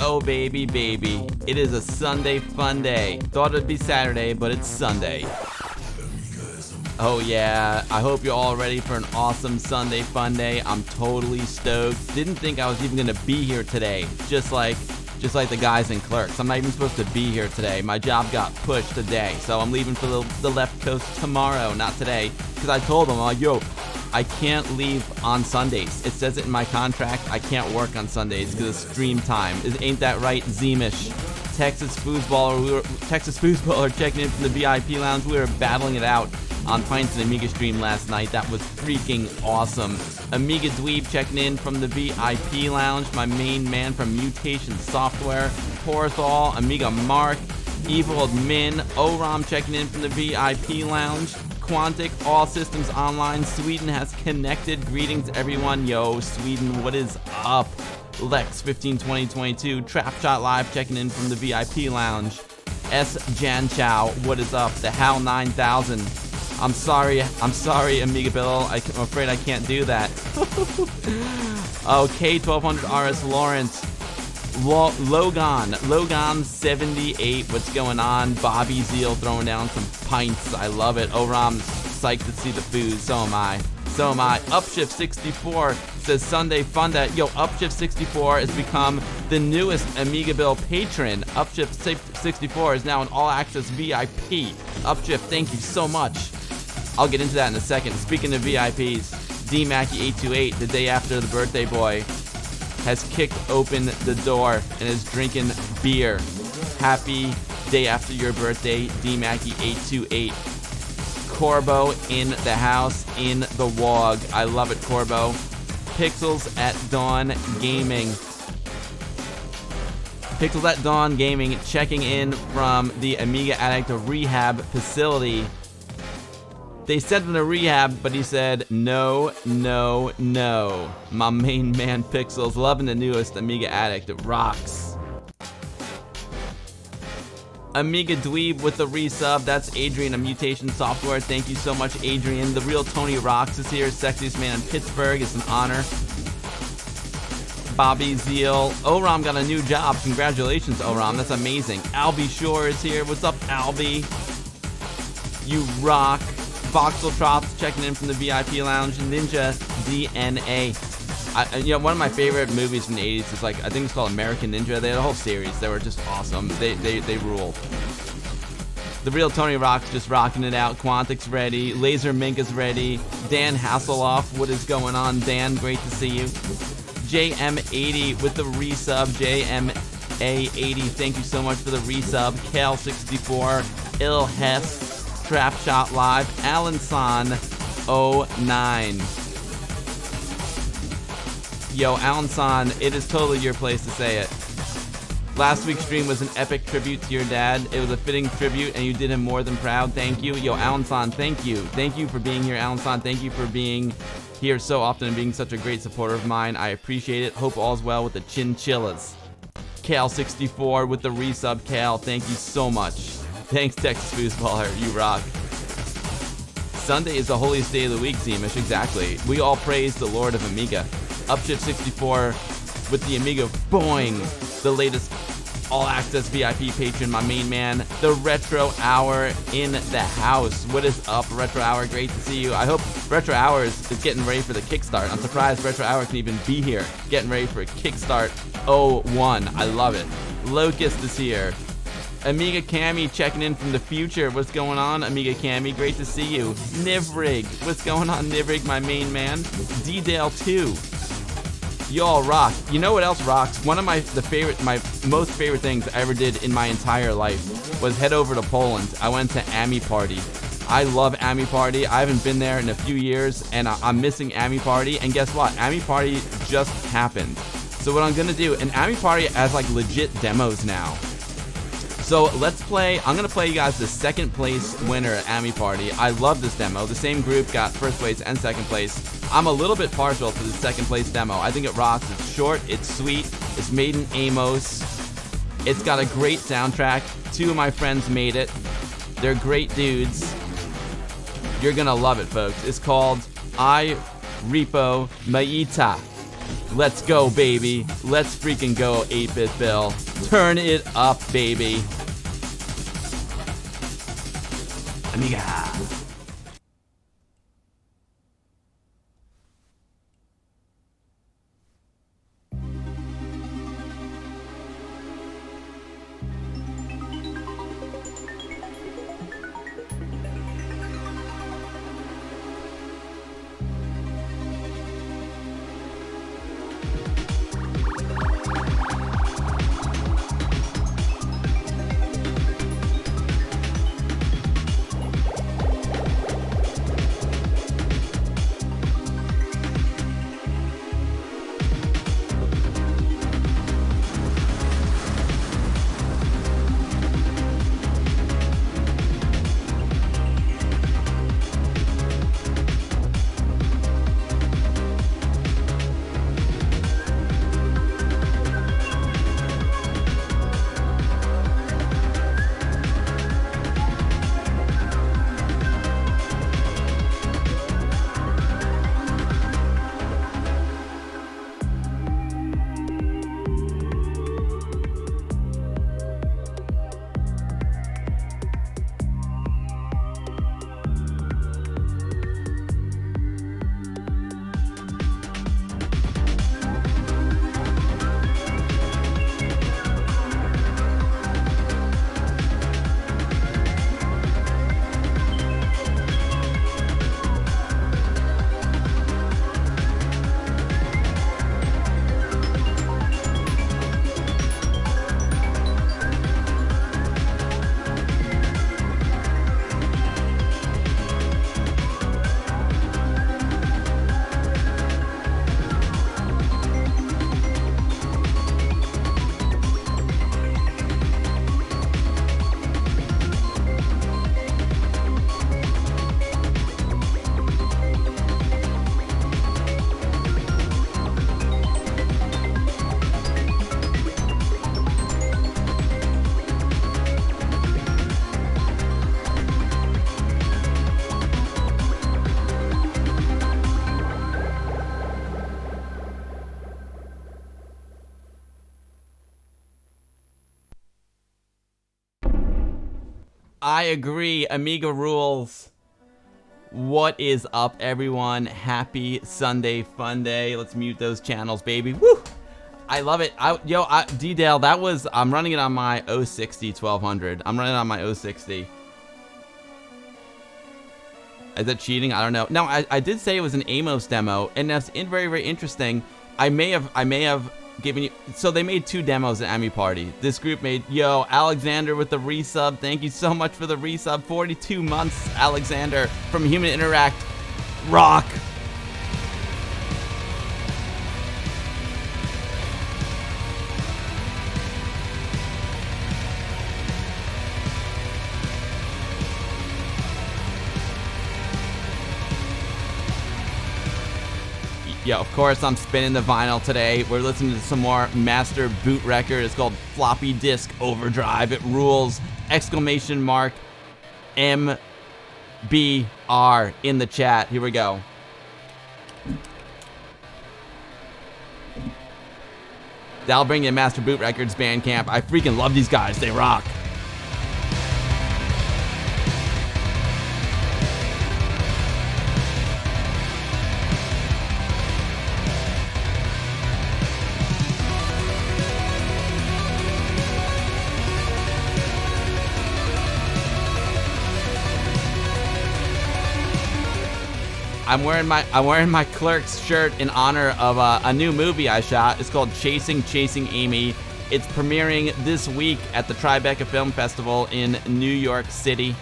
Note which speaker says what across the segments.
Speaker 1: Oh baby, baby, it is a Sunday fun day. Thought it'd be Saturday, but it's Sunday. Oh yeah, I hope you're all ready for an awesome Sunday fun day. I'm totally stoked. Didn't think I was even gonna be here today. Just like the guys in Clerks. I'm not even supposed to be here today. My job got pushed today, so I'm leaving for the left coast tomorrow, not today. Because I told them, I'm like, yo, I can't leave on Sundays. It says it in my contract. I can't work on Sundays because it's stream time. Ain't that right, Zeemish? Texas Foosballer checking in from the VIP lounge. We were battling it out on Pintz and Amiga stream last night. That was freaking awesome. Amiga Dweeb checking in from the VIP lounge. My main man from Mutation Software. Porthol, Amiga Mark, Evil Min, Oram checking in from the VIP lounge. Quantic, all systems online. Sweden has connected. Greetings everyone. Yo, Sweden, what is up? Lex 152022, Trapshot Live checking in from the VIP lounge. S Jan Chow, what is up? The HAL 9000. I'm sorry, Amiga Bill. I'm afraid I can't do that. Okay, 1200 RS Lawrence. Logan 78, what's going on? Bobby Zeal throwing down some pints. I love it. Oram's psyched to see the food. So am I. Upshift 64 says Sunday fun day. Yo, Upshift 64 has become the newest Amiga Bill patron. Upshift 64 is now an all-access VIP. Upshift, thank you so much. I'll get into that in a second. Speaking of VIPs, DMackey828, the day after the birthday boy, has kicked open the door and is drinking beer. Happy day after your birthday, DMackey828. Corbo in the house, in the WOG. I love it, Corbo. Pixels at Dawn Gaming. Pixels at Dawn Gaming checking in from the Amiga Addict Rehab facility. They sent him to rehab, but he said, no, no, no. My main man, Pixels, loving the newest Amiga Addict. It rocks. Amiga Dweeb with the resub. That's Adrian of Mutation Software. Thank you so much, Adrian. The real Tony Rocks is here. Sexiest man in Pittsburgh. It's an honor. Bobby Zeal. Oram got a new job. Congratulations, Oram. That's amazing. Albie Shore is here. What's up, Albie? You rock. Voxeltrops checking in from the VIP lounge. Ninja DNA. One of my favorite movies from the 80s is I think it's called American Ninja. They had a whole series. They were just awesome. They rule. The real Tony Rock's just rocking it out. Quantic's ready. Laser Mink is ready. Dan Hasselhoff, what is going on? Dan, great to see you. JM80 with the resub. JMA80, thank you so much for the resub. Cal64, Il Hess, Trapshot Live, Alan San 09. Yo, Alan San, it is totally your place to say it. Last week's stream was an epic tribute to your dad. It was a fitting tribute, and you did him more than proud. Thank you. Yo, Alan San, thank you. Thank you for being here, Alan San. Thank you for being here so often and being such a great supporter of mine. I appreciate it. Hope all's well with the chinchillas. Cal64 with the resub. Cal, thank you so much. Thanks, Texas Foosballer. You rock. Sunday is the holiest day of the week, Zeemish. Exactly. We all praise the Lord of Amiga. Upshift 64 with the Amiga Boing. The latest all-access VIP patron, my main man. The Retro Hour in the house. What is up, Retro Hour? Great to see you. I hope Retro Hour is getting ready for the Kickstart. I'm surprised Retro Hour can even be here. Getting ready for a Kickstart 01. I love it. Locust is here. Amiga Cammy checking in from the future. What's going on, Amiga Cammy? Great to see you. Nivrig. What's going on, Nivrig, my main man? D-Dale 2. Y'all rock. You know what else rocks? One of my most favorite things I ever did in my entire life was head over to Poland. I went to Ami Party. I love Ami Party. I haven't been there in a few years, and I'm missing Ami Party. And guess what? Ami Party just happened. So what I'm gonna do, and Ami Party has legit demos now. So let's play. I'm gonna play you guys the second place winner at Ami Party. I love this demo. The same group got first place and second place. I'm a little bit partial to the second place demo. I think it rocks. It's short, it's sweet, it's made in Amos. It's got a great soundtrack. Two of my friends made it. They're great dudes. You're gonna love it, folks. It's called I Repo Maita. Let's go, baby. Let's freaking go, 8-Bit Bill. Turn it up, baby. Amiga. I agree. Amiga rules. What is up, everyone? Happy Sunday fun day. Let's mute those channels, baby. Woo! I love it. D-Dale, that was... I'm running it on my 060 1200. I'm running it on my 060. Is that cheating? I don't know. No, I did say it was an Amos demo, and that's very, very interesting. I may have given you... So they made 2 demos at Ami Party. This group made... Yo, Alexander with the resub. Thank you so much for the resub. 42 months, Alexander, from Human Interact. Rock. Yeah, of course, I'm spinning the vinyl today. We're listening to some more Master Boot record. It's called Floppy Disk Overdrive. It rules! Exclamation mark MBR in the chat. Here we go. That'll bring you Master Boot Records Bandcamp. I freaking love these guys. They rock. I'm wearing my Clerks shirt in honor of a new movie I shot. It's called Chasing Amy. It's premiering this week at the Tribeca Film Festival in New York City.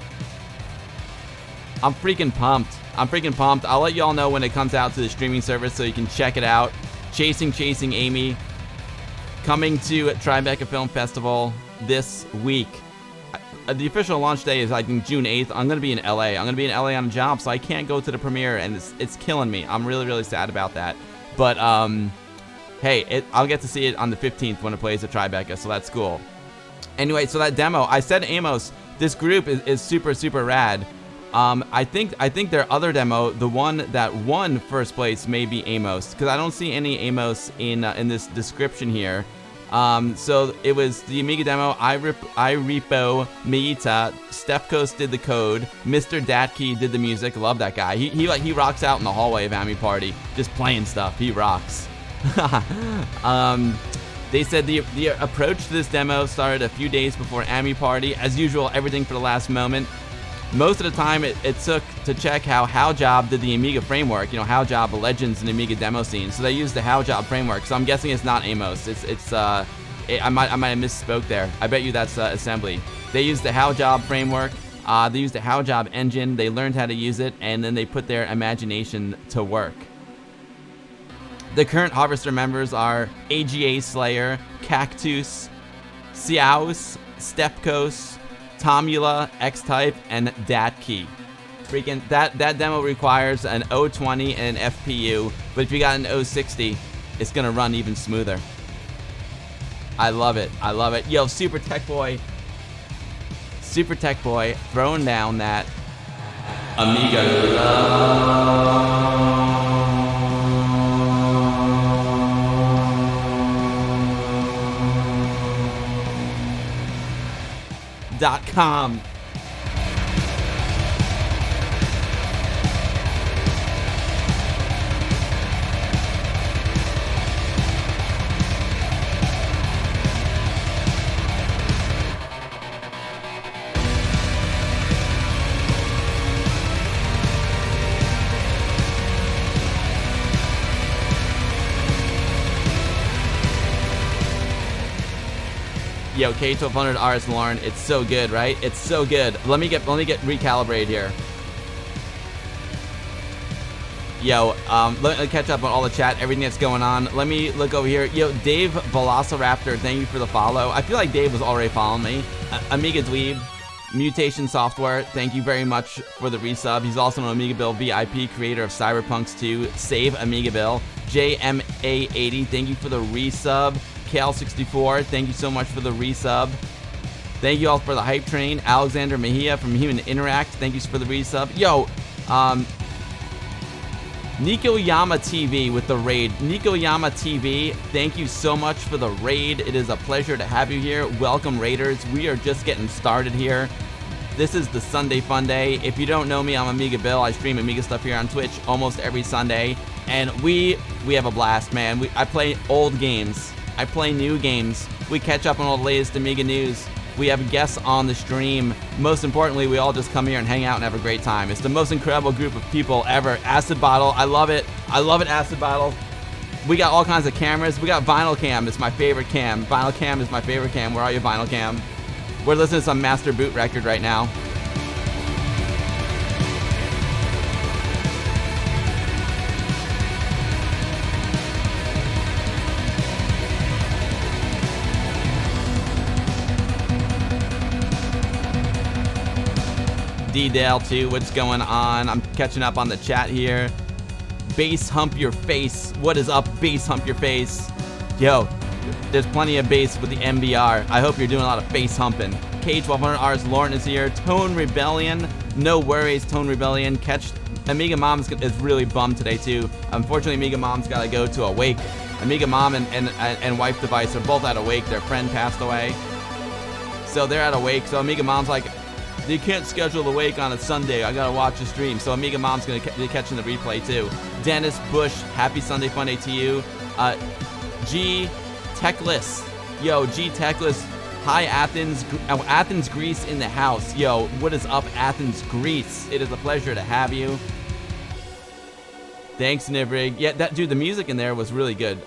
Speaker 1: I'm freaking pumped. I'll let you all know when it comes out to the streaming service so you can check it out. Chasing Amy, coming to Tribeca Film Festival this week. The official launch day is, I think, June 8th. I'm going to be in LA. I'm going to be in LA on a job, so I can't go to the premiere, and it's killing me. I'm really, really sad about that. But, hey, I'll get to see it on the 15th when it plays at Tribeca, so that's cool. Anyway, so that demo, I said Amos, this group is super, super rad. I think their other demo, the one that won first place, may be Amos, because I don't see any Amos in this description here. So it was the Amiga demo. iRepo Miita, Stefkos did the code, Mr. Datke did the music. Love that guy. He rocks out in the hallway of Ami Party, just playing stuff. He rocks. They said the approach to this demo started a few days before Ami Party. As usual, everything for the last moment. Most of the time, it took to check how HowJob did the Amiga framework. You know, HowJob, legends in the Amiga demo scene. So they used the HowJob framework. So I'm guessing it's not Amos. I might have misspoke there. I bet you that's assembly. They used the HowJob framework. They used the HowJob engine. They learned how to use it, and then they put their imagination to work. The current Harvester members are AGA Slayer, Cactus, Siaus, Stepkos, Tomula, X-Type, and Datkey. Freaking, that demo requires an 020 and an FPU, but if you got an 060, it's gonna run even smoother. I love it. I love it. Yo, Super Tech Boy, throwing down that Amiga love. .com. Yo, K1200 RS Lauren, it's so good, right? It's so good. Let me get recalibrated here. Yo, let me catch up on all the chat, everything that's going on. Let me look over here. Yo, Dave Velociraptor, thank you for the follow. I feel like Dave was already following me. Amiga Dweeb, Mutation Software, thank you very much for the resub. He's also an Amiga Bill VIP, creator of Cyberpunks 2. Save Amiga Bill. JMA80, thank you for the resub. Cal64, thank you so much for the resub. Thank you all for the hype train. Alexander Mejia from Human Interact, thank you for the resub. Yo, Nikoyama TV with the raid. Nikoyama TV, thank you so much for the raid. It is a pleasure to have you here. Welcome, Raiders. We are just getting started here. This is the Sunday Fun Day. If you don't know me, I'm Amiga Bill. I stream Amiga stuff here on Twitch almost every Sunday. And we have a blast, man. I play old games. I play new games. We catch up on all the latest Amiga news. We have guests on the stream. Most importantly, we all just come here and hang out and have a great time. It's the most incredible group of people ever. Acid Bottle, I love it. I love it, Acid Bottle. We got all kinds of cameras. We got Vinyl Cam, it's my favorite cam. Vinyl Cam is my favorite cam. Where are you, Vinyl Cam? We're listening to some Master Boot record right now. D-Dale too, what's going on? I'm catching up on the chat here. Bass hump your face. What is up, bass hump your face? Yo, there's plenty of bass with the MBR. I hope you're doing a lot of face humping. K1200R's Lauren is here. Tone Rebellion. No worries, Tone Rebellion. Amiga Mom's is really bummed today too. Unfortunately, Amiga Mom's got to go to a wake. Amiga Mom and wife device are both at a wake. Their friend passed away. So they're at a wake. So Amiga Mom's like, they can't schedule the wake on a Sunday. I gotta watch the stream. So Amiga Mom's gonna be catching the replay too. Dennis Bush, happy Sunday Fun Day to you. G Techless, yo, G Techless. Hi Athens, Athens, Greece in the house. Yo, what is up, Athens, Greece? It is a pleasure to have you. Thanks, Nivrig. Yeah, that dude, the music in there was really good.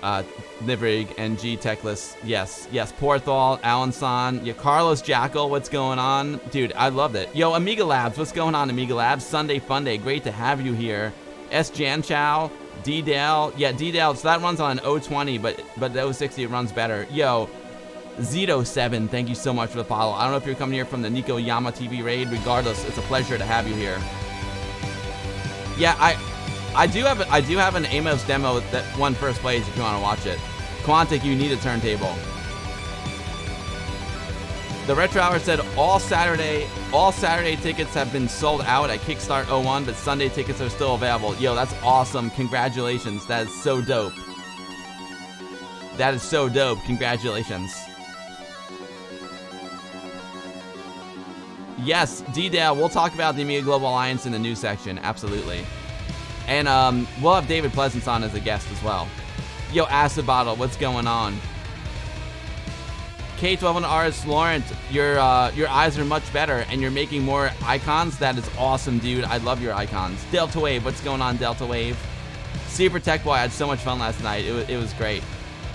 Speaker 1: Nivrig and G Techless. Yes. Porthal, Alan-san. Yeah, Carlos Jackal, what's going on? Dude, I love it. Yo, Amiga Labs, what's going on, Amiga Labs? Sunday Fun Day, great to have you here. S. Janchow, D-Dale. Yeah, D-Dale, so that runs on an 020, but the 060, it runs better. Yo, Zito7, thank you so much for the follow. I don't know if you're coming here from the Nico Yama TV raid. Regardless, it's a pleasure to have you here. Yeah, I do have an Amos demo that won first place if you want to watch it. Quantic, you need a turntable. The Retro Hour said all Saturday tickets have been sold out at Kickstart 01, but Sunday tickets are still available. Yo, that's awesome. Congratulations. That is so dope. That is so dope. Congratulations. Yes, D-Dale, we'll talk about the Amiga Global Alliance in the news section. Absolutely. And we'll have David Pleasance on as a guest as well. Yo, Acid Bottle, what's going on? K12RS Laurent, your eyes are much better, and you're making more icons. That is awesome, dude. I love your icons. Delta Wave, what's going on, Delta Wave? Super Tech Boy, I had so much fun last night. It was great.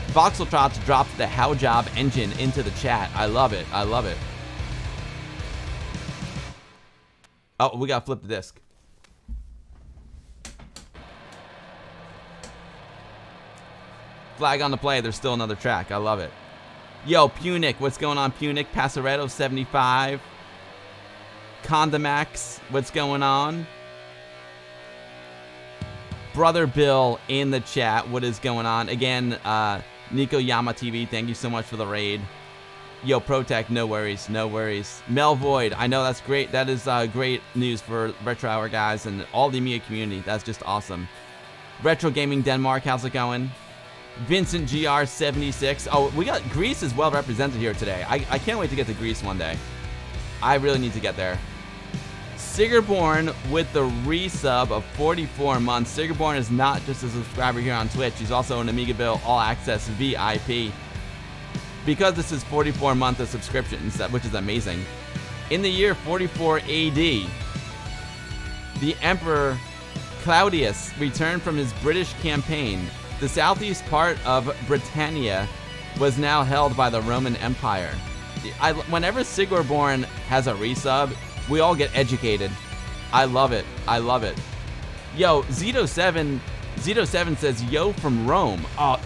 Speaker 1: Voxeltrots dropped the How Job engine into the chat. I love it. I love it. Oh, we got to flip the disc. Flag on the play. There's still another track. I love it. Yo, Punic. What's going on, Punic? Passaretto 75. Condamax. What's going on? Brother Bill in the chat. What is going on? Again, Nico Yama TV, thank you so much for the raid. Yo, Protec, no worries, no worries. Mel Void, I know that's great. That is great news for Retro Hour guys and all the Amiga community. That's just awesome. Retro Gaming Denmark, how's it going? Vincent GR76. Oh, we got Greece is well represented here today. I can't wait to get to Greece one day. I really need to get there. Sigurborn with the resub of 44 months. Sigurborn is not just a subscriber here on Twitch. He's also an Amiga Bill All Access VIP. Because this is 44 months of subscriptions, which is amazing. In the year 44 AD, the Emperor Claudius returned from his British campaign. The southeast part of Britannia was now held by the Roman Empire. Whenever Sigurborn has a resub, we all get educated. I love it. I love it. Yo, Zito7 says, yo from Rome. Oh,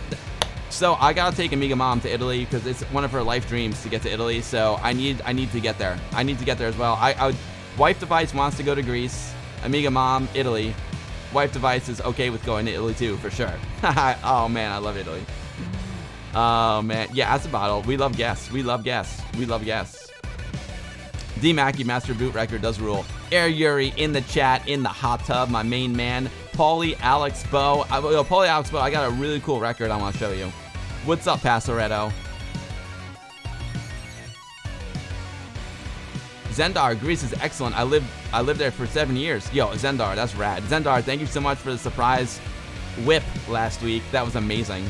Speaker 1: so I gotta take Amiga Mom to Italy because it's one of her life dreams to get to Italy. So I need to get there. I need to get there as well. Wife Device wants to go to Greece. Amiga Mom, Italy. Wife Device is okay with going to Italy too, for sure. Oh man, I love Italy. Oh man, yeah, Acid Bottle. We love guests. We love guests. We love guests. D Mackey, Master Boot Record does rule. Air Yuri in the chat, in the hot tub, my main man. Paulie Alex Bo. Paulie Alex Bo, I got a really cool record I want to show you. What's up, Passaretto? Zendar, Greece is excellent. I lived there for 7 years. Yo, Zendar, that's rad. Zendar, thank you so much for the surprise whip last week. That was amazing.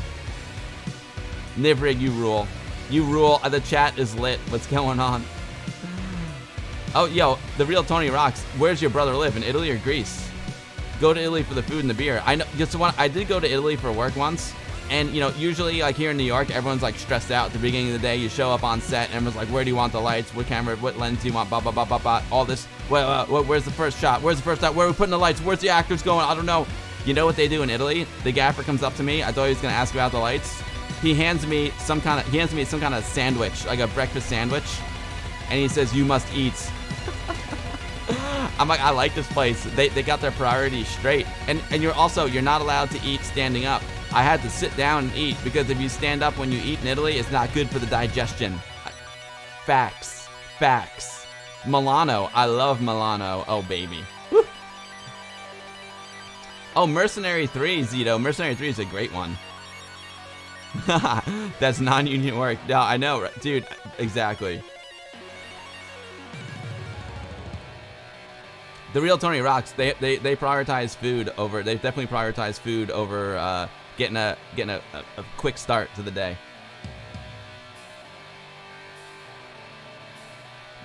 Speaker 1: Nivrig, you rule. You rule. The chat is lit. What's going on? Oh, yo, the real Tony rocks. Where's your brother live? In Italy or Greece? Go to Italy for the food and the beer. I know. I did go to Italy for work once. And, you know, usually, like, here in New York, everyone's, like, stressed out at the beginning of the day. You show up on set, and everyone's like, where do you want the lights? What camera? What lens do you want? Blah, blah, blah, blah, blah. All this. Where's the first shot? Where's the first shot? Where are we putting the lights? Where's the actors going? I don't know. You know what they do in Italy? The gaffer comes up to me. I thought he was going to ask about the lights. He hands me some kind of sandwich, like a breakfast sandwich. And he says, you must eat. I'm like, I like this place. They got their priorities straight. And you're not allowed to eat standing up. I had to sit down and eat because if you stand up when you eat in Italy, it's not good for the digestion. Facts. Facts. Milano. I love Milano. Oh, baby. Woo. Oh, Mercenary 3, Zito. Mercenary 3 is a great one. That's non-union work. No, I know. Dude, exactly. The real Tony rocks. They prioritize food over. They definitely prioritize food over getting a quick start to the day.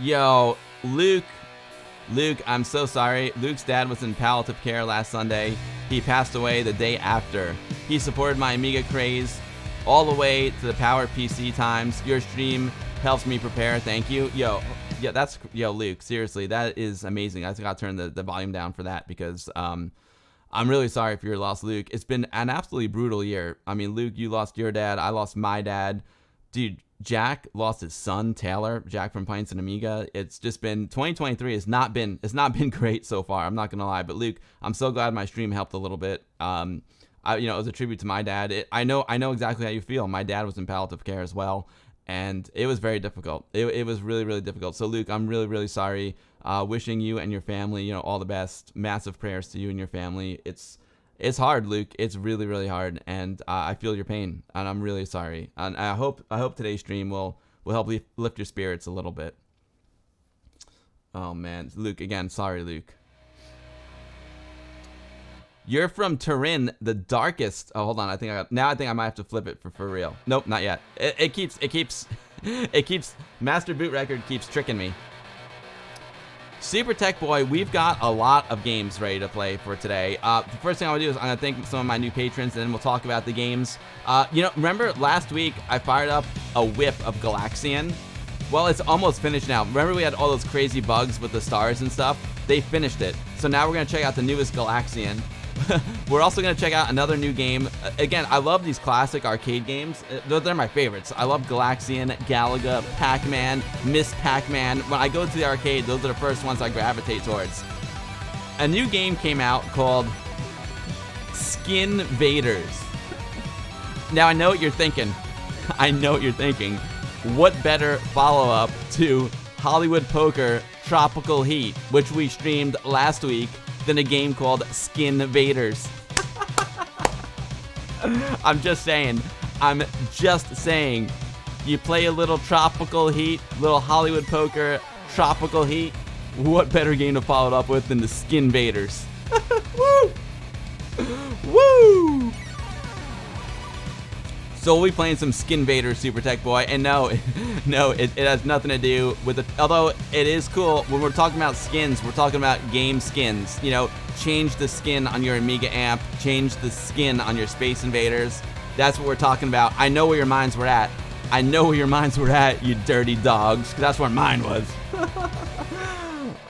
Speaker 1: Yo, Luke, I'm so sorry. Luke's dad was in palliative care last Sunday. He passed away the day after. He supported my Amiga craze all the way to the Power PC times. Your stream helps me prepare. Thank you. Yo, yeah, Luke, seriously, that is amazing. I think I'll turn the volume down for that because I'm really sorry for your loss, Luke. It's been an absolutely brutal year. I mean, Luke, you lost your dad. I lost my dad. Dude, Jack lost his son, Taylor. Jack from Pintz and Amiga. It's just been 2023 has not been great so far. I'm not gonna lie, but Luke, I'm so glad my stream helped a little bit. It was a tribute to my dad. I know exactly how you feel. My dad was in palliative care as well, and it was very difficult. It was really, really difficult. So Luke, I'm really, really sorry. Wishing you and your family, you know, all the best. Massive prayers to you and your family. It's hard, Luke. It's really, really hard, and I feel your pain, and I'm really sorry. And I hope today's stream will help lift your spirits a little bit. Oh man, Luke, again, sorry, Luke. You're from Turin, the darkest. Oh, hold on. I think I might have to flip it for real. Nope, not yet. It keeps Master Boot Record keeps tricking me. Super Tech Boy, we've got a lot of games ready to play for today. The first thing I want to do is I'm going to thank some of my new patrons, and then we'll talk about the games. You know, remember last week I fired up a whip of Galaxian? Well, it's almost finished now. Remember we had all those crazy bugs with the stars and stuff? They finished it. So now we're going to check out the newest Galaxian. We're also going to check out another new game. Again, I love these classic arcade games. They're my favorites. I love Galaxian, Galaga, Pac-Man, Miss Pac-Man. When I go to the arcade, those are the first ones I gravitate towards. A new game came out called Skin Vaders. Now, I know what you're thinking. I know what you're thinking. What better follow-up to Hollywood Poker Tropical Heat, which we streamed last week, than a game called Skin Vaders. I'm just saying. You play a little Tropical Heat, little Hollywood Poker Tropical Heat. What better game to follow it up with than the Skin Vaders? Woo! Woo! So we'll be playing some Skin Vader, Super Tech Boy, and no, it has nothing to do with it. Although it is cool when we're talking about skins, we're talking about game skins. You know, change the skin on your Amiga amp, change the skin on your Space Invaders. That's what we're talking about. I know where your minds were at. You dirty dogs, because that's where mine was.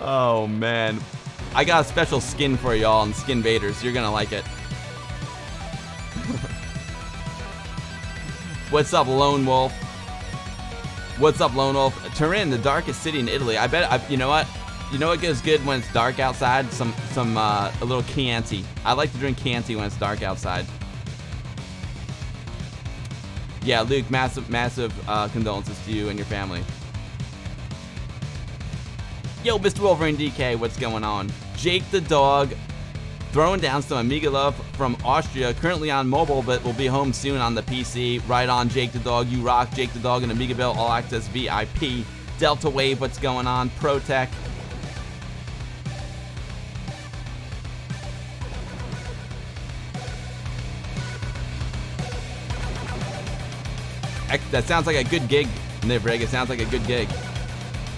Speaker 1: Oh man, I got a special skin for y'all on Skin Vaders. You're gonna like it. What's up, Lone Wolf? Turin, the darkest city in Italy. You know what? You know what goes good when it's dark outside? A little Chianti. I like to drink Chianti when it's dark outside. Yeah, Luke, massive condolences to you and your family. Yo, Mr. Wolverine DK, what's going on? Jake the Dog, throwing down some Amiga love from Austria, currently on mobile, but will be home soon on the PC. Right on, Jake the Dog, you rock. Jake the Dog and Amiga Bill All Access VIP. Delta Wave, what's going on? ProTech. That sounds like a good gig, Nivrig. It sounds like a good gig.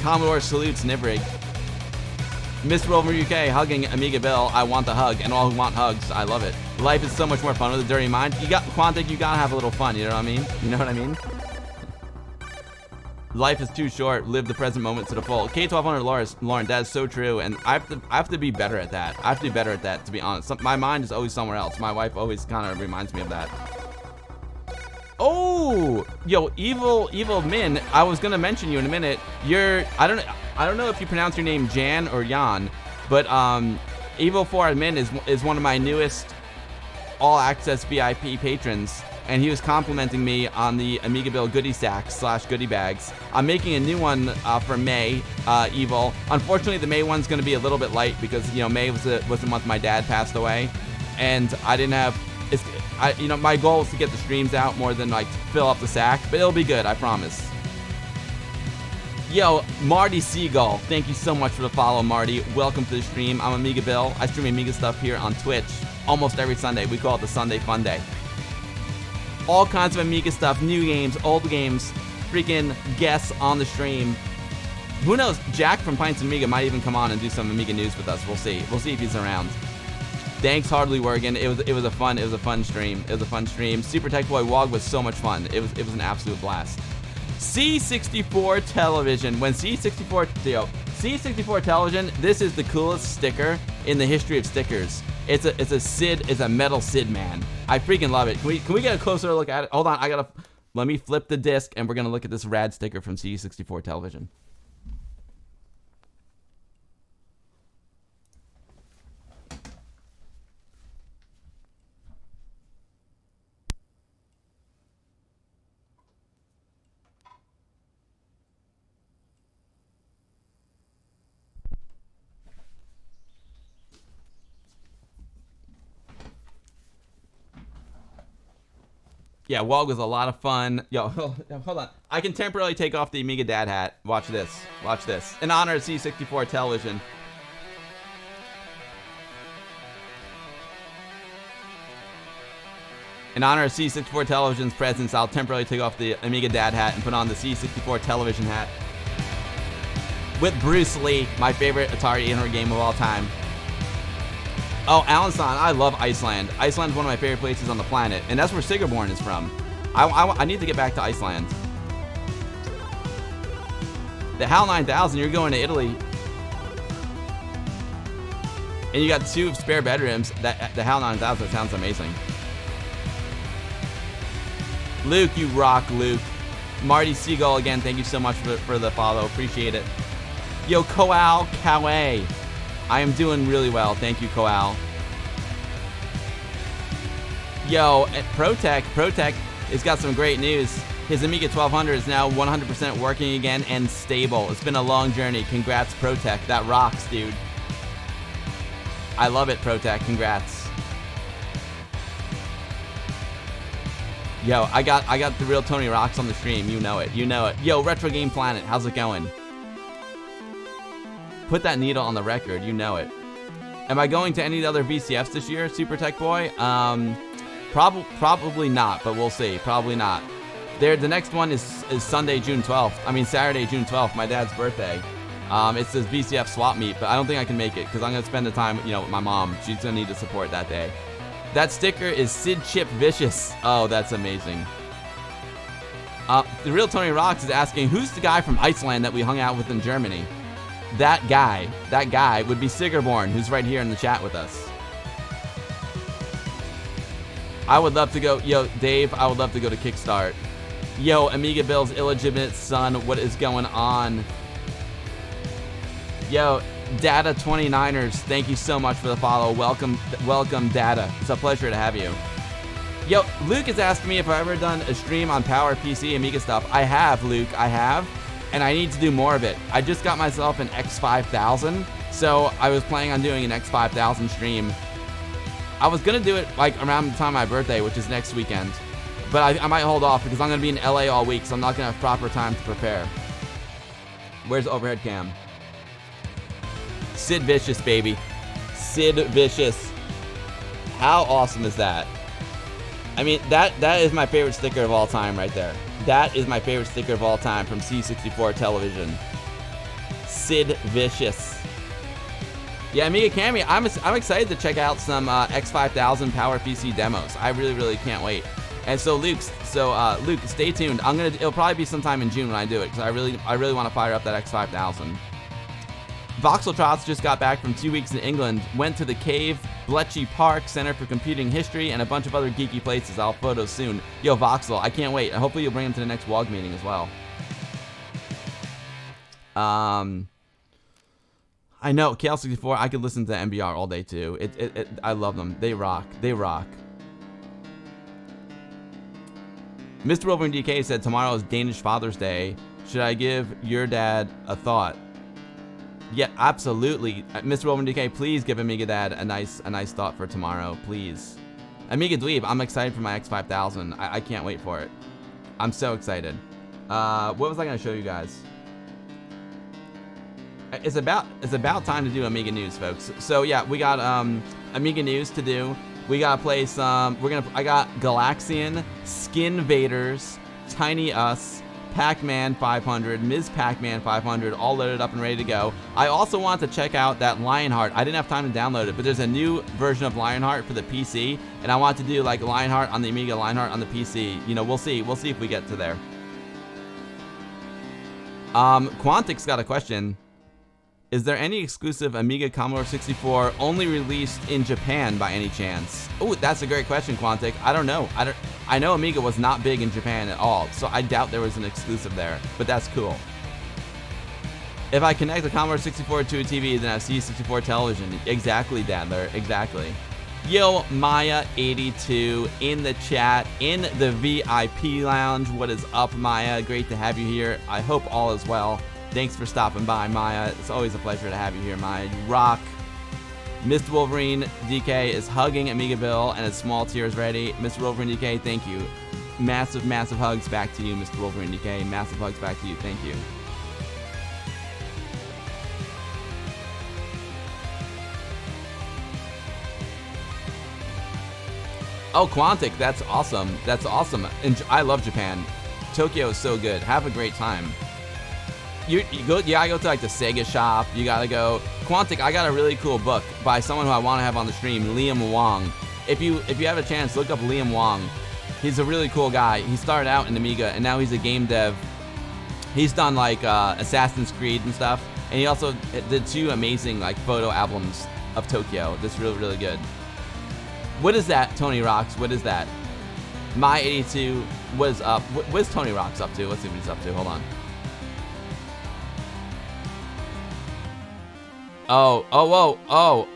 Speaker 1: Commodore salutes Nivrig. Mr. Rover UK, hugging Amiga Bill, I want the hug, and all who want hugs, I love it. Life is so much more fun with a dirty mind. Quantic, you gotta have a little fun, you know what I mean? You know what I mean? Life is too short, live the present moment to the full. K1200 Lauren, that is so true, and I have to be better at that. I have to be better at that, to be honest. My mind is always somewhere else. My wife always kind of reminds me of that. Oh, yo, evil Min. I was gonna mention you in a minute. I don't know if you pronounce your name Jan or Jan, but Evil 4 Admin is one of my newest All Access VIP patrons, and he was complimenting me on the Amiga Bill goodie sacks / goodie bags. I'm making a new one for May, Evil. Unfortunately, the May one's gonna be a little bit light because May was the month my dad passed away, and I didn't have. My goal is to get the streams out more than like fill up the sack, but it'll be good, I promise. Yo, Marty Seagull, thank you so much for the follow, Marty. Welcome to the stream. I'm Amiga Bill. I stream Amiga stuff here on Twitch almost every Sunday. We call it the Sunday Fun Day. All kinds of Amiga stuff, new games, old games, freaking guests on the stream. Who knows? Jack from Pintz and Amiga might even come on and do some Amiga news with us. We'll see. We'll see if he's around. Thanks, Hardly Worgen. It was a fun stream. Super Tech Boy Wog was so much fun. It was an absolute blast. C64 television. When C64 television, this is the coolest sticker in the history of stickers. It's a metal Sid man. I freaking love it. Can we get a closer look at it? Hold on, let me flip the disc and we're gonna look at this rad sticker from C64 television. Yeah, WOG was a lot of fun. Yo, hold on. I can temporarily take off the Amiga Dad hat. Watch this. Watch this. In honor of C64 television. In honor of C64 television's presence, I'll temporarily take off the Amiga Dad hat and put on the C64 television hat. With Bruce Lee, my favorite Atari 800 game of all time. Oh, Alanson, I love Iceland. Iceland's one of my favorite places on the planet, and that's where Sigerborn is from. I need to get back to Iceland. The HAL 9000, you're going to Italy. And you got 2 spare bedrooms. The HAL 9000 sounds amazing. Luke, you rock, Luke. Marty Seagull, again, thank you so much for the follow. Appreciate it. Yo, Koal Kawe. I am doing really well. Thank you, Koal. Yo, Protec has got some great news. His Amiga 1200 is now 100% working again and stable. It's been a long journey. Congrats, Protec. That rocks, dude. I love it, Protec. Congrats. Yo, I got the real Tony Rocks on the stream. You know it. You know it. Yo, Retro Game Planet. How's it going? Put that needle on the record. You know it. Am I going to any of the other VCFs this year, Super Tech Boy? Probably not, but we'll see. Probably not. The next one is Sunday, June 12th. I mean, Saturday, June 12th, my dad's birthday. It's this VCF swap meet, but I don't think I can make it because I'm going to spend the time, with my mom. She's going to need the support that day. That sticker is Sid Chip Vicious. Oh, that's amazing. The real Tony Rocks is asking, who's the guy from Iceland that we hung out with in Germany? That guy would be Sigerborn, who's right here in the chat with us. I would love to go, yo, Dave, I would love to go to Kickstart. Yo, Amiga Bill's illegitimate son, what is going on? Yo, Data 29ers, thank you so much for the follow. Welcome, Data. It's a pleasure to have you. Yo, Luke is asking me if I've ever done a stream on Power PC Amiga stuff. I have, Luke, I have. And I need to do more of it. I just got myself an X5000, so I was planning on doing an X5000 stream. I was gonna do it like around the time of my birthday, which is next weekend. But I might hold off because I'm gonna be in LA all week, so I'm not gonna have proper time to prepare. Where's overhead cam? Sid Vicious, baby. Sid Vicious. How awesome is that? I mean, that is my favorite sticker of all time right there. That is my favorite sticker of all time from C64 television. Sid Vicious. Yeah, Amiga Cami, I'm excited to check out some X5000 Power PC demos. I really, really can't wait. And so Luke, stay tuned. It'll probably be sometime in June when I do it because I really want to fire up that X5000. Voxeltrots just got back from 2 weeks in England, went to the Cave, Bletchley Park, Center for Computing History, and a bunch of other geeky places. I'll photos soon. Yo, Voxel, I can't wait. Hopefully you'll bring him to the next WOG meeting as well. I know, KL64, I could listen to MBR all day too. I love them. They rock. They rock. Mr. Wolverine DK said tomorrow is Danish Father's Day. Should I give your dad a thought? Yeah, absolutely. Mr. Wolverine DK, please give Amiga Dad a nice thought for tomorrow, please. Amiga Dweeb, I'm excited for my X5000. I can't wait for it. I'm so excited. What was I gonna show you guys? It's about time to do Amiga news, folks. So yeah, we got Amiga news to do. We gotta play some. I got Galaxian, Skin Vaders, Tiny Us, Pac-Man 500, Ms. Pac-Man 500, all loaded up and ready to go. I also want to check out that Lionheart. I didn't have time to download it, but there's a new version of Lionheart for the PC, and I want to do like Lionheart on the Amiga, Lionheart on the PC. You know, we'll see. We'll see if we get to there. Quantic's got a question. Is there any exclusive Amiga Commodore 64 only released in Japan by any chance? Oh, that's a great question, Quantic. I don't know. I know Amiga was not big in Japan at all, so I doubt there was an exclusive there, but that's cool. If I connect the Commodore 64 to a TV, then I have C64 television. Exactly, Dadler. Exactly. Yo, Maya82 in the chat, in the VIP lounge. What is up, Maya? Great to have you here. I hope all is well. Thanks for stopping by, Maya. It's always a pleasure to have you here, Maya. You rock. Mr. Wolverine DK is hugging Amiga Bill and his small tears ready. Mr. Wolverine DK, thank you. massive, massive hugs back to you, Mr. Wolverine DK. Massive hugs back to you. Thank you. Oh, Quantic, that's awesome. That's awesome. And I love Japan. Tokyo is so good. Have a great time. You go, yeah, I go to like the Sega shop. You gotta go. Quantic, I got a really cool book by someone who I want to have on the stream, Liam Wong. If you have a chance, look up Liam Wong. He's a really cool guy. He started out in Amiga, and now he's a game dev. He's done like Assassin's Creed and stuff, and he also did 2 amazing like photo albums of Tokyo. That's really, really good. What is that, Tony Rocks? What is that? My 82 was up. What's Tony Rocks up to? Let's see what he's up to. Hold on. Oh.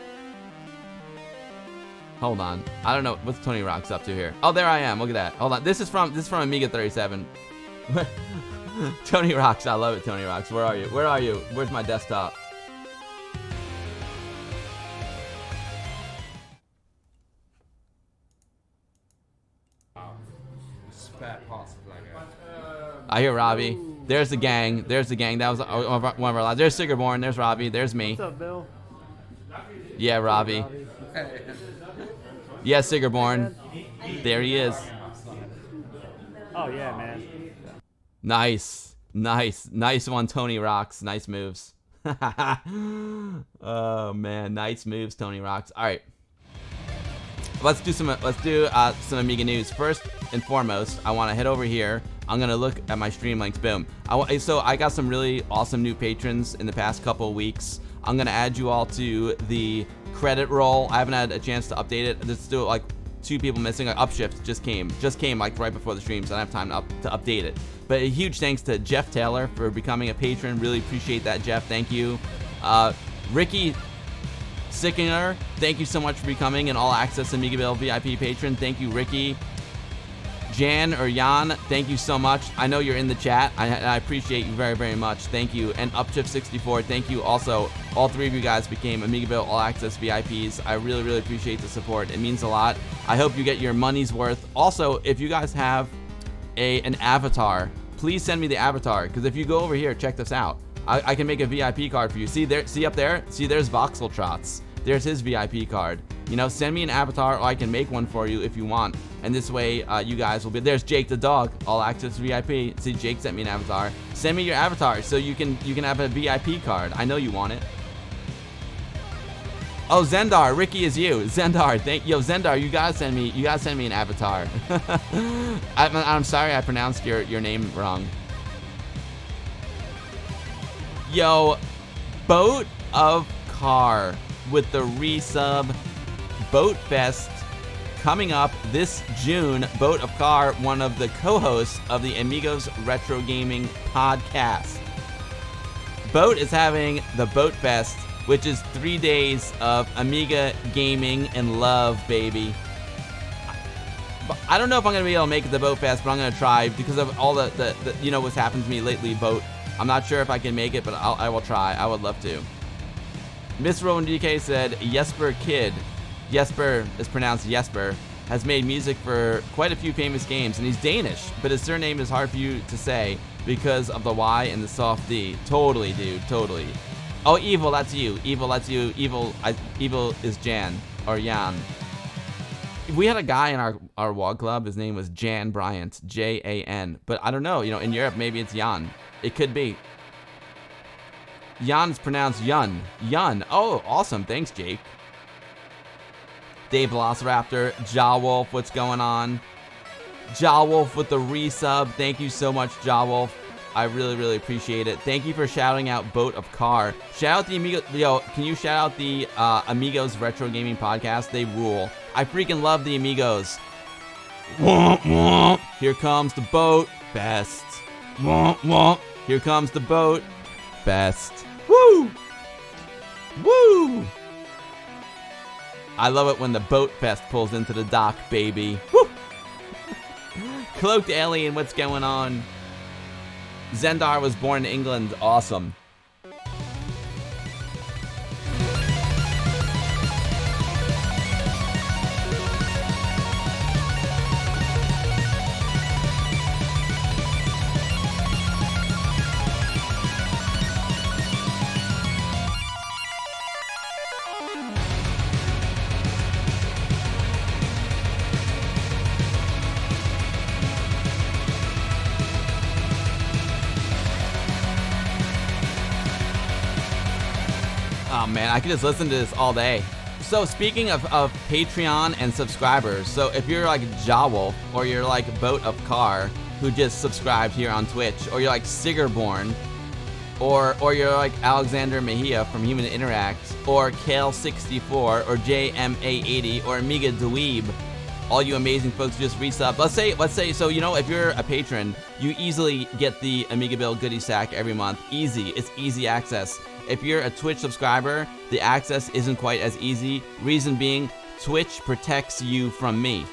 Speaker 1: Hold on. I don't know what's Tony Rocks up to here. Oh, there I am. Look at that. Hold on. This is from Amiga 37. Tony Rocks. I love it, Tony Rocks. Where are you? Where are you? Where's my desktop? I hear Robbie. There's the gang. There's the gang. That was one of our lives. There's Sigurborn. There's Robbie. There's me.
Speaker 2: What's up, Bill?
Speaker 1: Yeah, Robbie. Yeah, Sigurborn. There he is.
Speaker 2: Oh, yeah, man.
Speaker 1: Nice. Nice one, Tony Rocks. Nice moves. Oh, man. Nice moves, Tony Rocks. All right. Let's do some Amiga news. First and foremost, I want to head over here. I'm gonna look at my stream links. Boom. So I got some really awesome new patrons in the past couple of weeks. I'm gonna add you all to the credit roll. I haven't had a chance to update it. There's still like 2 people missing. Like Upshift just came like right before the stream, so I don't have time to update it. But a huge thanks to Jeff Taylor for becoming a patron. Really appreciate that, Jeff. Thank you. Ricky Sickener, thank you so much for becoming an All Access AmigaVille VIP patron. Thank you, Ricky. Jan or Jan, thank you so much. I know you're in the chat. I appreciate you very, very much. Thank you. And Upshift64, thank you also. All 3 of you guys became AmigaVille All Access VIPs. I really, really appreciate the support. It means a lot. I hope you get your money's worth. Also, if you guys have an avatar, please send me the avatar. Because if you go over here, check this out. I can make a VIP card for you. See there? See up there? See, there's Voxeltrots. There's his VIP card. You know, send me an avatar, or I can make one for you if you want. And this way, you guys will be. There's Jake the dog, All Access VIP. See, Jake sent me an avatar. Send me your avatar so you can have a VIP card. I know you want it. Oh, Zendar, Ricky is you. Zendar, Zendar, you gotta send me an avatar. I'm sorry I pronounced your name wrong. Yo, Boat of Car with the resub Boat Fest coming up this June. Boat of Car, one of the co-hosts of the Amigos Retro Gaming podcast. Boat is having the Boat Fest, which is 3 days of Amiga gaming and love, baby. I don't know if I'm going to be able to make it to Boat Fest, but I'm going to try because of all the you know what's happened to me lately, Boat. I'm not sure if I can make it, but I will try. I would love to. Miss Rowan DK said, Jesper Kid. Jesper is pronounced Jesper. Has made music for quite a few famous games, and he's Danish, but his surname is hard for you to say because of the Y and the soft D. Totally, dude. Totally. Oh, Evil, that's you. Evil, that's you. Evil is Jan or Jan. We had a guy in our WOG club. His name was Jan Bryant, Jan. But I don't know. You know, in Europe, maybe it's Jan. It could be. Jan's pronounced Yun. Yun. Oh, awesome. Thanks, Jake. Dave Velociraptor. Jawolf, what's going on? Jawolf with the resub. Thank you so much, Jawolf. I really, really appreciate it. Thank you for shouting out Boat of Car. Shout out the Amigo. Yo, can you shout out the Amigos Retro Gaming Podcast? They rule. I freaking love the Amigos. Womp womp. Here comes the Boat Fest. Womp womp. Here comes the Boat Fest. Woo! Woo! I love it when the Boat Fest pulls into the dock, baby. Woo! Cloaked Alien, what's going on? Zendar was born in England. Awesome. Oh man, I could just listen to this all day. So speaking of Patreon and subscribers, so if you're like Jawolf, or you're like Boat of Car, who just subscribed here on Twitch, or you're like Sigurborn, or you're like Alexander Mejia from Human Interact, or Kale64, or JMA80, or Amiga Dweeb, all you amazing folks just resub. Let's say, so you know, if you're a patron, you easily get the Amiga Bill goodie sack every month. Easy, it's easy access. If you're a Twitch subscriber, the access isn't quite as easy. Reason being, Twitch protects you from me.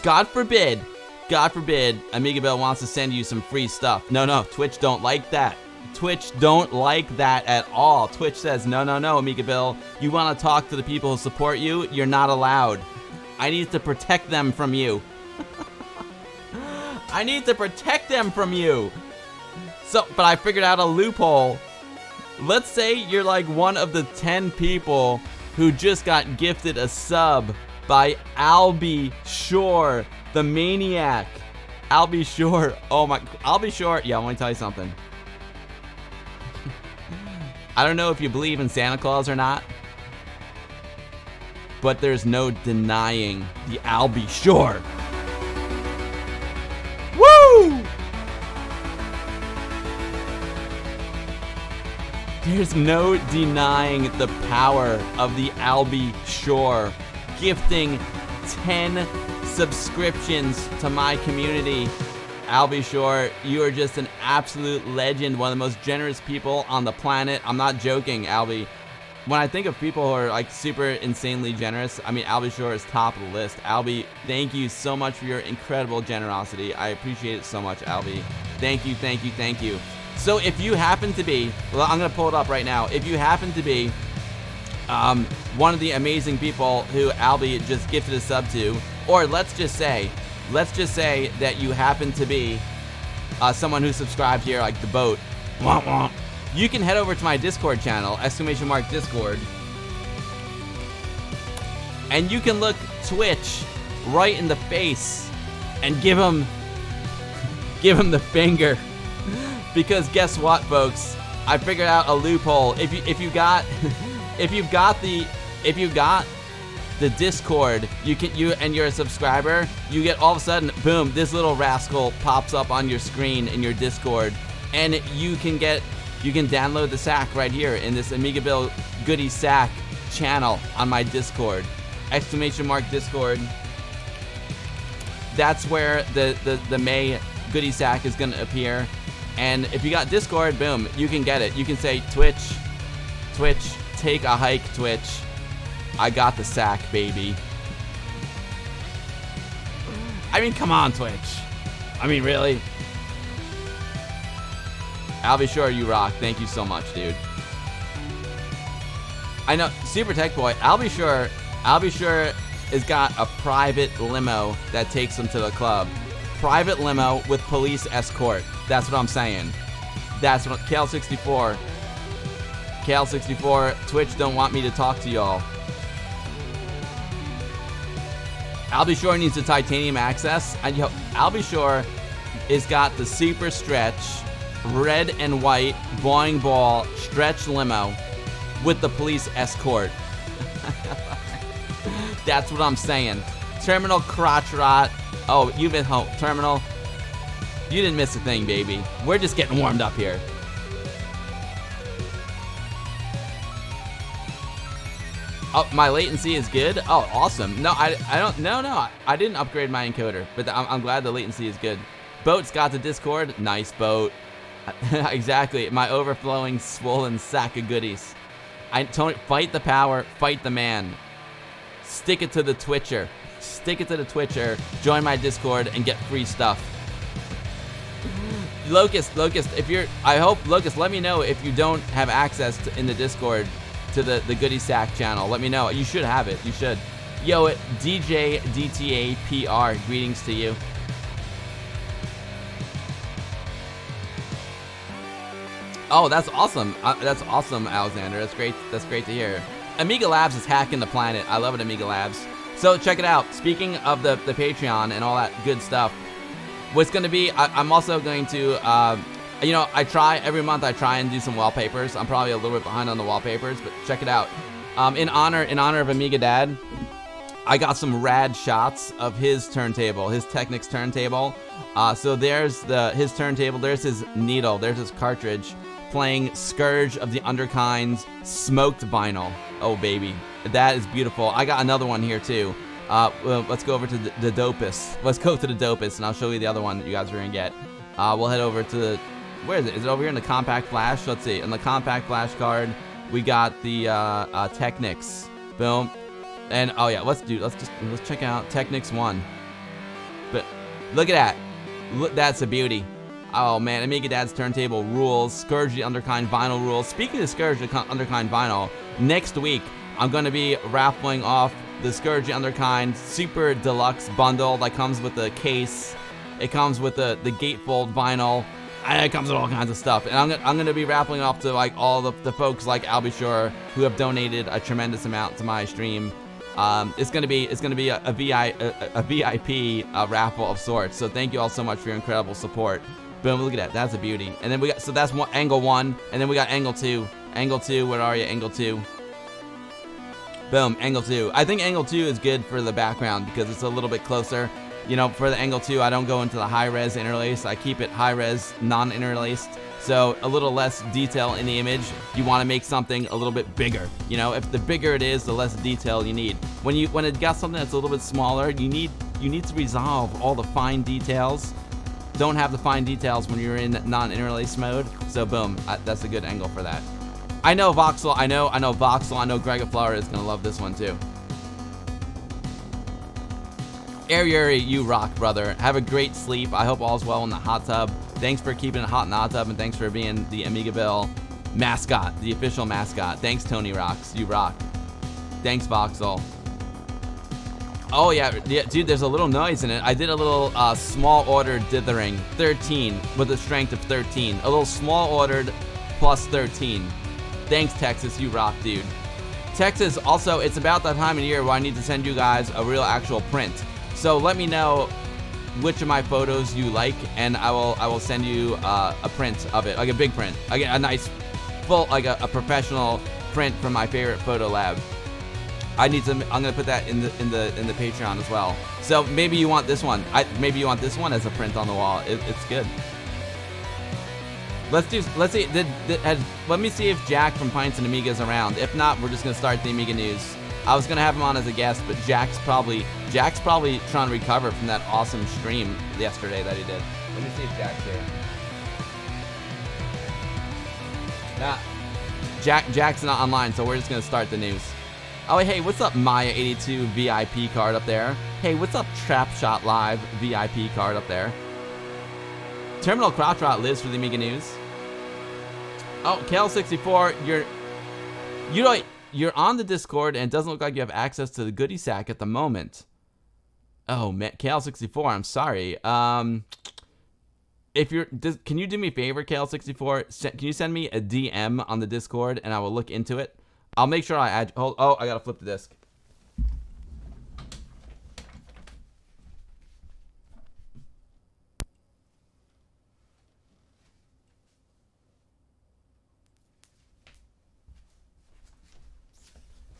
Speaker 1: God forbid, Amiga Bill wants to send you some free stuff. No, Twitch don't like that. Twitch don't like that at all. Twitch says, no, Amiga Bill, you want to talk to the people who support you? You're not allowed. I need to protect them from you. I need to protect them from you. So, but I figured out a loophole. Let's say you're like one of the 10 people who just got gifted a sub by Albie Shore, the maniac. Albie Shore. Oh my, Albie Shore. Yeah, I want to tell you something. I don't know if you believe in Santa Claus or not, but there's no denying the Albie Shore. Woo! There's no denying the power of the Albie Shore, gifting 10 subscriptions to my community. Albie Shore, you are just an absolute legend, one of the most generous people on the planet. I'm not joking, Albie. When I think of people who are like super insanely generous, I mean, Albie Shore is top of the list. Albie, thank you so much for your incredible generosity. I appreciate it so much, Albie. Thank you. So if you happen to be, well, I'm going to pull it up right now. If you happen to be one of the amazing people who Albie just gifted a sub to, or let's just say that you happen to be someone who subscribed here, like the boat, you can head over to my Discord channel, !Discord, and you can look Twitch right in the face and give him the finger. Because guess what, folks? I figured out a loophole. If you've got the Discord, and you're a subscriber, you get all of a sudden, boom, this little rascal pops up on your screen in your Discord, and you can download the sack right here in this Amiga Bill goodie sack channel on my Discord, !Discord. That's where the May goodie sack is gonna appear. And if you got Discord, boom, you can get it. You can say, Twitch, take a hike, Twitch. I got the sack, baby. I mean, come on, Twitch. I mean, really? Albie Shore, you rock. Thank you so much, dude. I know, Super Tech Boy, Albie Shore has got a private limo that takes him to the club. Private limo with police escort. That's what I'm saying. That's what Kale64, Twitch don't want me to talk to y'all. Albie Shore needs the titanium access. And Albie Shore has got the super stretch, red and white, boing ball, stretch limo with the police escort. That's what I'm saying. Terminal crotch rot. Oh, you've been home. Terminal, you didn't miss a thing, baby. We're just getting warmed up here. Oh, my latency is good? Oh, awesome. No, I didn't upgrade my encoder, but I'm glad the latency is good. Boat's got the Discord. Nice, Boat. Exactly. My overflowing, swollen sack of goodies. Tony, fight the power, fight the man. Stick it to the Twitcher. Stick it to the Twitcher. Join my Discord and get free stuff. Locust, if you're, Locust, let me know if you don't have access in the Discord to the Goodie Sack channel. Let me know. You should have it. You should. Yo, DJ DTA PR, greetings to you. Oh, that's awesome. That's awesome, Alexander. That's great. That's great to hear. Amiga Labs is hacking the planet. I love it, Amiga Labs. So check it out. Speaking of the Patreon and all that good stuff, what's going to be, I'm also going to You know, I try every month. I try and do some wallpapers. I'm probably a little bit behind on the wallpapers, but check it out. In honor of Amiga Dad, I got some rad shots of his turntable, his Technics turntable. So there's his turntable. There's his needle. There's his cartridge playing Scourge of the Underkind's smoked vinyl. Oh baby, that is beautiful. I got another one here too. Well, let's go over to the dopest. Let's go to the dopest, and I'll show you the other one that you guys are gonna get. We'll head over to the, where is it? Is it over here in the compact flash? Let's see. In the compact flash card, we got the Technics. Boom. And oh yeah, let's check out Technics 1. But look at that. Look, that's a beauty. Oh man, Amiga Dad's turntable rules. Scourge the Underkind vinyl rules. Speaking of Scourge the Underkind vinyl, next week I'm gonna be raffling off the Scourge the Underkind Super Deluxe bundle that comes with the case. It comes with the gatefold vinyl. And it comes with all kinds of stuff. And I'm gonna be raffling off to like all the folks like I'll Be Sure who have donated a tremendous amount to my stream. It's gonna be a VIP raffle of sorts. So thank you all so much for your incredible support. Boom, look at that. That's a beauty. And then we got, so that's one, angle 1, and then we got angle 2. Angle 2, where are you? Angle 2. Boom, angle 2. I think angle 2 is good for the background because it's a little bit closer. You know, for the angle 2, I don't go into the high-res interlace. I keep it high-res, non-interlaced. So a little less detail in the image. You want to make something a little bit bigger. You know, if the bigger it is, the less detail you need. When it got something that's a little bit smaller, you need to resolve all the fine details. Don't have the fine details when you're in non-interlace mode. So boom, that's a good angle for that. I know Voxel, I know Voxel, I know Gregaflower is gonna love this one too. Air Yuri, you rock, brother. Have a great sleep. I hope all's well in the hot tub. Thanks for keeping it hot in the hot tub, and thanks for being the Amigaville mascot, the official mascot. Thanks, Tony Rocks. You rock. Thanks, Voxel. Oh yeah, dude, there's a little noise in it. I did a little small order dithering. 13 with a strength of 13. A little small ordered plus 13. Thanks, Texas. You rock, dude. Texas, also, it's about that time of year where I need to send you guys a real actual print. So let me know which of my photos you like, and I will send you a print of it, like a big print, a nice, full, like a professional print from my favorite photo lab. I'm gonna put that in the Patreon as well. So maybe you want this one. Maybe you want this one as a print on the wall. It's good. Let's see. Let me see if Jack from Pintz and Amiga is around. If not, we're just gonna start the Amiga news. I was gonna have him on as a guest, but Jack's probably trying to recover from that awesome stream yesterday that he did. Let me see if Jack's here. Nah, Jack's not online, so we're just gonna start the news. Oh, hey, what's up, Maya82 VIP card up there? Hey, what's up, Trapshot Live VIP card up there? Terminal Crotchrot lives for the Amiga news. Oh, KL64, you're on the Discord, and it doesn't look like you have access to the goodie sack at the moment. Oh, man, KL64, I'm sorry. Can you do me a favor, KL64? Can you send me a DM on the Discord, and I will look into it? I'll make sure I add. Oh, I gotta flip the disc.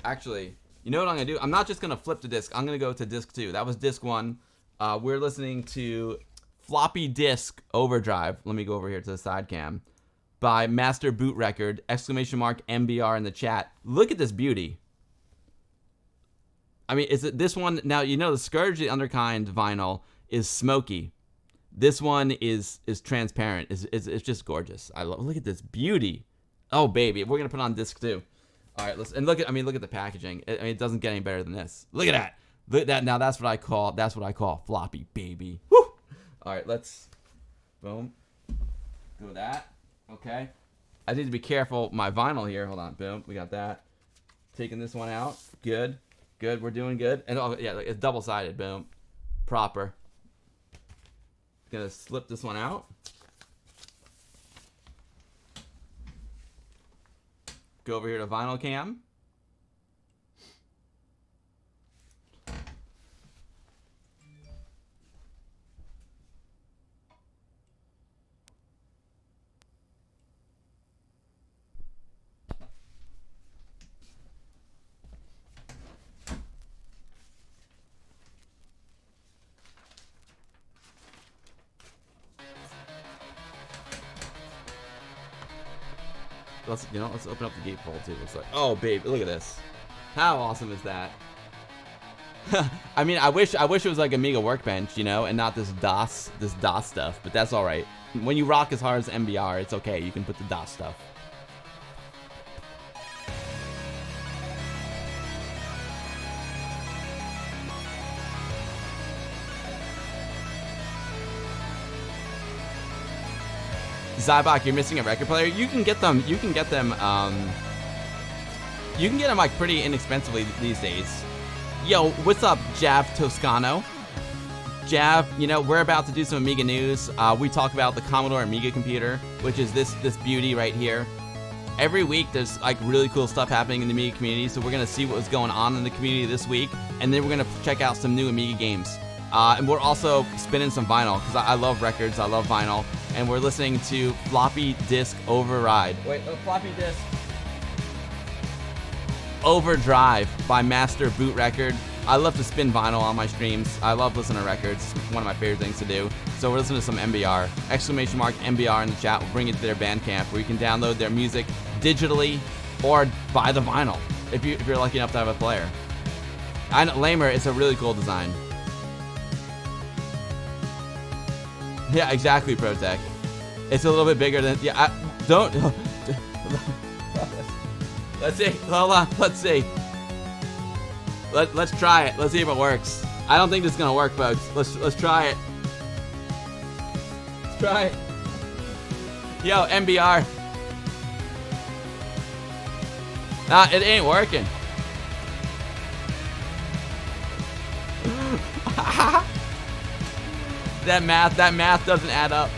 Speaker 1: Actually, you know what I'm gonna do? I'm not just gonna flip the disc. I'm gonna go to disc 2. That was disc 1. We're listening to Floppy Disk Overdrive. Let me go over here to the side cam. By Master Boot Record, !MBR in the chat. Look at this beauty. I mean, is it this one? Now, you know the Scourge the Underkind vinyl is smoky. This one is transparent. It's just gorgeous. Look at this beauty. Oh, baby. We're going to put on disc 2. All right, listen. And look at the packaging. It doesn't get any better than this. Look at that. Look at that. Now, that's what I call floppy, baby. Woo! All right, let's, boom. Do that. Okay. I need to be careful. My vinyl here. Hold on. Boom. We got that. Taking this one out. Good. Good. We're doing good. And oh yeah, it's double-sided. Boom. Proper. Gonna slip this one out. Go over here to vinyl cam. let's open up the gatefold too. It's like, oh babe, look at this. How awesome is that? I mean, I wish it was like Amiga Workbench, you know, and not this DOS stuff. But that's all right. When you rock as hard as MBR, it's okay. You can put the DOS stuff. Zybok, you're missing a record player. You can get them. You can get them like pretty inexpensively these days. Yo, what's up, Jav Toscano? Jav, you know, we're about to do some Amiga news. We talk about the Commodore Amiga computer, which is this beauty right here. Every week, there's like really cool stuff happening in the Amiga community, so we're gonna see what was going on in the community this week, and then we're gonna check out some new Amiga games. And we're also spinning some vinyl, because I love records, I love vinyl, and we're listening to Floppy Disk Override. Wait, Floppy Disk Overdrive by Master Boot Record. I love to spin vinyl on my streams. I love listening to records. It's one of my favorite things to do. So we're listening to some MBR. Exclamation mark MBR in the chat. We'll bring it to their Bandcamp where you can download their music digitally or buy the vinyl if you're lucky enough to have a player. And Lamer, it's a really cool design. Yeah, exactly, Protec. It's a little bit bigger than... Yeah, don't... Let's see. Hold on. Let's see. Let's try it. Let's see if it works. I don't think this is gonna work, folks. Let's try it. Let's try it. Yo, MBR. Nah, it ain't working. That math doesn't add up.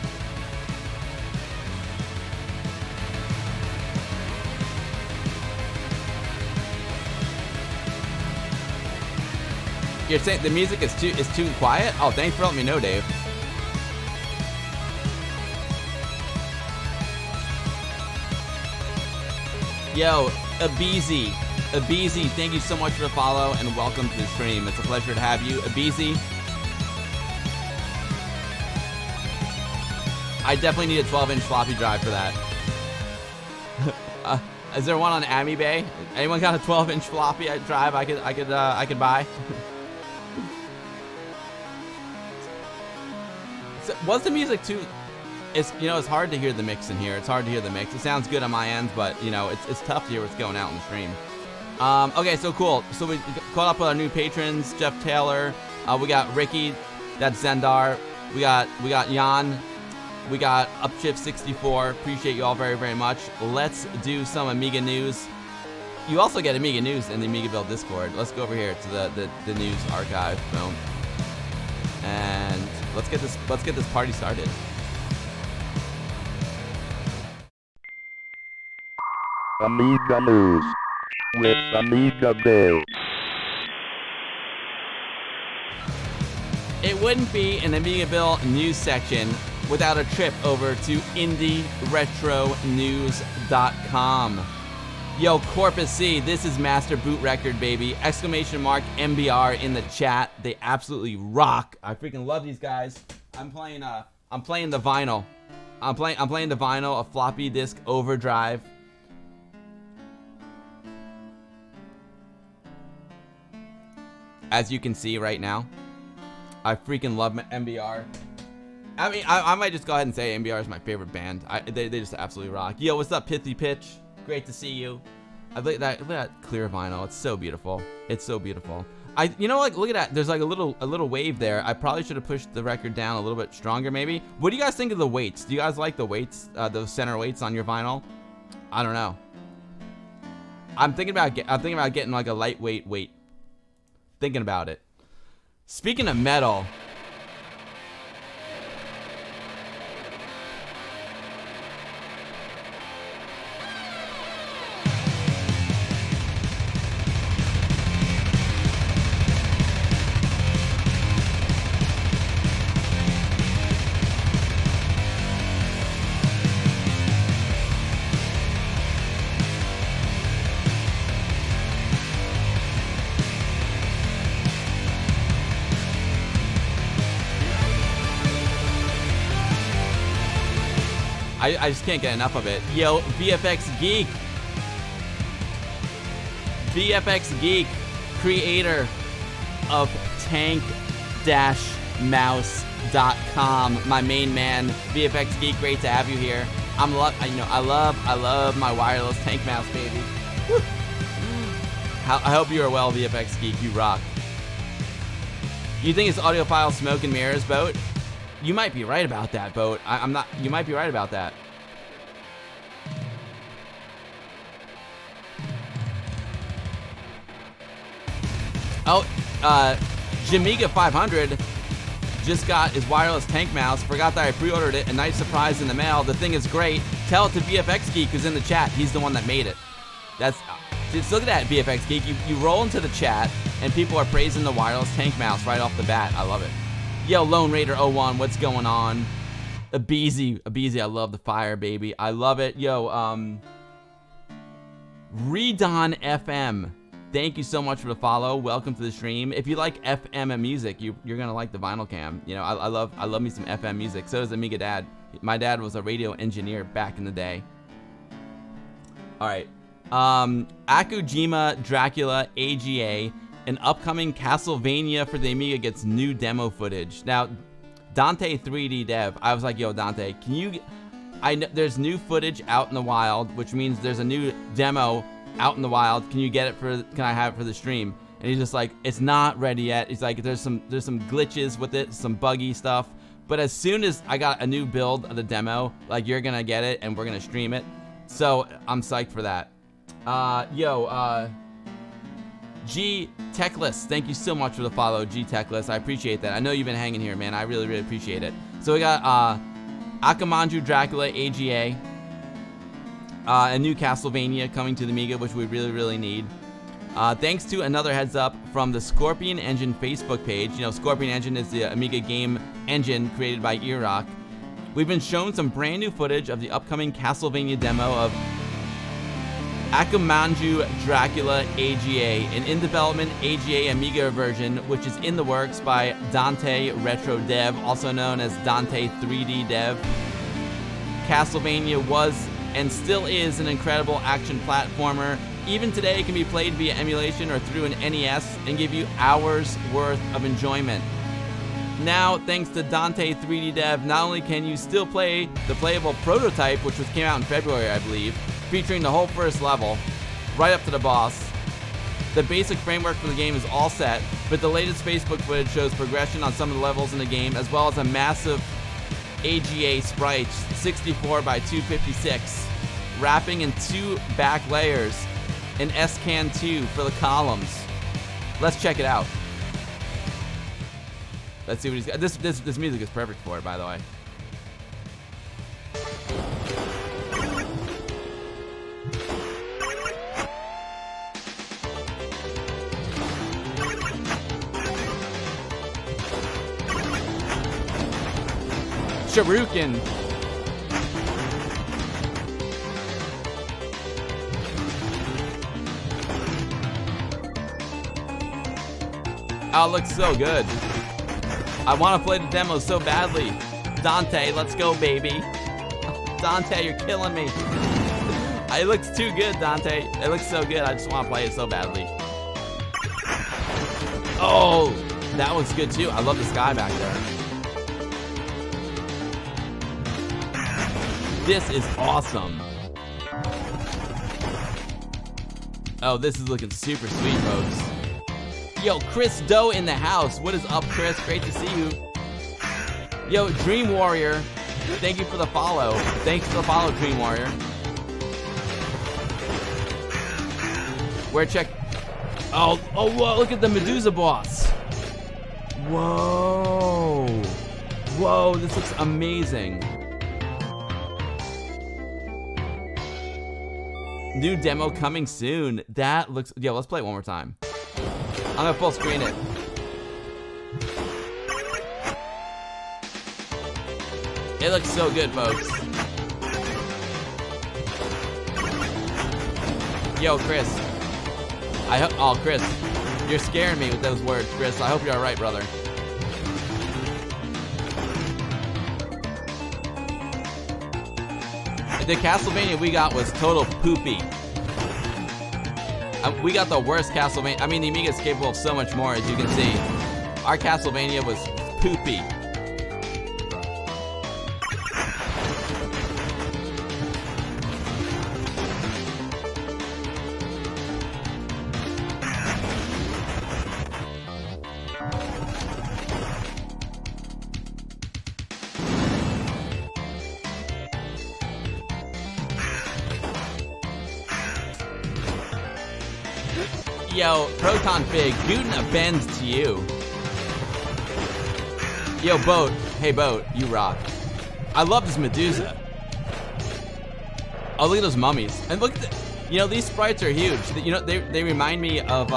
Speaker 1: You're saying the music is too quiet? Oh, thanks for letting me know, Dave. Yo, Abizi, thank you so much for the follow and welcome to the stream. It's a pleasure to have you, Abizi. I definitely need a 12-inch floppy drive for that. Is there one on Amiga? Anyone got a 12-inch floppy drive I could buy? So, was the music too? It's hard to hear the mix in here. It's hard to hear the mix. It sounds good on my end, but you know it's tough to hear what's going out in the stream. Okay, so cool. So we caught up with our new patrons, Jeff Taylor. We got Ricky, that's Zendar. We got Jan. We got Upshift64. Appreciate you all very, very much. Let's do some Amiga news. You also get Amiga news in the Amiga Build Discord. Let's go over here to the news archive. Boom. And let's get this party started.
Speaker 3: Amiga news with Amiga Build.
Speaker 1: It wouldn't be an Amiga Build news section without a trip over to IndieRetroNews.com. Yo, Corpus C, this is Master Boot Record, baby. Exclamation mark MBR in the chat. They absolutely rock. I freaking love these guys. I'm playing the vinyl. I'm playing the vinyl, a floppy disk overdrive. As you can see right now, I freaking love MBR. I mean, I might just go ahead and say MBR is my favorite band. They just absolutely rock. Yo, what's up, Pithy Pitch? Great to see you. Look at that clear vinyl. It's so beautiful. It's so beautiful. Look at that. There's like a little wave there. I probably should have pushed the record down a little bit stronger, maybe. What do you guys think of the weights? Do you guys like the weights, those center weights on your vinyl? I don't know. I'm thinking about getting like a lightweight weight. Thinking about it. Speaking of metal. I just can't get enough of it. Yo, VFX Geek, creator of tank-mouse.com. My main man, VFX Geek, great to have you here. I love my wireless tank mouse, baby. Woo. I hope you are well, VFX Geek. You rock. You think it's audiophile smoke and mirrors, Boat? You might be right about that, Boat. I'm not. You might be right about that. Oh, Amiga 500 just got his wireless tank mouse. Forgot that I pre-ordered it. A nice surprise in the mail. The thing is great. Tell it to VFX Geek, who's in the chat. He's the one that made it. That's. Just look at that, VFX Geek. You roll into the chat, and people are praising the wireless tank mouse right off the bat. I love it. Yo, Lone Raider 01, what's going on? Abeezy, I love the fire, baby. I love it. Yo, Redon FM, thank you so much for the follow. Welcome to the stream. If you like FM music, you're gonna like the Vinyl Cam. You know, I love me some FM music. So does Amiga Dad. My dad was a radio engineer back in the day. All right. Akujima Dracula AGA, an upcoming Castlevania for the Amiga gets new demo footage. Now, Dante 3D Dev, I was like, yo, Dante, can you... there's new footage out in the wild, which means there's a new demo out in the wild. Can I have it for the stream? And he's just like, it's not ready yet. He's like, there's some glitches with it, some buggy stuff. But as soon as I got a new build of the demo, like, you're gonna get it and we're gonna stream it. So I'm psyched for that. G Techless, thank you so much for the follow, G Techless. I appreciate that. I know you've been hanging here, man. I really, really appreciate it. So we got Akamanju Dracula AGA, a new Castlevania coming to the Amiga, which we really, really need. Thanks to another heads up from the Scorpion Engine Facebook page. You know, Scorpion Engine is the Amiga game engine created by Erock. We've been shown some brand new footage of the upcoming Castlevania demo of Akamanju Dracula AGA, an in-development AGA Amiga version, which is in the works by Dante Retro Dev, also known as Dante 3D Dev. Castlevania was and still is an incredible action platformer. Even today, it can be played via emulation or through an NES and give you hours worth of enjoyment. Now, thanks to Dante 3D Dev, not only can you still play the playable prototype, which came out in February, I believe, featuring the whole first level, right up to the boss. The basic framework for the game is all set, but the latest Facebook footage shows progression on some of the levels in the game, as well as a massive AGA sprites, 64 by 256, wrapping in 2 back layers, an SCAN 2 for the columns. Let's check it out. Let's see what he's got. This music is perfect for it, by the way. Shuriken. Oh, it looks so good. I want to play the demo so badly. Dante, let's go, baby. Dante, you're killing me. It looks too good, Dante. It looks so good. I just want to play it so badly. Oh, that looks good too. I love the sky back there. This is awesome. Oh, this is looking super sweet, folks. Yo, Chris Doe in the house. What is up, Chris? Great to see you. Yo, Dream Warrior, thank you for the follow. Thanks for the follow, Dream Warrior. Where check? Oh, whoa, look at the Medusa boss. Whoa. Whoa, this looks amazing. New demo coming soon. That looks, yo, let's play it one more time. I'm gonna full screen it. It looks so good, folks. Yo, Chris. Oh, Chris, you're scaring me with those words, Chris. I hope you're all right, brother. The Castlevania we got was total poopy. We got the worst Castlevania. I mean, the Amiga is capable of so much more, as you can see. Our Castlevania was poopy. Yo, Proton Fig, Gootin' a bend to you. Yo, Boat. Hey, Boat, you rock. I love this Medusa. Oh, look at those mummies. And look at the, you know, these sprites are huge. You know, they remind me of,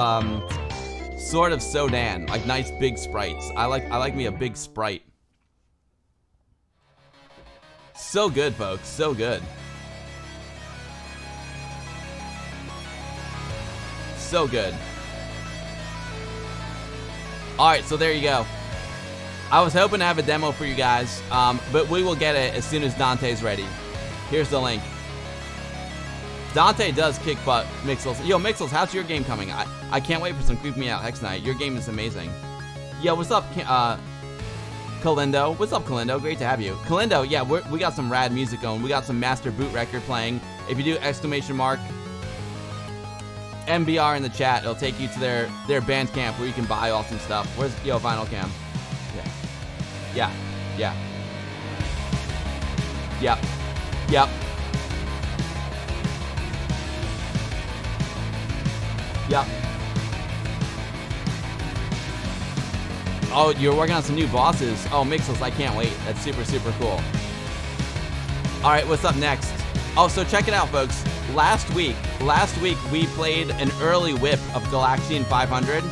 Speaker 1: sort of Sodan, like nice big sprites. I like me a big sprite. So good, folks, so good. So good. Alright, so there you go. I was hoping to have a demo for you guys, but we will get it as soon as Dante's ready. Here's the link. Dante does kick butt, Mixels. Yo, Mixels, how's your game coming? I can't wait for some Creep Me Out Hex Night. Your game is amazing. Yo, what's up, Kalindo? What's up, Kalindo? Great to have you. Kalindo, yeah, we got some rad music going. We got some master boot record playing. If you do exclamation mark MBR in the chat, it'll take you to their Bandcamp where you can buy awesome stuff. Where's Vinyl Cam? Yeah. Yep. Oh, you're working on some new bosses. Oh, Mixels, I can't wait. That's super, super cool. All right, what's up next? Oh, so check it out, folks. Last week we played an early whip of Galaxian 500,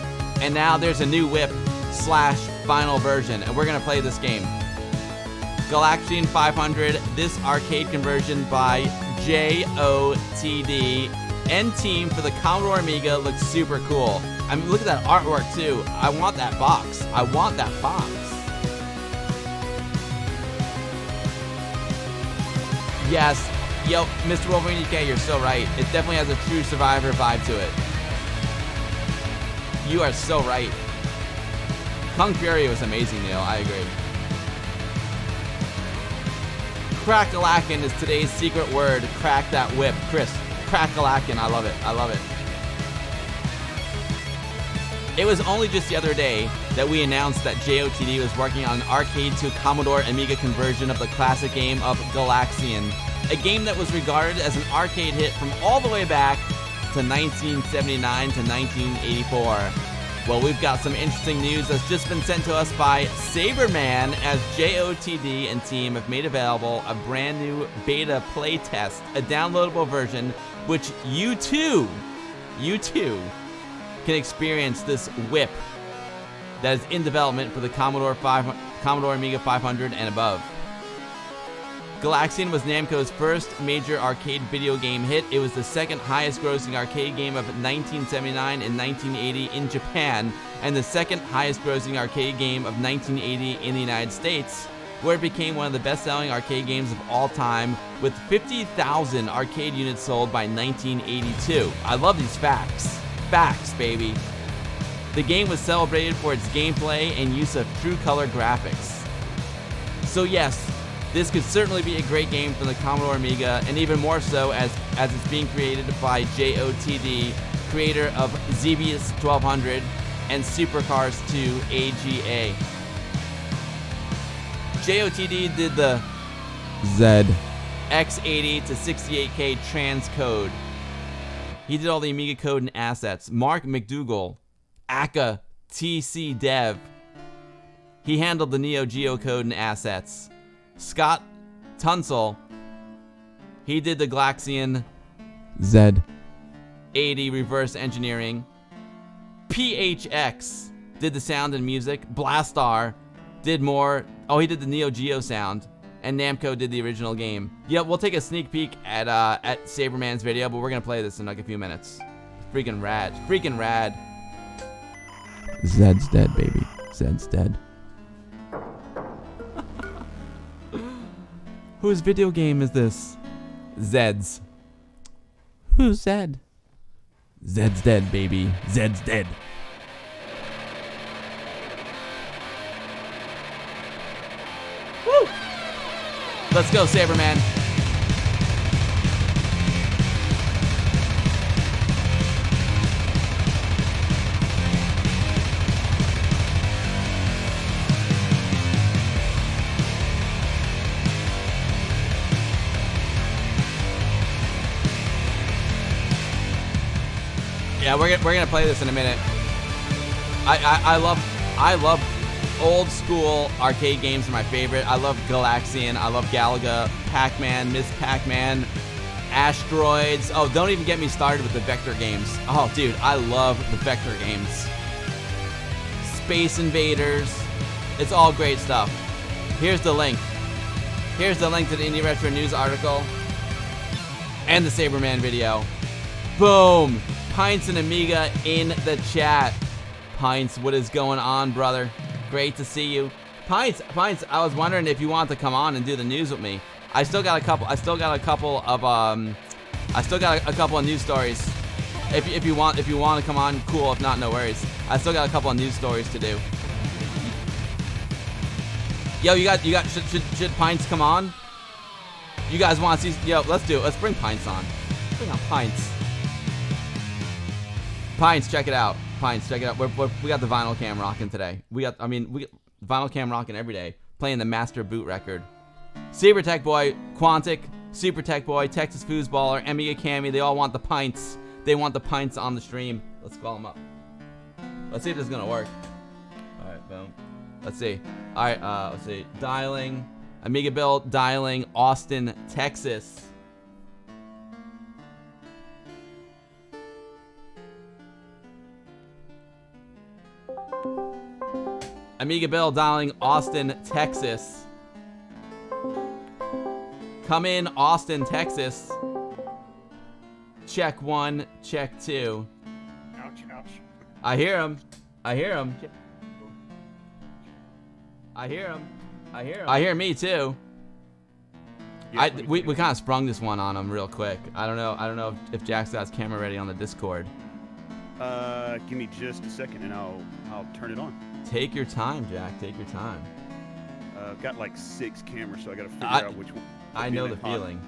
Speaker 1: and now there's a new whip / final version, and we're gonna play this game. Galaxian 500, this arcade conversion by JOTD and team for the Commodore Amiga looks super cool. I mean, look at that artwork too. I want that box. Yes. Yo, Mr. Wolverine UK, you're so right. It definitely has a true Survivor vibe to it. You are so right. Kung Fury was amazing, Neil. I agree. Crackalakin is today's secret word. Crack that whip. Chris, crackalakin. I love it. It was only just the other day that we announced that JOTD was working on an arcade to Commodore Amiga conversion of the classic game of Galaxian. A game that was regarded as an arcade hit from all the way back to 1979 to 1984. Well, we've got some interesting news that's just been sent to us by Saberman, as JOTD and team have made available a brand new beta playtest, a downloadable version, which you too can experience this whip that is in development for the Commodore Amiga 500 and above. Galaxian was Namco's first major arcade video game hit. It was the second highest grossing arcade game of 1979 and 1980 in Japan, and the second highest grossing arcade game of 1980 in the United States, where it became one of the best-selling arcade games of all time, with 50,000 arcade units sold by 1982. I love these facts. Facts, baby. The game was celebrated for its gameplay and use of true color graphics. So yes, this could certainly be a great game for the Commodore Amiga, and even more so as it's being created by JOTD, creator of Xevious 1200 and Supercars 2 AGA. JOTD did the ZX80 to 68K transcode. He did all the Amiga code and assets. Mark McDougall, aka TC Dev, he handled the Neo Geo code and assets. Scott Tunsil, he did the Galaxian Z80 reverse engineering. PHX did the sound and music. Blastar did more. Oh, he did the Neo Geo sound. And Namco did the original game. Yeah, we'll take a sneak peek at Saberman's video, but we're gonna play this in like a few minutes. Freaking rad. Freaking rad. Zed's dead, baby. Zed's dead. Whose video game is this? Zeds. Who's Zed? Zed's dead, baby. Zed's dead. Woo! Let's go, Saberman. Yeah, we're gonna play this in a minute. I love old school arcade games are my favorite. I love Galaxian. I love Galaga, Pac-Man, Miss Pac-Man, Asteroids. Oh, don't even get me started with the vector games. Oh, dude, I love the vector games. Space Invaders. It's all great stuff. Here's the link. Here's the link to the Indie Retro News article and the Saberman video. Boom. Pintz and Amiga in the chat. Pintz, what is going on, brother? Great to see you. Pintz, I was wondering if you want to come on and do the news with me. I still got a couple of news stories. If you want to come on, cool. If not, no worries. I still got a couple of news stories to do. Yo, should Pintz come on? You guys want to see? Yo, let's do it. Let's bring Pintz on. Bring on Pintz. Pintz, check it out. Pintz, check it out. We got the vinyl cam rocking today. We got vinyl cam rocking every day. Playing the Master Boot record. Saber Tech Boy, Quantic, Super Tech Boy, Texas Foosballer, Amiga Cammy, they all want the Pintz. They want the Pintz on the stream. Let's call them up. Let's see if this is gonna work. Alright, boom. Let's see. Alright, let's see. Dialing. Amiga Bill dialing Austin, Texas. Amiga Bill dialing Austin, Texas. Come in, Austin, Texas. Check 1, check 2.
Speaker 2: Ouch, ouch.
Speaker 1: I hear him. I hear him. I hear him. I hear him. I hear me too. We kind of sprung this one on him real quick. I don't know if Jack's got his camera ready on the Discord.
Speaker 4: Give me just a second and I'll turn it on.
Speaker 1: Take your time, Jack. Take your time.
Speaker 4: I've got like 6 cameras, so I gotta figure out which one.
Speaker 1: I know the feeling.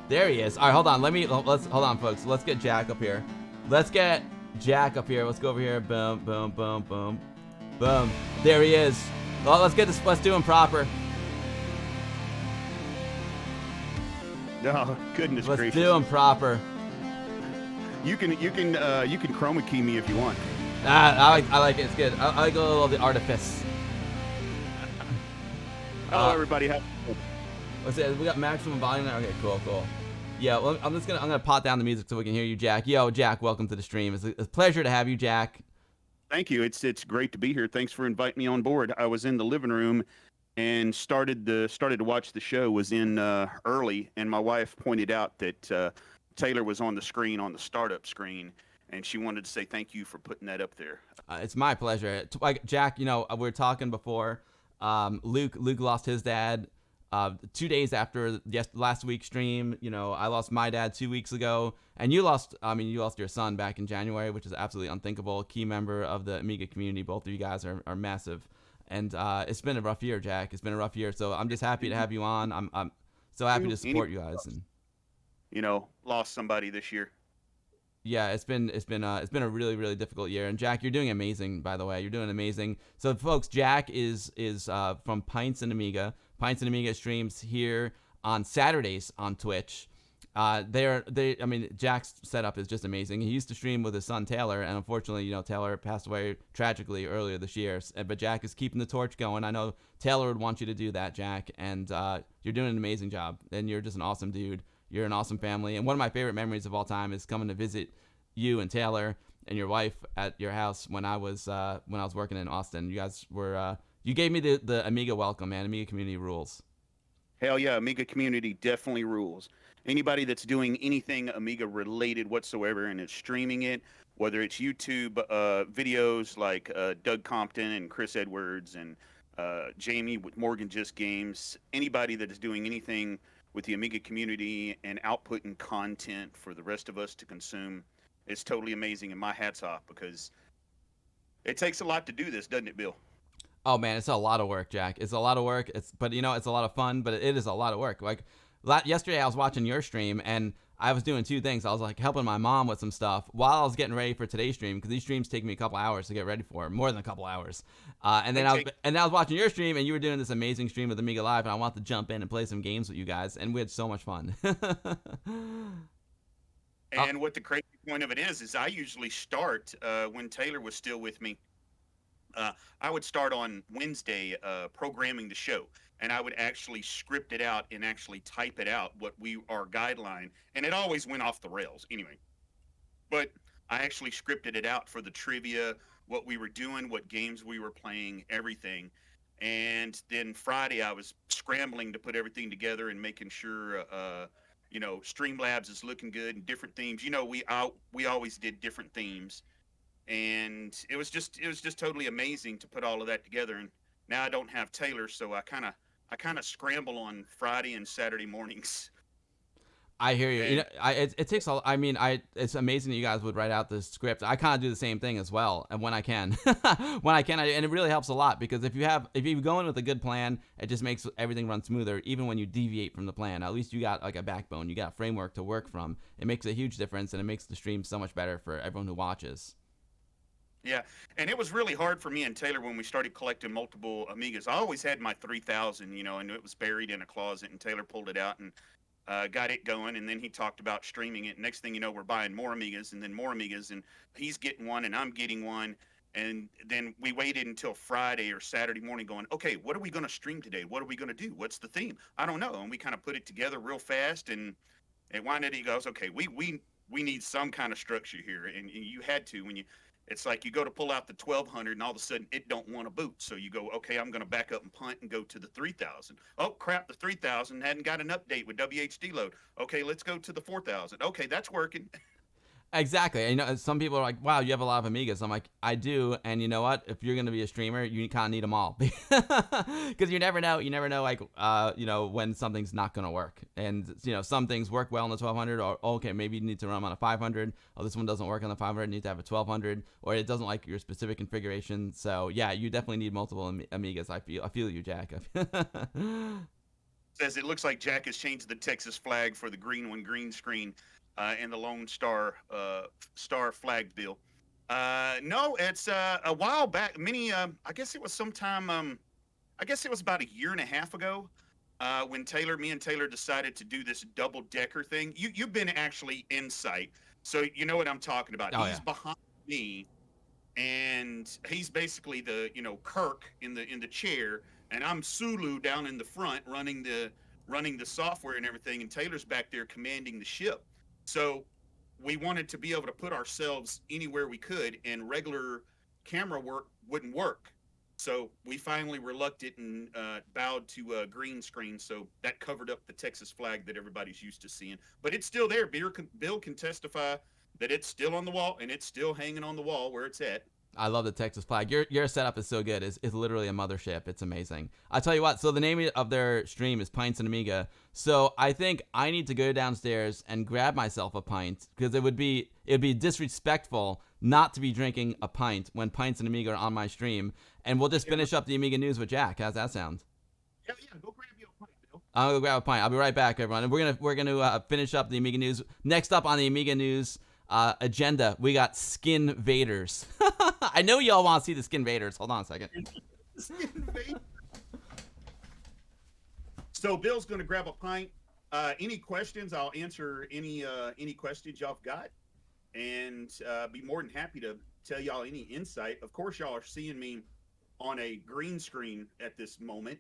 Speaker 1: There he is. All right, hold on. Hold on, folks. Let's get Jack up here. Let's get Jack up here. Let's go over here. Boom, boom, boom, boom, boom. There he is. Well, let's get this. Let's do him proper.
Speaker 4: Oh, goodness gracious.
Speaker 1: Let's do him proper.
Speaker 4: You can chroma key me if you want.
Speaker 1: I like it. It's good. I like a little of the artifice.
Speaker 4: Hello, everybody.
Speaker 1: Let's see. We got maximum volume now. Okay, cool. Yeah, well, I'm gonna pot down the music so we can hear you, Jack. Yo, Jack, welcome to the stream. It's a pleasure to have you, Jack.
Speaker 4: Thank you. It's great to be here. Thanks for inviting me on board. I was in the living room and started to watch the show. Was in early, and my wife pointed out that Taylor was on the screen, on the startup screen, and she wanted to say thank you for putting that up there.
Speaker 1: It's my pleasure. Jack, we were talking before. Luke lost his dad 2 days after last week's stream. I lost my dad 2 weeks ago, and you lost your son back in January, which is absolutely unthinkable. Key member of the Amiga community. Both of you guys are massive, and it's been a rough year, Jack. It's been a rough year, so I'm just happy to have you on. I'm so happy to support you guys. And
Speaker 4: lost somebody this year.
Speaker 1: Yeah, it's been a really, really difficult year. And Jack, you're doing amazing, by the way. You're doing amazing. So folks, Jack is from Pintz and Amiga. Pintz and Amiga streams here on Saturdays on Twitch. Jack's setup is just amazing. He used to stream with his son Taylor, and unfortunately, Taylor passed away tragically earlier this year. But Jack is keeping the torch going. I know Taylor would want you to do that, Jack, and you're doing an amazing job. And you're just an awesome dude. You're an awesome family. And one of my favorite memories of all time is coming to visit you and Taylor and your wife at your house when I was working in Austin. You guys were you gave me the Amiga welcome, man. Amiga community rules.
Speaker 4: Hell yeah, Amiga community definitely rules. Anybody that's doing anything Amiga related whatsoever and is streaming it, whether it's YouTube videos like Doug Compton and Chris Edwards and Jamie with Morgan Just Games, anybody that is doing anything with the Amiga community and outputting content for the rest of us to consume. It's totally amazing, and my hat's off because it takes a lot to do this, doesn't it, Bill?
Speaker 1: Oh man, it's a lot of work, Jack. It's a lot of work. But it's a lot of fun. But it is a lot of work. Like yesterday, I was watching your stream and I was doing two things. I was like helping my mom with some stuff while I was getting ready for today's stream because these streams take me a couple hours to get ready for, more than a couple hours. And then I was watching your stream and you were doing this amazing stream with Amiga Live, and I wanted to jump in and play some games with you guys, and we had so much fun.
Speaker 4: And what the crazy point of it is I usually start when Taylor was still with me. I would start on Wednesday programming the show, and I would actually script it out and actually type it out, our guideline, and it always went off the rails anyway. But I actually scripted it out for the trivia, what we were doing, what games we were playing, everything. And then Friday I was scrambling to put everything together and making sure Streamlabs is looking good and different themes. We always did different themes. And it was just totally amazing to put all of that together. And now I don't have Taylor, so I kind of scramble on Friday and Saturday mornings.
Speaker 1: I hear you. It takes a. It's amazing that you guys would write out the script. I kind of do the same thing as well, and when I can, and it really helps a lot because if you go in with a good plan, it just makes everything run smoother. Even when you deviate from the plan, at least you got like a backbone, you got a framework to work from. It makes a huge difference, and it makes the stream so much better for everyone who watches.
Speaker 4: Yeah, and it was really hard for me and Taylor when we started collecting multiple Amigas. I always had my 3000, and it was buried in a closet, and Taylor pulled it out and got it going, and then he talked about streaming it. Next thing you know, we're buying more Amigas and then more Amigas, and he's getting one and I'm getting one. And then we waited until Friday or Saturday morning going, okay, what are we going to stream today? What are we going to do? What's the theme? I don't know. And we kind of put it together real fast, and he goes, okay, we need some kind of structure here. And you had to it's like you go to pull out the 1200 and all of a sudden it don't want to boot. So you go, okay, I'm going to back up and punt and go to the 3000. Oh crap, the 3000 hadn't got an update with WHD load. Okay, let's go to the 4000. Okay, that's working.
Speaker 1: Exactly. Some people are like, wow, you have a lot of Amigas. I'm like, I do. And you know what? If you're going to be a streamer, you kind of need them all. Because you never know. You never know, when something's not going to work. And, some things work well on the 1200, or, okay, maybe you need to run them on a 500. Oh, this one doesn't work on the 500. You need to have a 1200, or it doesn't like your specific configuration. So, yeah, you definitely need multiple Amigas. I feel you, Jack.
Speaker 4: Says it looks like Jack has changed the Texas flag for the green screen. And the Lone Star flag bill. No, it's a while back. I guess it was sometime. I guess it was about a year and a half ago when me and Taylor decided to do this double decker thing. You've been actually in sight, so you know what I'm talking about.
Speaker 1: Oh,
Speaker 4: he's behind me, and he's basically the Kirk in the chair, and I'm Sulu down in the front running the software and everything, and Taylor's back there commanding the ship. So we wanted to be able to put ourselves anywhere we could, and regular camera work wouldn't work. So we finally reluctant and bowed to green screen. So that covered up the Texas flag that everybody's used to seeing. But it's still there. Bill can testify that it's still on the wall, and it's still hanging on the wall where it's at.
Speaker 1: I love the Texas flag. Your setup is so good. It's literally a mothership. It's amazing. I'll tell you what. So the name of their stream is Pintz and Amiga. So I think I need to go downstairs and grab myself a pint, because it would be disrespectful not to be drinking a pint when Pintz and Amiga are on my stream. And we'll just finish up the Amiga news with Jack. How's that sound?
Speaker 4: Yeah. Go grab you a pint, Bill.
Speaker 1: I'll go grab a pint. I'll be right back, everyone. And we're gonna finish up the Amiga news. Next up on the Amiga news agenda, we got Skin Vaders. I know y'all want to see the Skin Vaders. Hold on a second.
Speaker 4: Skin Vaders. So Bill's going to grab a pint. Any questions? I'll answer any questions y'all have got, and be more than happy to tell y'all any insight. Of course, y'all are seeing me on a green screen at this moment,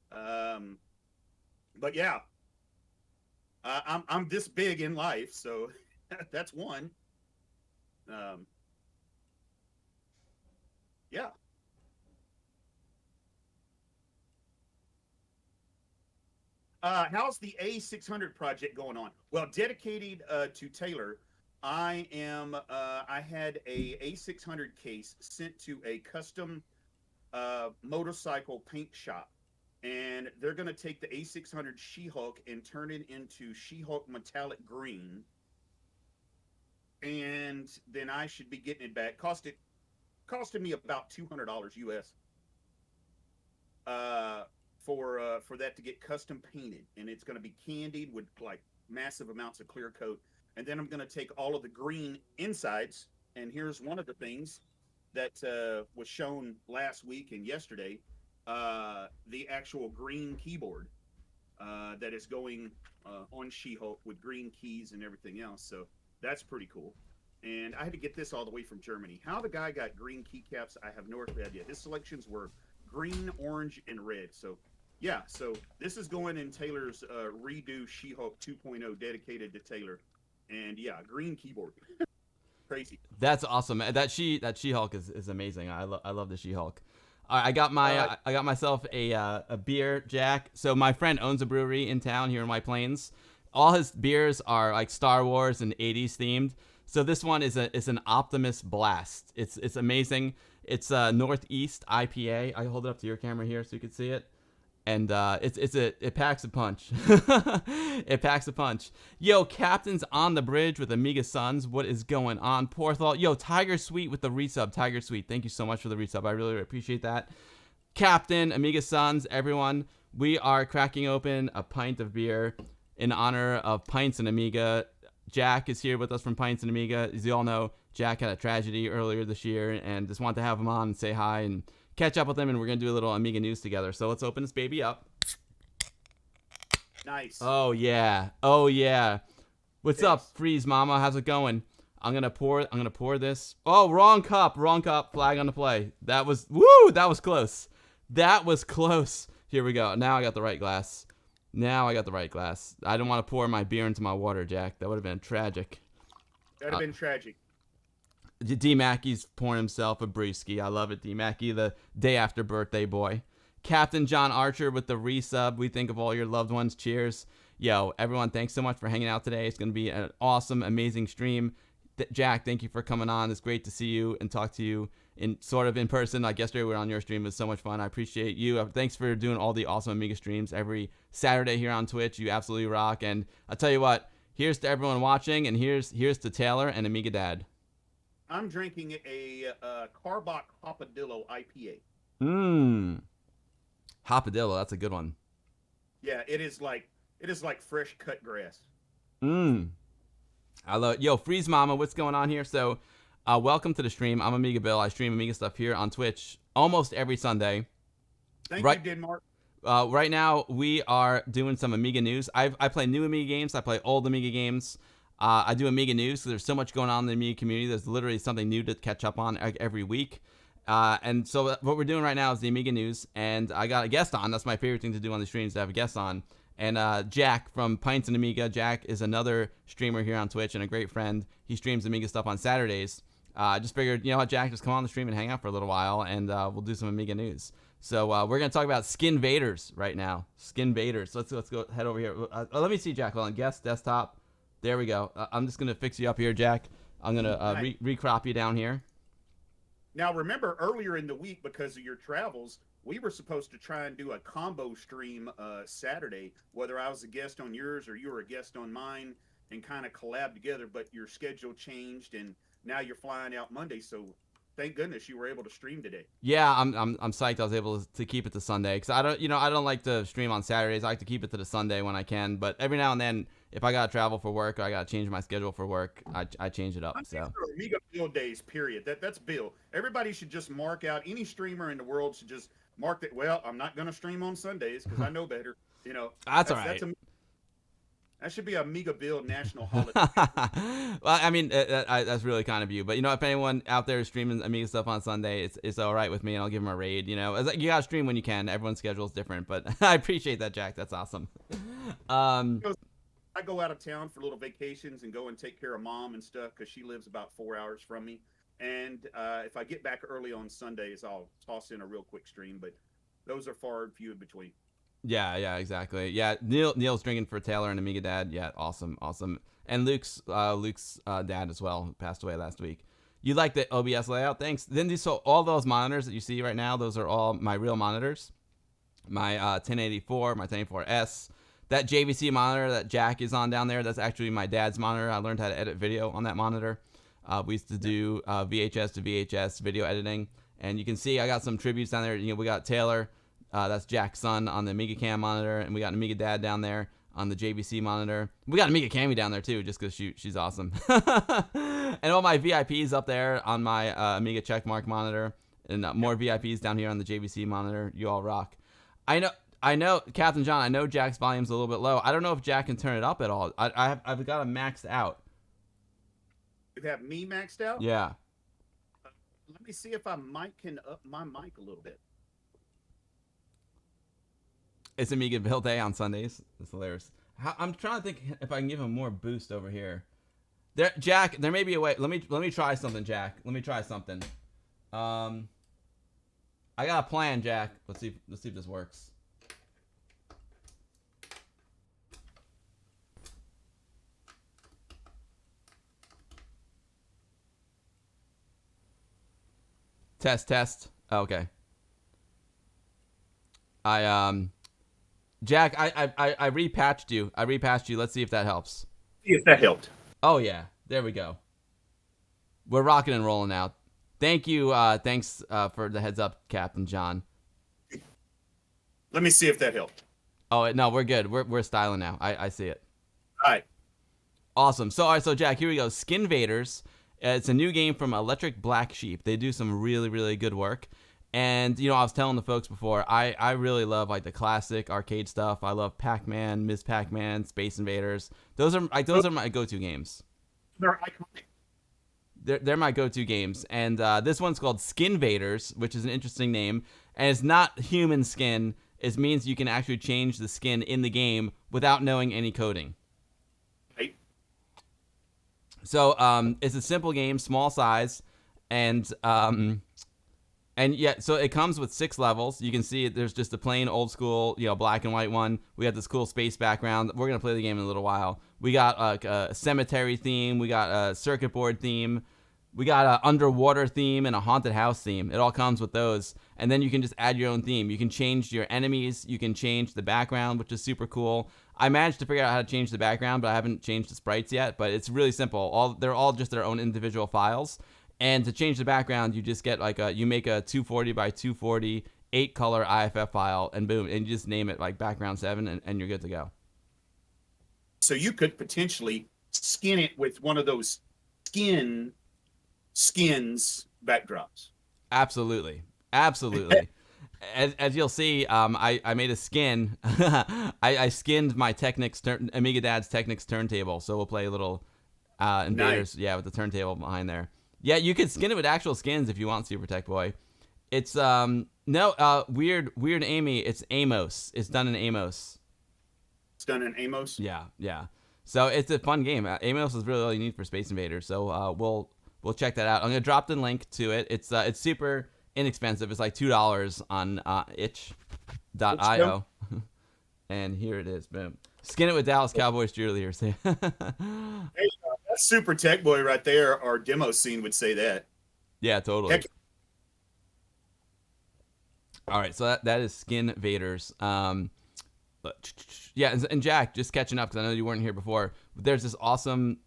Speaker 4: but yeah, I'm this big in life, so that's one. Yeah. How's the A600 project going on? Well, dedicated to Taylor, I had a A600 case sent to a custom motorcycle paint shop, and they're going to take the A600 She-Hulk and turn it into She-Hulk metallic green, and then I should be getting it back. Costed me about $200 US for that to get custom painted, and it's going to be candied with like massive amounts of clear coat, and then I'm going to take all of the green insides, and here's one of the things that was shown last week and yesterday, the actual green keyboard that is going on She-Hulk with green keys and everything else. So that's pretty cool. And I had to get this all the way from Germany. How the guy got green keycaps, I have no idea. His selections were green, orange, and red. So yeah, so this is going in Taylor's redo She-Hulk 2.0 dedicated to Taylor. And yeah, green keyboard. Crazy.
Speaker 1: That's awesome. That She-Hulk is amazing. I love the She-Hulk. I got myself a beer, Jack. So my friend owns a brewery in town here in White Plains. All his beers are like Star Wars and 80s themed. So this one is an Optimus Blast. It's amazing. It's a Northeast IPA. I hold it up to your camera here so you can see it. And it packs a punch. It packs a punch. Yo, Captain's on the bridge with Amiga Sons. What is going on? Porthol. Yo, Tiger Sweet with the resub. Tiger Sweet, thank you so much for the resub. I really appreciate that. Captain, Amiga Sons, everyone. We are cracking open a pint of beer in honor of Pintz and Amiga. Jack is here with us from Pintz and Amiga. As you all know, Jack had a tragedy earlier this year, and just wanted to have him on and say hi and catch up with him, and we're going to do a little Amiga news together. So let's open this baby up.
Speaker 4: Nice.
Speaker 1: Oh, yeah. Oh, yeah. What's up, Freeze Mama? How's it going? I'm going to pour this. Oh, wrong cup. Flag on the play. That was close. That was close. Here we go. Now I got the right glass. I don't want to pour my beer into my water, Jack. That would have been tragic.
Speaker 4: That'd have been tragic.
Speaker 1: D Mackey's pouring himself a brewski. I love it, D Mackey, the day after birthday boy. Captain John Archer with the resub. We think of all your loved ones. Cheers. Yo, everyone, thanks so much for hanging out today. It's going to be an awesome, amazing stream. Jack, thank you for coming on. It's great to see you and talk to you in person. Like yesterday, we were on your stream. It was so much fun. I appreciate you. Thanks for doing all the awesome Amiga streams every Saturday here on Twitch. You absolutely rock. And I'll tell you what, here's to everyone watching, and here's to Taylor and Amiga Dad.
Speaker 4: I'm drinking a Carbach Hopadillo IPA.
Speaker 1: Hopadillo, that's a good one.
Speaker 4: Yeah, it is like fresh cut grass.
Speaker 1: I love it. Yo, Freeze Mama, what's going on here? So, welcome to the stream. I'm Amiga Bill. I stream Amiga stuff here on Twitch almost every Sunday.
Speaker 4: Thank you, Denmark.
Speaker 1: Right now, we are doing some Amiga news. I play new Amiga games. I play old Amiga games. I do Amiga news because there's so much going on in the Amiga community. There's literally something new to catch up on every week. And so what we're doing right now is the Amiga news. And I got a guest on. That's my favorite thing to do on the streams, to have a guest on. And Jack from Pintz and Amiga. Jack is another streamer here on Twitch and a great friend. He streams Amiga stuff on Saturdays. I just figured, you know what, Jack, just come on the stream and hang out for a little while, and we'll do some Amiga news. So we're going to talk about Skin Vaders right now. Skin Vaders. Let's go head over here. Let me see, Jack. Hold on. Guest, desktop. There we go. I'm just going to fix you up here, Jack. I'm going to recrop you down here.
Speaker 4: Now, remember, earlier in the week, because of your travels, we were supposed to try and do a combo stream Saturday, whether I was a guest on yours or you were a guest on mine, and kind of collab together, but your schedule changed, and now you're flying out Monday, so thank goodness you were able to stream today.
Speaker 1: Yeah, I'm psyched I was able to keep it to Sunday, because I don't like to stream on Saturdays. I like to keep it to the Sunday when I can, but every now and then, if I gotta travel for work or I gotta change my schedule for work, I change it up.
Speaker 4: I'm
Speaker 1: so
Speaker 4: Amiga Bill days, period. That's Bill. Everybody should just mark out. Any streamer in the world should just mark that. Well, I'm not gonna stream on Sundays because I know better. You know,
Speaker 1: that's all right.
Speaker 4: That should be a Amiga Bill national holiday.
Speaker 1: Well, I mean, that's really kind of you. But, you know, if anyone out there is streaming Amiga stuff on Sunday, it's all right with me, and I'll give them a raid. You know, you got to stream when you can. Everyone's schedule is different. But I appreciate that, Jack. That's awesome.
Speaker 4: I go out of town for little vacations and go and take care of Mom and stuff because she lives about 4 hours from me. And if I get back early on Sundays, I'll toss in a real quick stream. But those are far and few in between.
Speaker 1: Yeah, exactly. Yeah, Neil's drinking for Taylor and Amiga Dad. Yeah, awesome. And Luke's dad as well, passed away last week. You like the OBS layout? Thanks. Then so all those monitors that you see right now, those are all my real monitors. My 1084, my 1084S. That JVC monitor that Jack is on down there, that's actually my dad's monitor. I learned how to edit video on that monitor. We used to do VHS to VHS video editing. And you can see I got some tributes down there. You know, we got Taylor, that's Jack's son, on the Amiga Cam monitor. And we got Amiga Dad down there on the JVC monitor. We got Amiga Cammy down there too, just because she's awesome. And all my VIPs up there on my Amiga Checkmark monitor. And more VIPs down here on the JVC monitor. You all rock. I know, Captain John, I know Jack's volume's a little bit low. I don't know if Jack can turn it up at all. I've got it maxed out.
Speaker 4: You have me maxed out?
Speaker 1: Yeah.
Speaker 4: Let me see if I can up my mic a little bit.
Speaker 1: It's Amiga Build Day on Sundays. It's hilarious. I'm trying to think if I can give him more boost over here. Jack, there may be a way. Let me try something, Jack. Let me try something. I got a plan, Jack. Let's see if this works. Test. Oh, okay. Jack, I repatched you. Let's see if that helps.
Speaker 4: See if that helped.
Speaker 1: Oh yeah, there we go. We're rocking and rolling now. Thank you. Thanks for the heads up, Captain John.
Speaker 4: Let me see if that helped.
Speaker 1: Oh no, we're good. We're styling now. I see it.
Speaker 4: All right.
Speaker 1: Awesome. So all right, so Jack, here we go. Skin Vaders. It's a new game from Electric Black Sheep. They do some really, really good work. And, you know, I was telling the folks before, I really love, like, the classic arcade stuff. I love Pac-Man, Ms. Pac-Man, Space Invaders. Those are my go-to games.
Speaker 4: They're iconic.
Speaker 1: They're my go-to games. And this one's called Skin Vaders, which is an interesting name. And it's not human skin. It means you can actually change the skin in the game without knowing any coding. So it's a simple game, small size, and yeah, so it comes with 6 levels. You can see there's just a plain old school, you know, black and white one. We got this cool space background. We're gonna play the game in a little while. We got a cemetery theme. We got a circuit board theme. We got an underwater theme and a haunted house theme. It all comes with those, and then you can just add your own theme. You can change your enemies. You can change the background, which is super cool. I managed to figure out how to change the background, but I haven't changed the sprites yet. But it's really simple. They're all just their own individual files. And to change the background, you just get like you make a 240 by 240 8-color IFF file, and boom, and you just name it like background 7, and you're good to go.
Speaker 4: So you could potentially skin it with one of those skins backdrops.
Speaker 1: Absolutely. As you'll see, I made a skin. I skinned my Technics Amiga Dad's Technics turntable, so we'll play a little Invaders,
Speaker 4: nice.
Speaker 1: Yeah, with the turntable behind there. Yeah, you could skin it with actual skins if you want, Super Tech Boy. It's weird Amy. It's Amos. It's done in Amos.
Speaker 4: It's done in Amos.
Speaker 1: Yeah. So it's a fun game. Amos is really all you need for Space Invaders. So we'll check that out. I'm gonna drop the link to it. It's super inexpensive. It's like $2 on itch.io. And here it is. Boom. Skin it with Dallas Cowboys cheerleaders.
Speaker 4: Hey, that's Super Tech Boy right there. Our demo scene would say that.
Speaker 1: Yeah, totally.
Speaker 4: Heck.
Speaker 1: All right, so that is Skin Vaders. Yeah, and Jack, just catching up because I know you weren't here before. There's this awesome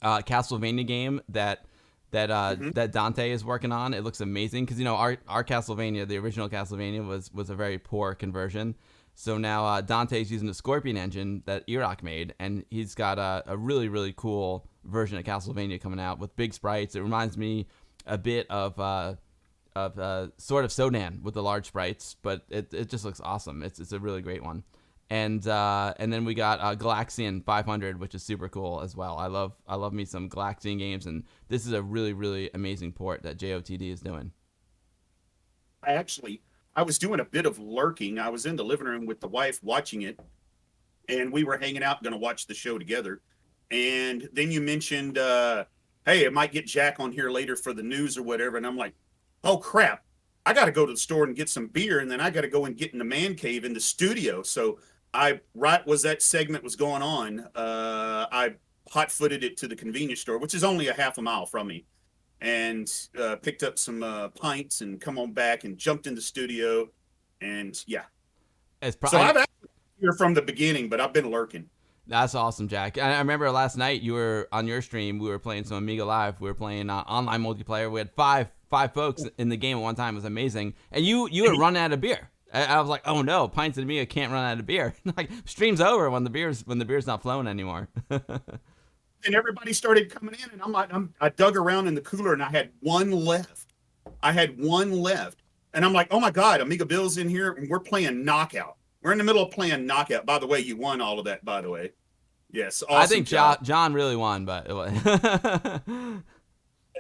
Speaker 1: Castlevania game that Dante is working on. It looks amazing because, you know, our Castlevania, the original Castlevania, was a very poor conversion. So now Dante's using the Scorpion engine that Iraq made, and he's got a really, really cool version of Castlevania coming out with big sprites. It reminds me a bit of sort of Sodan with the large sprites, but it just looks awesome. It's a really great one. And then we got Galaxian 500, which is super cool as well. I love me some Galaxian games, and this is a really, really amazing port that JOTD is doing.
Speaker 4: I was doing a bit of lurking. I was in the living room with the wife watching it, and we were hanging out, going to watch the show together. And then you mentioned, hey, I might get Jack on here later for the news or whatever. And I'm like, oh, crap. I got to go to the store and get some beer, and then I got to go and get in the man cave in the studio. So as that segment was going on, I hot-footed it to the convenience store, which is only a half a mile from me. and picked up some pints and come on back and jumped in the studio. And yeah,
Speaker 1: It's
Speaker 4: so I've actually been here from the beginning, but I've been lurking.
Speaker 1: That's awesome, Jack. I remember last night you were on your stream. We were playing some Amiga Live. We were playing online multiplayer. We had five folks in the game at one time. It was amazing. And you were running out of beer. I was like, oh no, Pints and Amiga can't run out of beer. Like stream's over when the beer's not flowing anymore.
Speaker 4: And everybody started coming in, and I dug around in the cooler, and I had one left. And I'm like, oh my God, Amiga Bill's in here, and we're playing Knockout. We're in the middle of playing Knockout. By the way, you won all of that, by the way. Yes, awesome.
Speaker 1: I think John really won, but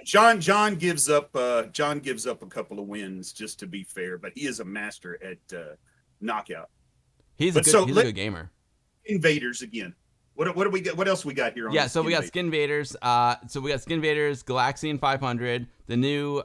Speaker 4: John gives up a couple of wins just to be fair, but he is a master at Knockout.
Speaker 1: He's a good gamer.
Speaker 4: Invaders again. What do we get? What else we got here?
Speaker 1: Yeah, so we got Skin Invaders. So we got Skin Invaders, Galaxian 500, the new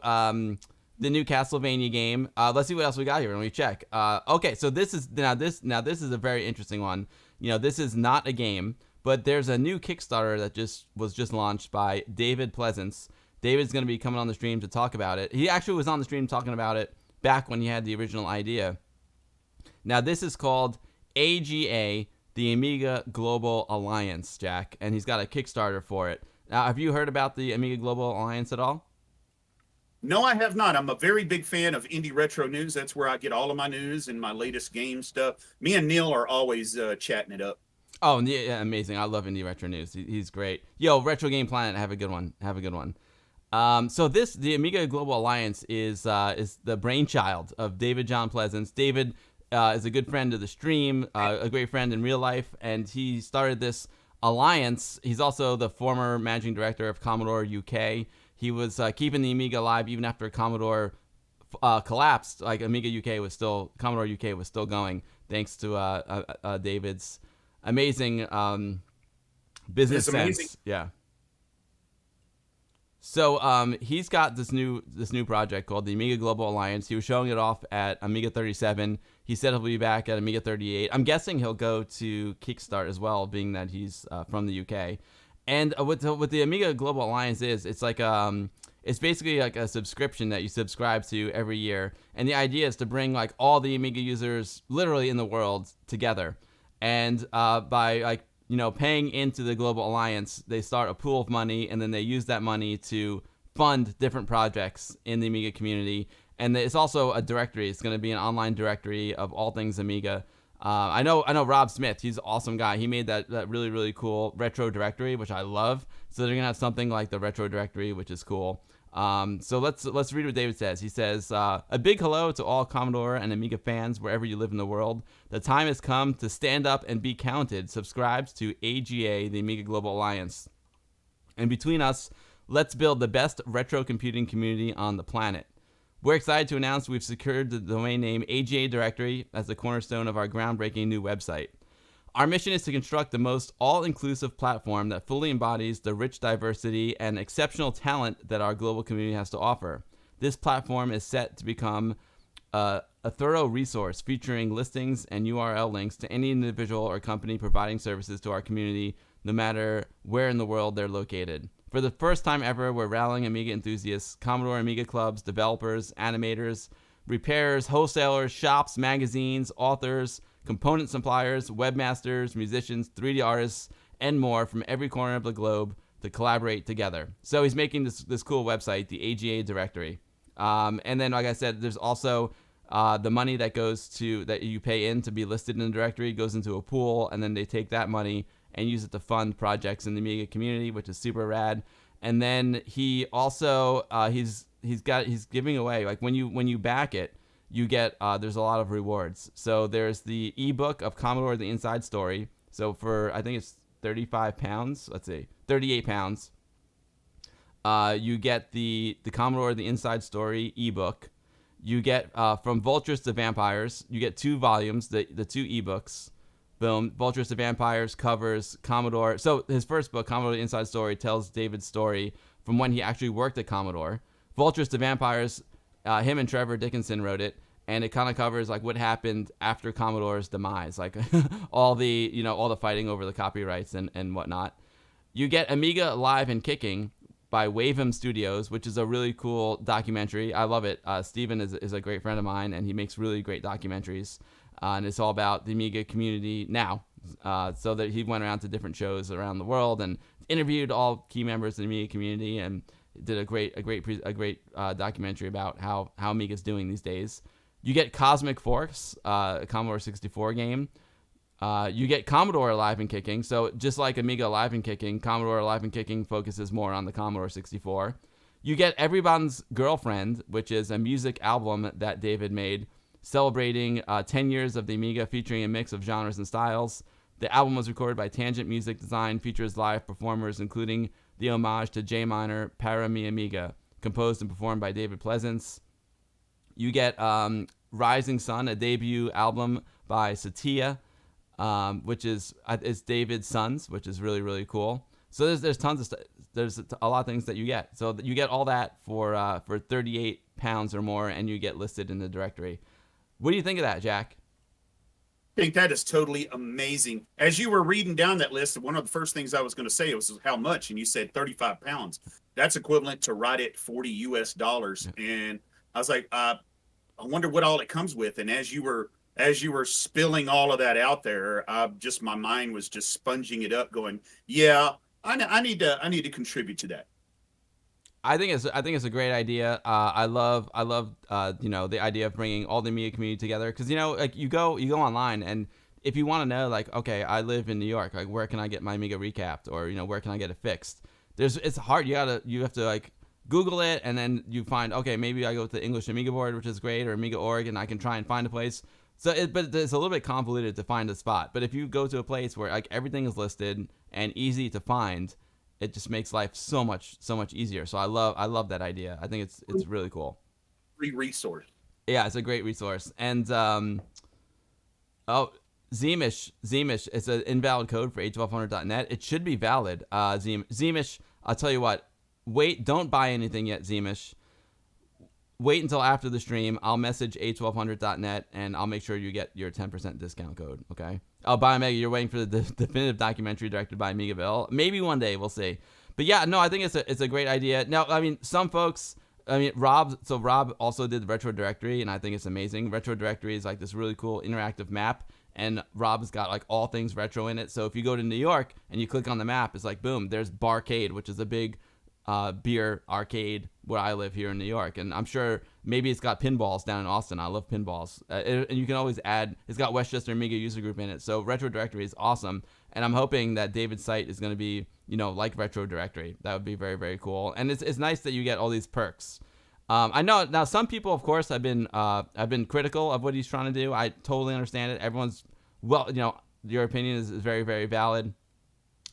Speaker 1: Castlevania game. Let's see what else we got here when we check. Okay, so this is a very interesting one. This is not a game, but there's a new Kickstarter that was just launched by David Pleasance. David's going to be coming on the stream to talk about it. He actually was on the stream talking about it back when he had the original idea. Now this is called AGA, the Amiga Global Alliance, Jack, and he's got a Kickstarter for it. Now, have you heard about the Amiga Global Alliance at all?
Speaker 4: No, I have not. I'm a very big fan of Indie Retro News. That's where I get all of my news and my latest game stuff. Me and Neil are always chatting it up.
Speaker 1: Oh, yeah, amazing. I love Indie Retro News. He's great. Yo, Retro Game Planet, have a good one. So the Amiga Global Alliance is the brainchild of David John Pleasance. David is a good friend of the stream, a great friend in real life, and he started this alliance. He's also the former managing director of Commodore UK. He was keeping the Amiga alive even after Commodore collapsed. Like Commodore UK was still going thanks to David's amazing business sense. Amazing. Yeah. So he's got this new project called the Amiga Global Alliance. He was showing it off at Amiga 37. He said he'll be back at Amiga 38. I'm guessing he'll go to Kickstart as well, being that he's from the UK. And what the Amiga Global Alliance it's like it's basically like a subscription that you subscribe to every year. And the idea is to bring like all the Amiga users literally in the world together. And by paying into the Global Alliance, they start a pool of money, and then they use that money to fund different projects in the Amiga community. And it's also a directory. It's going to be an online directory of all things Amiga. I know Rob Smith. He's an awesome guy. He made that really, really cool retro directory, which I love. So they're going to have something like the retro directory, which is cool. So let's read what David says. He says, a big hello to all Commodore and Amiga fans wherever you live in the world. The time has come to stand up and be counted. Subscribe to AGA, the Amiga Global Alliance. And between us, let's build the best retro computing community on the planet. We're excited to announce we've secured the domain name AGA Directory as the cornerstone of our groundbreaking new website. Our mission is to construct the most all-inclusive platform that fully embodies the rich diversity and exceptional talent that our global community has to offer. This platform is set to become a thorough resource featuring listings and URL links to any individual or company providing services to our community, no matter where in the world they're located. For the first time ever, we're rallying Amiga enthusiasts, Commodore Amiga clubs, developers, animators, repairers, wholesalers, shops, magazines, authors, component suppliers, webmasters, musicians, 3D artists, and more from every corner of the globe to collaborate together. So he's making this cool website, the AGA Directory. And then, like I said, there's also the money that you pay in to be listed in the directory goes into a pool, and then they take that money and use it to fund projects in the Amiga community, which is super rad. And then he also he's giving away, like when you back it, you get there's a lot of rewards. So there's the ebook of Commodore The Inside Story. So for I think it's £35. Let's see, £38. You get the Commodore The Inside Story ebook. You get from Vultures to Vampires. You get 2 volumes, the 2 ebooks. Boom. Vultures to Vampires covers Commodore. So his first book, Commodore The Inside Story, tells David's story from when he actually worked at Commodore. Vultures to Vampires, him and Trevor Dickinson wrote it, and it kind of covers like what happened after Commodore's demise, like all the fighting over the copyrights and whatnot. You get Amiga Live and Kicking, by Wavem Studios, which is a really cool documentary. I love it. Steven is a great friend of mine, and he makes really great documentaries. And it's all about the Amiga community now. So that he went around to different shows around the world and interviewed all key members of the Amiga community, and did a great documentary about how Amiga's doing these days. You get Cosmic Force, a Commodore 64 game. You get Commodore Alive and Kicking. So just like Amiga Alive and Kicking, Commodore Alive and Kicking focuses more on the Commodore 64. You get Everyone's Girlfriend, which is a music album that David made celebrating 10 years of the Amiga, featuring a mix of genres and styles. The album was recorded by Tangent Music Design, features live performers, including the homage to J minor Para Mi Amiga, composed and performed by David Pleasance. You get Rising Sun, a debut album by Satya, which is it's David's sons, which is really, really cool. So there's tons of stuff. There's a lot of things that you get. So you get all that for £38 or more, and you get listed in the directory. What do you think of that, Jack?
Speaker 4: I think that is totally amazing. As you were reading down that list, one of the first things I was going to say was how much, and you said 35 pounds. That's equivalent to right at $40 US. Yeah. And I was like, I wonder what all it comes with. And as you were spilling all of that out there, my mind was just sponging it up, going, yeah, I need to contribute to that.
Speaker 1: I think it's a great idea. I love the idea of bringing all the Amiga community together, because like you go online, and if you want to know, like, okay, I live in New York, like where can I get my Amiga recapped, or where can I get it fixed? It's hard. You have to like Google it, and then you find, okay, maybe I go to the English Amiga board, which is great, or Amiga org, and I can try and find a place. But it's a little bit convoluted to find a spot. But if you go to a place where like everything is listed and easy to find, it just makes life so much easier. So I love that idea. I think it's really cool.
Speaker 4: Free resource.
Speaker 1: Yeah, it's a great resource. And Zemish, it's an invalid code for h1200.net. It should be valid. Zemish, I'll tell you what. Wait, don't buy anything yet, Zemish. Wait until after the stream. I'll message h1200.net, and I'll make sure you get your 10% discount code, okay? Oh, by Amiga, you're waiting for the definitive documentary directed by Amigaville. Maybe one day, we'll see. But yeah, no, I think it's a great idea. Now, I mean, some folks, Rob also did Retro Directory, and I think it's amazing. Retro Directory is like this really cool interactive map, and Rob's got like all things retro in it. So if you go to New York and you click on the map, it's like, boom, there's Barcade, which is a big beer arcade where I live here in New York, and I'm sure maybe it's got pinballs down in Austin. I love pinballs, and you can always add. It's got Westchester Amiga user group in it, so Retro Directory is awesome. And I'm hoping that David's site is going to be like Retro Directory. That would be very, very cool. And it's nice that you get all these perks. I know now some people, of course, have been critical of what he's trying to do. I totally understand it. Everyone's your opinion is very, very valid.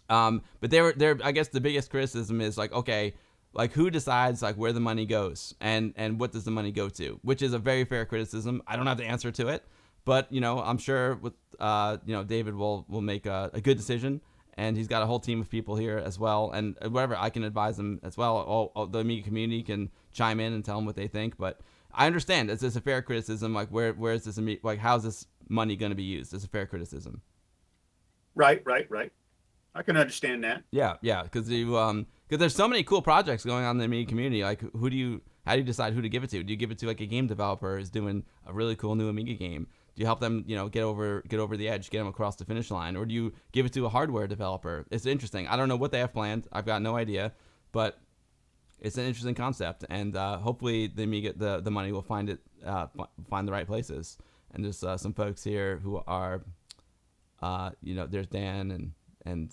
Speaker 1: But they're I guess the biggest criticism is like, okay, like who decides like where the money goes and what does the money go to, which is a very fair criticism. I don't have the answer to it, but I'm sure with David will make a good decision, and he's got a whole team of people here as well, and whatever I can advise them as well. All the Amiga community can chime in and tell them what they think, but I understand it's a fair criticism. Like where is this like how's this money going to be used? It's a fair criticism.
Speaker 4: Right. I can understand that.
Speaker 1: Yeah, because there's so many cool projects going on in the Amiga community. Like, how do you decide who to give it to? Do you give it to like a game developer who's doing a really cool new Amiga game? Do you help them, get over the edge, get them across the finish line, or do you give it to a hardware developer? It's interesting. I don't know what they have planned. I've got no idea, but it's an interesting concept, and hopefully the Amiga the money will find the right places. And there's some folks here who are, there's Dan and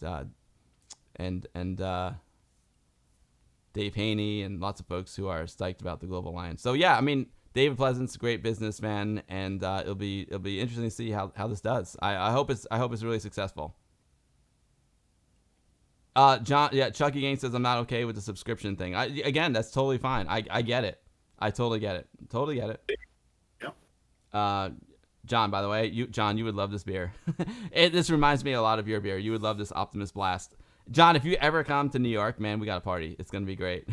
Speaker 1: Dave Haney and lots of folks who are psyched about the Global Alliance. So yeah, I mean, David Pleasant's a great businessman, and it'll be interesting to see how this does. I hope it's really successful. Chucky Gang says I'm not okay with the subscription thing. Again, that's totally fine. I get it. I totally get it.
Speaker 4: Yeah.
Speaker 1: John, by the way, you would love this beer. This reminds me a lot of your beer. You would love this Optimus Blast. John, if you ever come to New York, man, we got a party. It's going to be great.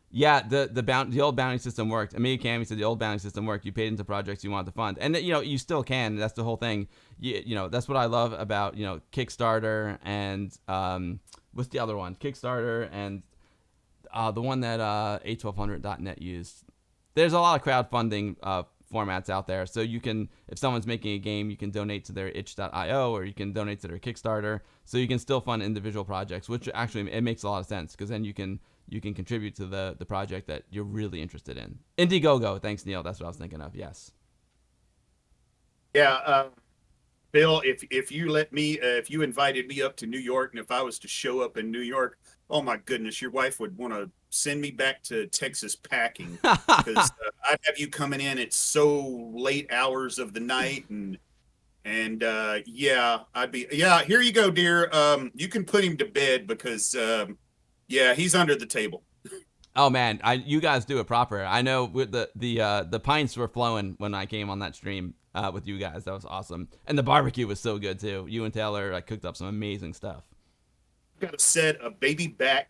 Speaker 1: Yeah, the old bounty system worked. Amiga Cami said the old bounty system worked. You paid into projects you wanted to fund, and you still can. That's the whole thing. That's what I love about Kickstarter and what's the other one? Kickstarter and the one that a1200.net used. There's a lot of crowdfunding formats out there, so you can, if someone's making a game, you can donate to their itch.io or you can donate to their Kickstarter, so you can still fund individual projects, which actually it makes a lot of sense because then you can contribute to the project that you're really interested in. Indiegogo, thanks Neil, that's what I was thinking of. Yes.
Speaker 4: Yeah, Bill, if you let me, if you invited me up to New York, and if I was to show up in New York, oh my goodness, your wife would want to send me back to Texas packing because I'd have you coming in at so late hours of the night, and yeah, here you go, dear. You can put him to bed because yeah, he's under the table.
Speaker 1: Oh man, you guys do it proper. I know with the pints were flowing when I came on that stream with you guys. That was awesome, and the barbecue was so good too. You and Taylor cooked up some amazing stuff.
Speaker 4: Got a set of baby back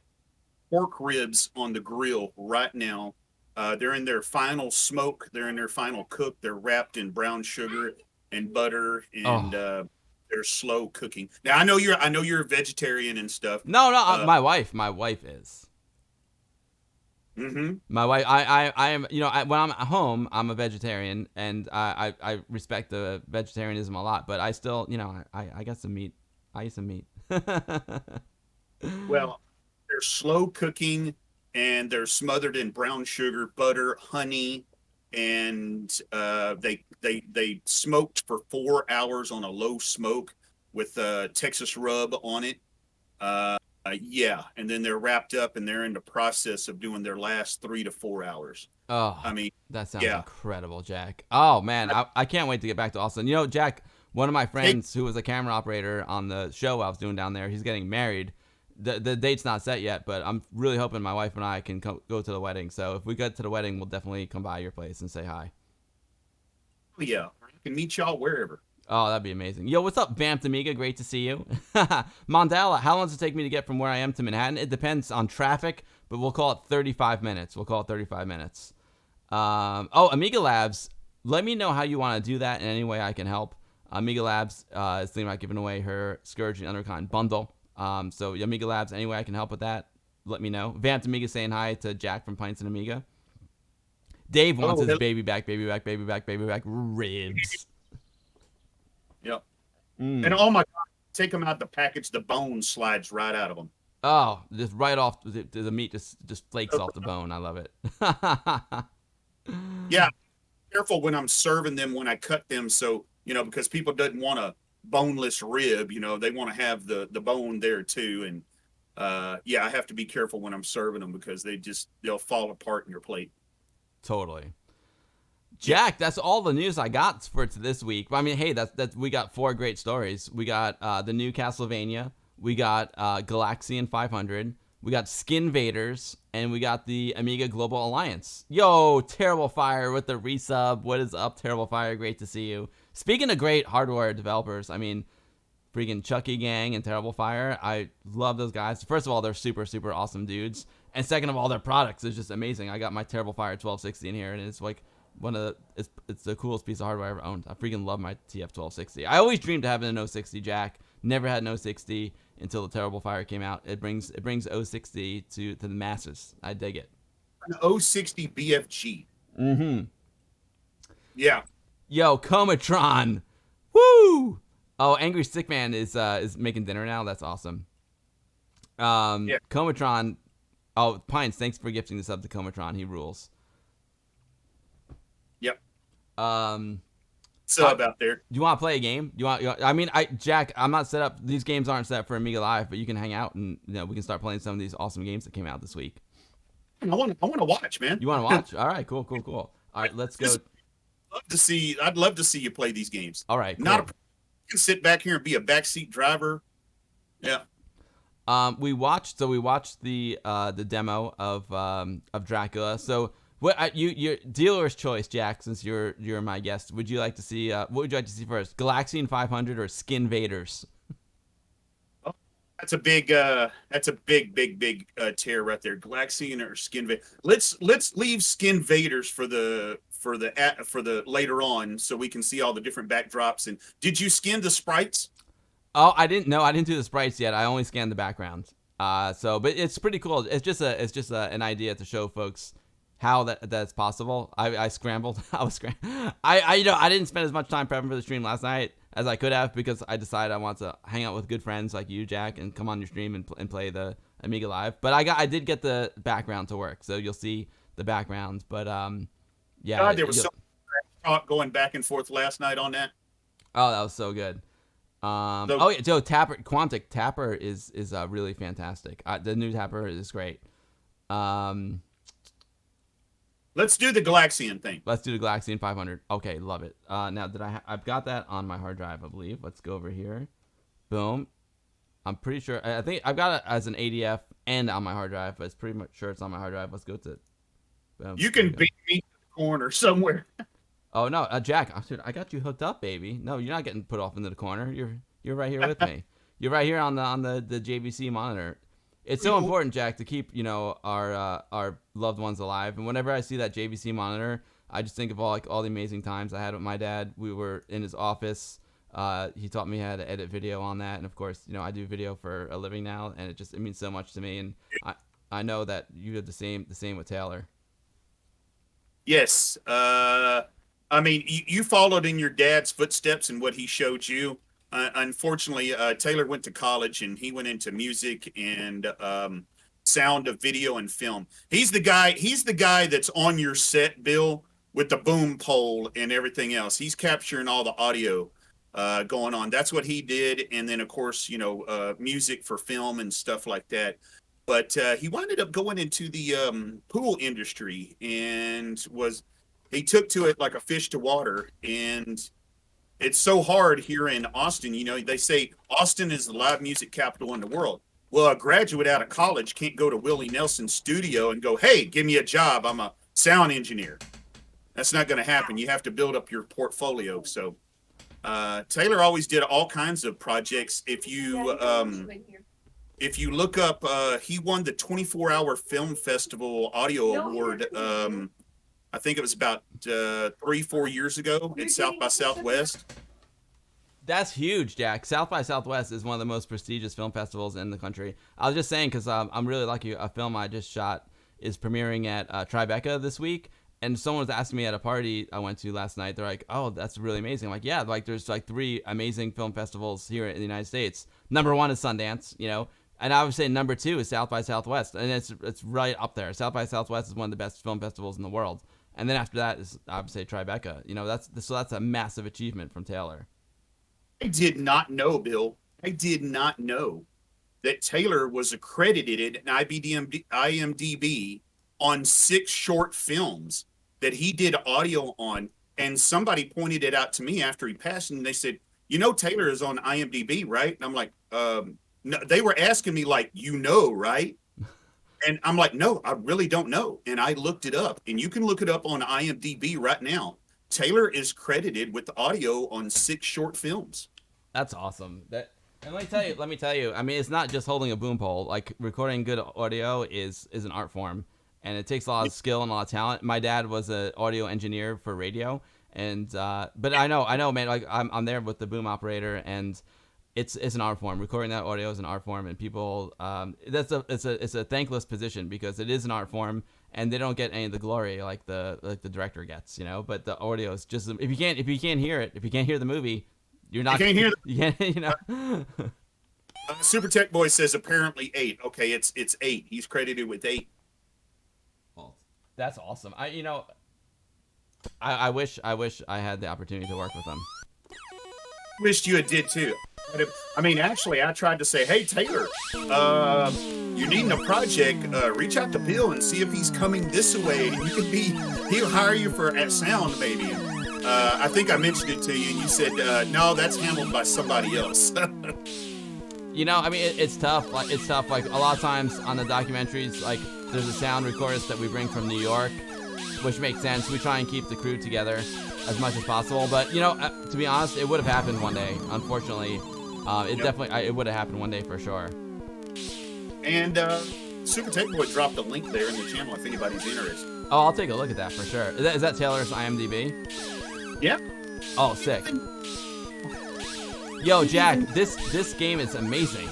Speaker 4: pork ribs on the grill right now. They're in their final smoke. They're in their final cook. They're wrapped in brown sugar and butter, and they're slow cooking. Now I know you're a vegetarian and stuff.
Speaker 1: No, my wife is.
Speaker 4: Mm-hmm.
Speaker 1: My wife, I am, when I'm at home, I'm a vegetarian, and I respect the vegetarianism a lot. But I still, I got some meat. I eat some meat.
Speaker 4: Well, they're slow cooking, and they're smothered in brown sugar, butter, honey, and they smoked for 4 hours on a low smoke with Texas rub on it. Yeah, and then they're wrapped up and they're in the process of doing their last 3 to 4 hours.
Speaker 1: Oh,
Speaker 4: I mean,
Speaker 1: that sounds incredible, Jack. Oh man, I can't wait to get back to Austin. Jack, one of my friends who was a camera operator on the show I was doing down there, he's getting married. The date's not set yet, but I'm really hoping my wife and I can go to the wedding. So if we get to the wedding, we'll definitely come by your place and say hi.
Speaker 4: Yeah, I can meet y'all wherever.
Speaker 1: Oh, that'd be amazing. Yo, what's up, Vamped Amiga? Great to see you. Mandela, how long does it take me to get from where I am to Manhattan? It depends on traffic, but we'll call it 35 minutes. Amiga Labs, let me know how you want to do that in any way I can help. Amiga Labs is thinking about giving away her Scourge and Underkind bundle. So Amiga Labs, any way I can help with that, let me know. Vamped Amiga saying hi to Jack from Pintz and Amiga. Dave wants his baby back ribs.
Speaker 4: Yep. And oh my God, take them out the package, the bone slides right out of them.
Speaker 1: Oh, just right off the meat just flakes off the bone. I love it.
Speaker 4: Yeah, careful when I'm serving them when I cut them, so because people doesn't want a boneless rib, they want to have the bone there too, and yeah, I have to be careful when I'm serving them because they'll fall apart in your plate.
Speaker 1: Totally. Jack, that's all the news I got for this week. I mean, hey, that's we got 4 great stories. We got the new Castlevania, we got Galaxian 500, we got Skin Vaders, and we got the Amiga Global Alliance. Yo, Terrible Fire with the resub. What is up, Terrible Fire? Great to see you. Speaking of great hardware developers, I mean, freaking Chucky Gang and Terrible Fire, I love those guys. First of all, they're super, super awesome dudes. And second of all, their products is just amazing. I got my Terrible Fire 1260 in here, and it's like it's the coolest piece of hardware I ever owned. I freaking love my TF1260. I always dreamed of having an 060 Jack. Never had an 060 until the Terrible Fire came out. It brings 060 to the masses. I dig it.
Speaker 4: An 060 BFG.
Speaker 1: Mm-hmm.
Speaker 4: Yeah.
Speaker 1: Yo, Comatron. Woo! Oh, Angry Stick Man is making dinner now. That's awesome. Yeah. Comatron. Oh, Pines, thanks for gifting this up to Comatron. He rules.
Speaker 4: Yep.
Speaker 1: Sub
Speaker 4: out there.
Speaker 1: Do you want to play a game? Jack, I'm not set up. These games aren't set up for Amiga Live, but you can hang out and we can start playing some of these awesome games that came out this week.
Speaker 4: I want to watch, man.
Speaker 1: You want to watch? All right, cool. All right, let's go.
Speaker 4: I'd love to see you play these games.
Speaker 1: All right, cool.
Speaker 4: You can sit back here and be a backseat driver. Yeah.
Speaker 1: We watched the demo of Dracula. So what your dealer's choice, Jack, since you're my guest, would you like to see what would you like to see first? Galaxian 500 or Skin Vaders?
Speaker 4: That's a big tear right there. Galaxian or Skin Vader. Let's leave Skin Vaders for the later on, so we can see all the different backdrops. And did you skin the sprites?
Speaker 1: Oh, I didn't know. I didn't do the sprites yet. I only scanned the background. But it's pretty cool. It's just an idea to show folks how that's possible. I scrambled. I didn't spend as much time prepping for the stream last night as I could have, because I decided I want to hang out with good friends like you, Jack, and come on your stream and play the Amiga Live. But I did get the background to work, so you'll see the background. But yeah.
Speaker 4: God, there was so much talk going back and forth last night on that.
Speaker 1: Oh, that was so good. Oh yeah, Joe Quantic Tapper is really fantastic. The new Tapper is great.
Speaker 4: Let's do the Galaxian thing.
Speaker 1: Let's do the Galaxian 500. Okay, love it. Now, I've got that on my hard drive, I believe. Let's go over here. Boom. I'm pretty sure. I think I've got it as an ADF and on my hard drive, but it's pretty much sure it's on my hard drive. Let's go to it. Boom.
Speaker 4: You can beat me to the corner somewhere.
Speaker 1: Oh no, Jack, I got you hooked up, baby. No, you're not getting put off into the corner. You're right here with me. You're right here on the JVC monitor. It's so important, Jack, to keep our loved ones alive. And whenever I see that JVC monitor, I just think of all the amazing times I had with my dad. We were in his office. He taught me how to edit video on that, and of course, I do video for a living now, and it means so much to me. And I know that you have the same with Taylor.
Speaker 4: Yes. I mean, you followed in your dad's footsteps and what he showed you. Unfortunately, Taylor went to college and he went into music and sound of video and film. He's the guy that's on your set, Bill, with the boom pole and everything else. He's capturing all the audio going on. That's what he did. And then, of course, music for film and stuff like that. But he winded up going into the pool industry and he took to it like a fish to water. And it's so hard here in Austin. They say Austin is the live music capital in the world. Well, a graduate out of college can't go to Willie Nelson's studio and go, hey, give me a job. I'm a sound engineer. That's not going to happen. You have to build up your portfolio. So Taylor always did all kinds of projects. If you look up, he won the 24-hour Film Festival Audio Award. I think it was about 3-4 years ago at South by Southwest.
Speaker 1: That's huge, Jack. South by Southwest is one of the most prestigious film festivals in the country. I was just saying because I'm really lucky. A film I just shot is premiering at Tribeca this week, and someone was asking me at a party I went to last night. They're like, "Oh, that's really amazing." I'm like, yeah, there's 3 amazing film festivals here in the United States. Number 1 is Sundance, and I would say number 2 is South by Southwest, and it's right up there. South by Southwest is one of the best film festivals in the world. And then after that is, I would say, Tribeca. That's a massive achievement from Taylor.
Speaker 4: I did not know, Bill. I did not know that Taylor was accredited in IMDb on 6 short films that he did audio on. And somebody pointed it out to me after he passed, and they said, Taylor is on IMDb, right? And I'm like, no. They were asking me like, right? And I'm like, no, I really don't know. And I looked it up, and you can look it up on IMDb right now. Taylor is credited with audio on 6 short films.
Speaker 1: That's awesome. And let me tell you. I mean, it's not just holding a boom pole. Like, recording good audio is an art form, and it takes a lot of skill and a lot of talent. My dad was an audio engineer for radio, and but I know, man. Like, I'm there with the boom operator, and it's an art form. Recording that audio is an art form, and people it's a thankless position because it is an art form, and they don't get any of the glory like the director gets, But the audio is just, if you can't hear it, if you can't hear the movie, you're not. You can't hear.
Speaker 4: Super Tech Boy says apparently 8. Okay, it's 8. He's credited with 8.
Speaker 1: Well, that's awesome. I wish I had the opportunity to work with them.
Speaker 4: Wished you did too. I mean, actually, I tried to say, hey, Taylor, you're needing a project. Reach out to Bill and see if he's coming this way. He'll hire you for at sound, maybe. I think I mentioned it to you, and you said, no, that's handled by somebody else.
Speaker 1: I mean, it's tough. Like a lot of times on the documentaries, like there's a sound recordist that we bring from New York, which makes sense. We try and keep the crew together as much as possible. But to be honest, it would have happened one day. Unfortunately, it would have happened one day for sure.
Speaker 4: And Super Tech Boy dropped a link there in the channel if anybody's interested.
Speaker 1: Oh, I'll take a look at that for sure. Is that Taylor's IMDb?
Speaker 4: Yeah.
Speaker 1: Oh, sick. Yo, Jack, this game is amazing.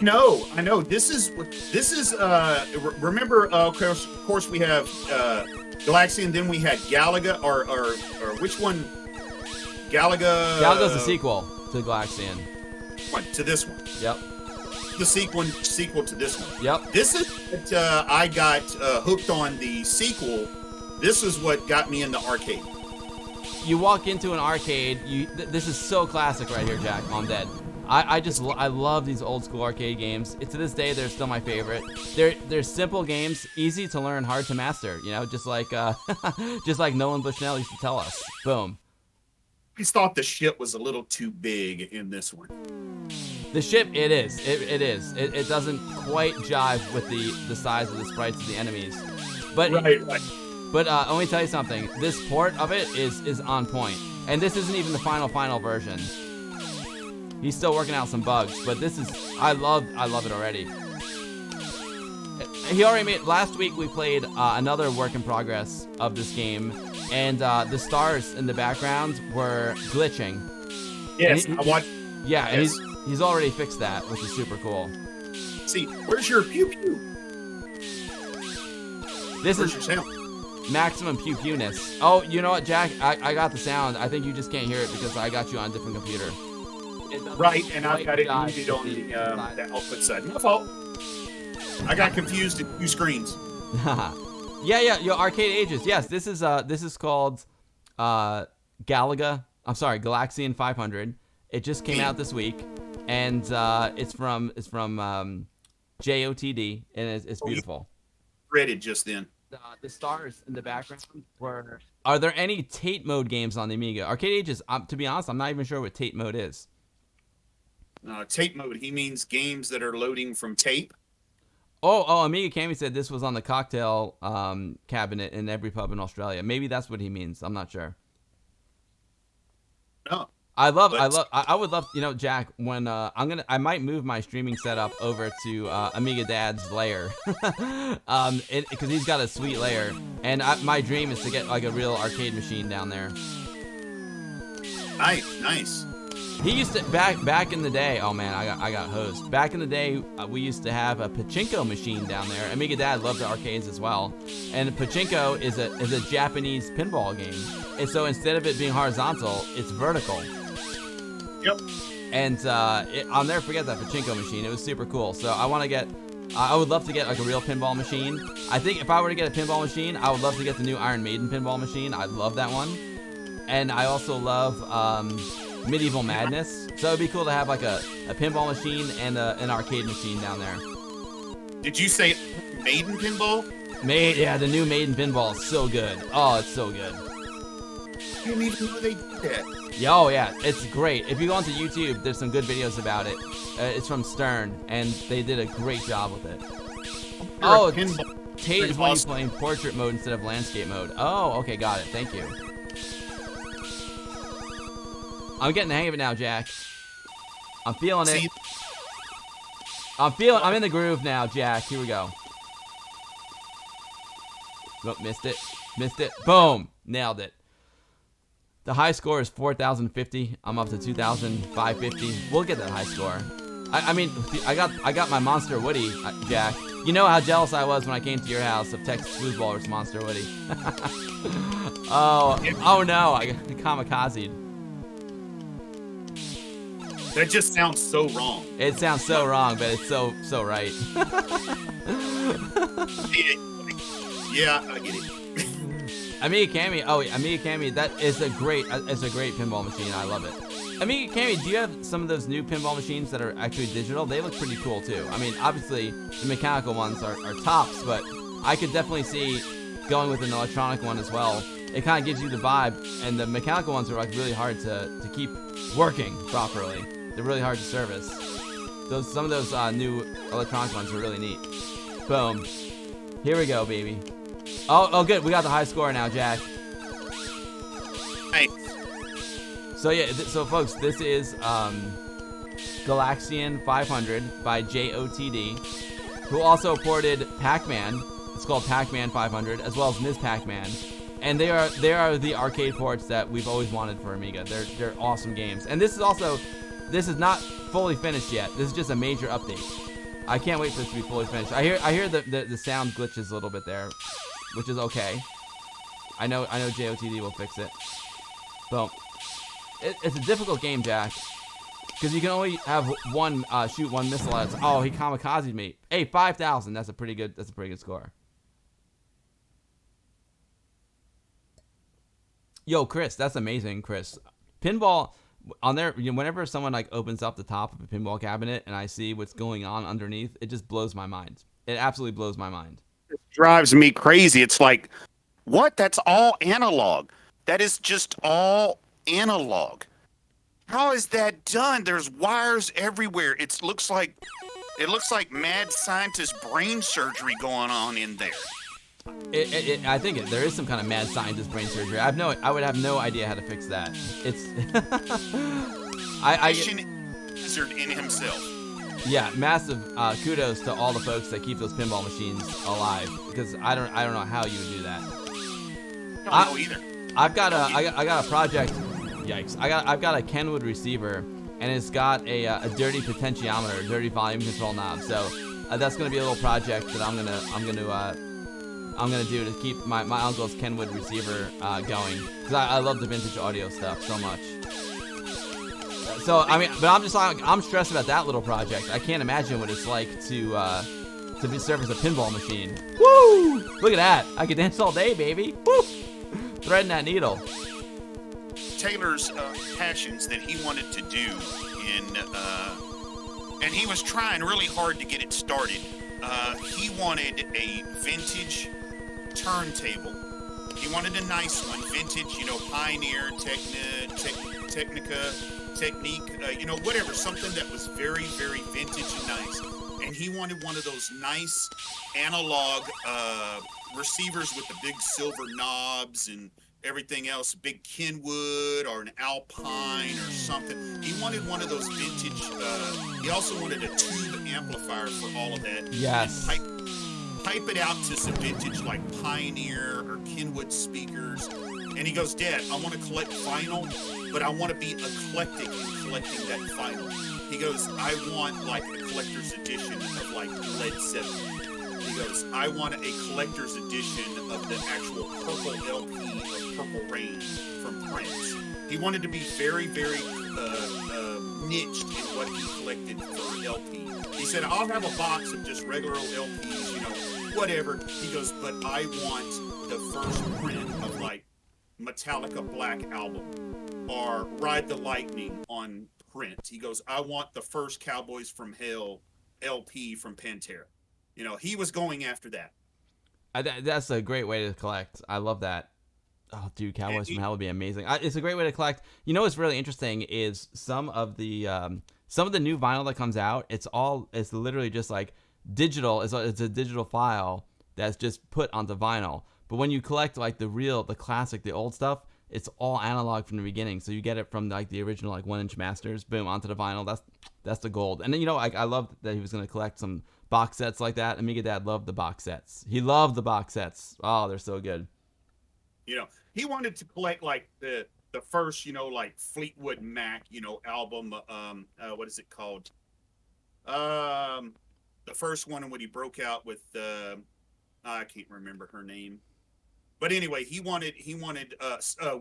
Speaker 4: No, I know. This is remember, of course we have Galaxian, then we had Galaga, or which one?
Speaker 1: Galaga's the sequel to Galaxian.
Speaker 4: To this one.
Speaker 1: Yep.
Speaker 4: The sequel to this one.
Speaker 1: Yep.
Speaker 4: This is what I got hooked on the sequel. This is what got me into arcade.
Speaker 1: You walk into an arcade. This is so classic right here, Jack. I'm dead. I love these old school arcade games. To this day, they're still my favorite. They're simple games, easy to learn, hard to master. You know, just like Nolan Bushnell used to tell us. Boom.
Speaker 4: I thought the ship was a little too big in this one.
Speaker 1: The ship, it is. It is. It doesn't quite jive with the size of the sprites of the enemies. But
Speaker 4: Right.
Speaker 1: But let me tell you something. This port of it is on point, and this isn't even the final version. He's still working out some bugs, but this is I love it already. He already made. Last week we played another work in progress of this game, and the stars in the background were glitching.
Speaker 4: Yes, I want.
Speaker 1: Yeah, and
Speaker 4: Yes.
Speaker 1: he's already fixed that, which is super cool.
Speaker 4: See, where's your pew pew?
Speaker 1: This
Speaker 4: Where's
Speaker 1: is
Speaker 4: your sound?
Speaker 1: maximum pew pewness. Oh, you know what, Jack? I got the sound. I think you just can't hear it because I got you on a different computer.
Speaker 4: Right, and I've got it
Speaker 1: jive
Speaker 4: muted on
Speaker 1: with
Speaker 4: the output side. My fault. I got confused in two screens.
Speaker 1: yeah. Yo, Arcade Ages. Yes, this is called Galaga. I'm sorry, Galaxian 500. It just came out this week, and it's from JOTD, and it's beautiful.
Speaker 4: Read it just then.
Speaker 1: The stars in the background were. Are there any Tate mode games on the Amiga? Arcade Ages. To be honest, I'm not even sure what Tate mode is.
Speaker 4: Tape mode. He means games that are loading from tape.
Speaker 1: Oh, Amiga Cammy said this was on the cocktail cabinet in every pub in Australia. Maybe that's what he means. I'm not sure.
Speaker 4: No.
Speaker 1: I would love, you know, Jack, when I might move my streaming setup over to Amiga Dad's lair, because he's got a sweet lair, and my dream is to get like a real arcade machine down there.
Speaker 4: Nice.
Speaker 1: He used to back in the day. Oh man, I got hosed. Back in the day, we used to have a pachinko machine down there. Amiga Dad loved the arcades as well, and pachinko is a Japanese pinball game. And so instead of it being horizontal, it's vertical.
Speaker 4: Yep.
Speaker 1: And I'll never forget that pachinko machine. It was super cool. So I would love to get like a real pinball machine. I think if I were to get a pinball machine, I would love to get the new Iron Maiden pinball machine. I love that one. And I also love Medieval Madness. So it'd be cool to have like a pinball machine and an arcade machine down there.
Speaker 4: Did you say Maiden pinball?
Speaker 1: Yeah, the new Maiden pinball is so good. Oh, it's so good.
Speaker 4: I didn't even know they did that.
Speaker 1: Oh yeah, it's great. If you go onto YouTube, there's some good videos about it. It's from Stern, and they did a great job with it. Oh, Tate is when you're playing portrait mode instead of landscape mode. Oh, okay, got it. Thank you. I'm getting the hang of it now, Jack. I'm feeling it. I'm in the groove now, Jack. Here we go. Oh, missed it. Boom, nailed it. The high score is 4,050. I'm up to 2,550. We'll get that high score. I mean, I got my Monster Woody, Jack. You know how jealous I was when I came to your house of Texas Foosball versus Monster Woody. oh no, I got kamikazed.
Speaker 4: That just sounds so wrong.
Speaker 1: It sounds so wrong, but it's so right.
Speaker 4: Yeah, I get it.
Speaker 1: Amiga Cammy, that is a great pinball machine. I love it. Amiga Cammy, do you have some of those new pinball machines that are actually digital? They look pretty cool too. I mean, obviously the mechanical ones are tops, but I could definitely see going with an electronic one as well. It kind of gives you the vibe, and the mechanical ones are like really hard to keep working properly. They're really hard to service. Some of those new electronic ones are really neat. Boom. Here we go, baby. Oh, good. We got the high score now, Jack.
Speaker 4: Nice.
Speaker 1: So yeah, so folks, this is Galaxian 500 by JOTD, who also ported Pac-Man. It's called Pac-Man 500, as well as Ms. Pac-Man. And they are the arcade ports that we've always wanted for Amiga. They're awesome games. And this is not fully finished yet. This is just a major update. I can't wait for this to be fully finished. I hear the sound glitches a little bit there, which is okay. I know JOTD will fix it. So it's a difficult game, Jack, because you can only have one shoot one missile at. Oh, he kamikazed me. Hey, 5,000. That's a pretty good score. Yo, Chris, that's amazing, Chris. Pinball on there. Whenever someone like opens up the top of a pinball cabinet and I see what's going on underneath, it just blows my mind. It absolutely blows my mind.
Speaker 4: It drives me crazy. It's like, what? That's all analog. That is just all analog. How is that done? There's wires everywhere. It looks like mad scientist brain surgery going on in there.
Speaker 1: I think there is some kind of mad scientist brain surgery. I would have no idea how to fix that. It's
Speaker 4: wizard in himself.
Speaker 1: Yeah, massive kudos to all the folks that keep those pinball machines alive, because I don't know how you would do that.
Speaker 4: I don't know either.
Speaker 1: I got a project. Yikes! I've got a Kenwood receiver, and it's got a dirty potentiometer, a dirty volume control knob. So that's gonna be a little project that I'm gonna do to keep my uncle's Kenwood receiver going, because I love the vintage audio stuff so much. So I mean, but I'm just like, I'm stressed about that little project. I can't imagine what it's like to be served as a pinball machine. Woo! Look at that! I could dance all day, baby. Woo! Threading that needle.
Speaker 4: Taylor's passions that he wanted to do and he was trying really hard to get it started. He wanted a vintage turntable. He wanted a nice one, vintage, Pioneer, Technica, Technique, whatever, something that was very, very vintage and nice. And he wanted one of those nice analog receivers with the big silver knobs and everything else, big Kenwood or an Alpine or something. He wanted one of those vintage, he also wanted a tube amplifier for all of that.
Speaker 1: Yes.
Speaker 4: Pipe it out to some vintage like Pioneer or Kenwood speakers. And he goes, Dad, I want to collect vinyl, but I want to be eclectic in collecting that vinyl. He goes, I want like a collector's edition of like Led Zeppelin. He goes, I want a collector's edition of the actual purple LP of Purple Rain from Prince. He wanted to be very, very niched in what he collected for LP. He said, I'll have a box of just regular old LPs, whatever. He goes, but I want the first print of like Metallica Black Album or Ride the Lightning on print. He goes, I want the first Cowboys from Hell LP from Pantera. He was going after that.
Speaker 1: That's a great way to collect. I love that. Oh, dude, Cowboys from Hell would be amazing. It's a great way to collect. What's really interesting is some of the new vinyl that comes out. It's literally just like digital. It's a digital file that's just put onto vinyl. But when you collect like the classic, the old stuff, it's all analog from the beginning. So you get it from like the original like 1-inch masters, boom, onto the vinyl. That's the gold. And then I love that he was gonna collect some box sets like that. Amiga Dad loved the box sets. He loved the box sets. Oh, they're so good.
Speaker 4: He wanted to collect like the first, like Fleetwood Mac, album. What is it called? The first one when he broke out with I can't remember her name. But anyway, he wanted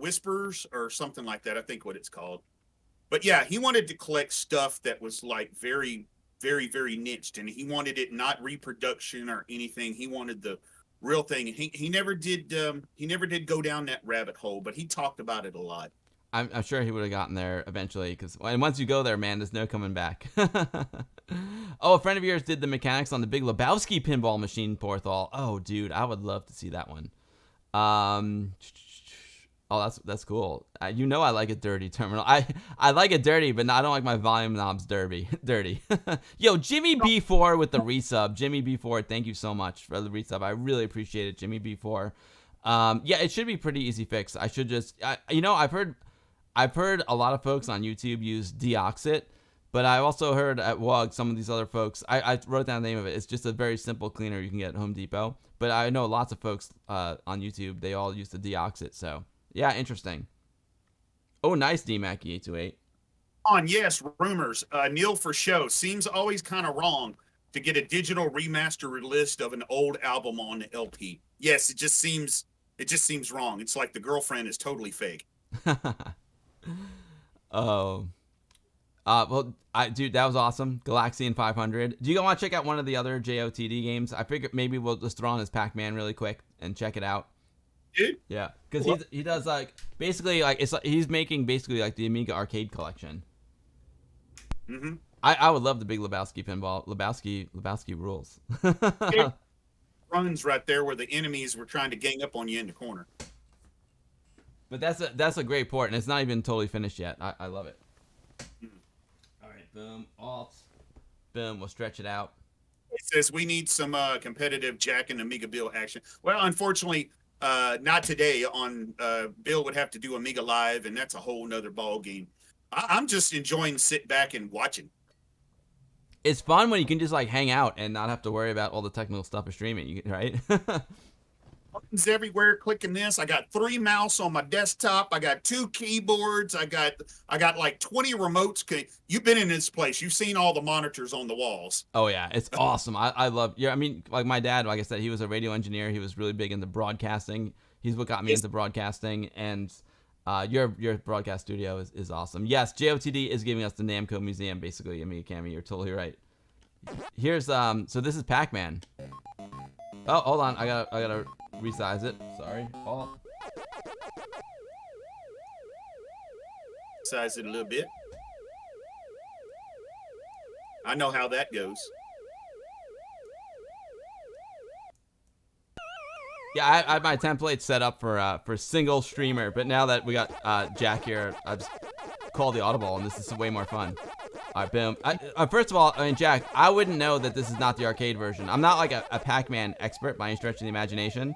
Speaker 4: Whispers or something like that. I think what it's called. But yeah, he wanted to collect stuff that was like very, very, very niched, and he wanted it not reproduction or anything. He wanted the real thing. He never did go down that rabbit hole, but he talked about it a lot.
Speaker 1: I'm sure he would have gotten there eventually, because once you go there, man, there's no coming back. Oh, a friend of yours did the mechanics on the Big Lebowski pinball machine, Porthall. Oh, dude, I would love to see that one. Oh, that's cool. I like it dirty, Terminal. I like it dirty, but I don't like my volume knobs dirty. Yo, Jimmy B4 with the resub. Jimmy B4, thank you so much for the resub. I really appreciate it, Jimmy B4. Yeah, it should be pretty easy fix. I should just, I've heard a lot of folks on YouTube use Deoxit But I also heard at WUG some of these other folks. I wrote down the name of it. It's just a very simple cleaner you can get at Home Depot. But I know lots of folks on YouTube. They all use the deox it. So yeah, interesting. Oh, nice DMAC 828.
Speaker 4: Yes, rumors. Neil for show. Seems always kind of wrong to get a digital remaster list of an old album on the LP. Yes, it just seems wrong. It's like the girlfriend is totally fake.
Speaker 1: Oh. Well, dude, that was awesome. Galaxian 500. Do you want to check out one of the other JOTD games? I figured maybe we'll just throw on his Pac-Man really quick and check it out.
Speaker 4: Dude?
Speaker 1: Yeah, because he does like basically like he's making basically like the Amiga arcade collection.
Speaker 4: Mm-hmm.
Speaker 1: I would love the Big Lebowski pinball. Lebowski rules.
Speaker 4: It runs right there where the enemies were trying to gang up on you in the corner.
Speaker 1: But that's a great port, and it's not even totally finished yet. I love it. All right, boom, alt, boom. We'll stretch it out.
Speaker 4: It says we need some competitive Jack and Amiga Bill action. Well, unfortunately, not today. On Bill would have to do Amiga Live, and that's a whole nother ball game. I'm just enjoying sitting back and watching.
Speaker 1: It's fun when you can just like hang out and not have to worry about all the technical stuff of streaming, right?
Speaker 4: Buttons everywhere, clicking this. I got 3 mouse on my desktop. I got 2 keyboards. I got like 20 remotes. You've been in this place. You've seen all the monitors on the walls.
Speaker 1: Oh yeah, it's awesome. I love. Yeah, I mean, like my dad, like I said, he was a radio engineer. He was really big into broadcasting. He's what got me into broadcasting, and your broadcast studio is awesome. Yes, JOTD is giving us the Namco Museum, basically. Amiga Cami, you're totally right. Here's so this is Pac-Man. Oh, hold on, I gotta resize it. Sorry. Oh.
Speaker 4: Size it a little bit. I know how that goes.
Speaker 1: Yeah, I had my template set up for single streamer, but now that we got Jack here, I just call the audible, and this is way more fun. All right, boom. First of all, I mean, Jack, I wouldn't know that this is not the arcade version. I'm not like a Pac-Man expert by any stretch of the imagination,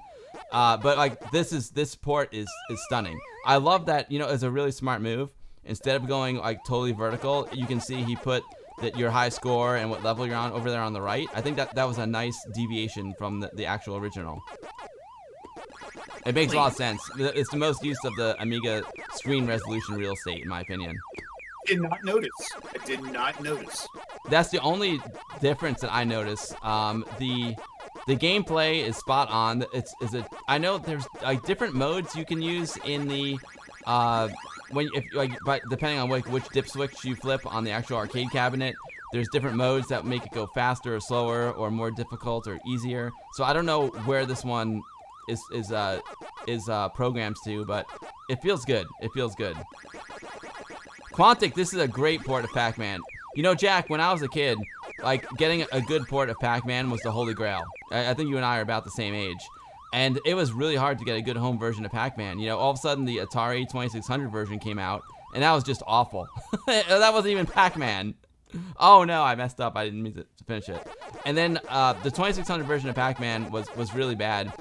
Speaker 1: but like this port is stunning. I love that. You know, it's a really smart move. Instead of going like totally vertical, you can see he put that your high score and what level you're on over there on the right. I think that was a nice deviation from the actual original. It makes a lot of sense. It's the most use of the Amiga screen resolution real estate, in my opinion.
Speaker 4: Did not notice. I did not notice.
Speaker 1: That's the only difference that I notice. The gameplay is spot on. I know there's like different modes you can use in the depending on which dip switch you flip on the actual arcade cabinet. There's different modes that make it go faster or slower or more difficult or easier. So I don't know where this one is programmed to, but it feels good. It feels good. Quantic, this is a great port of Pac-Man. You know, Jack, when I was a kid, like getting a good port of Pac-Man was the holy grail. I think you and I are about the same age. And it was really hard to get a good home version of Pac-Man. You know, all of a sudden the Atari 2600 version came out, and that was just awful. That wasn't even Pac-Man. Oh no, I messed up. I didn't mean to finish it. And then the 2600 version of Pac-Man was really bad.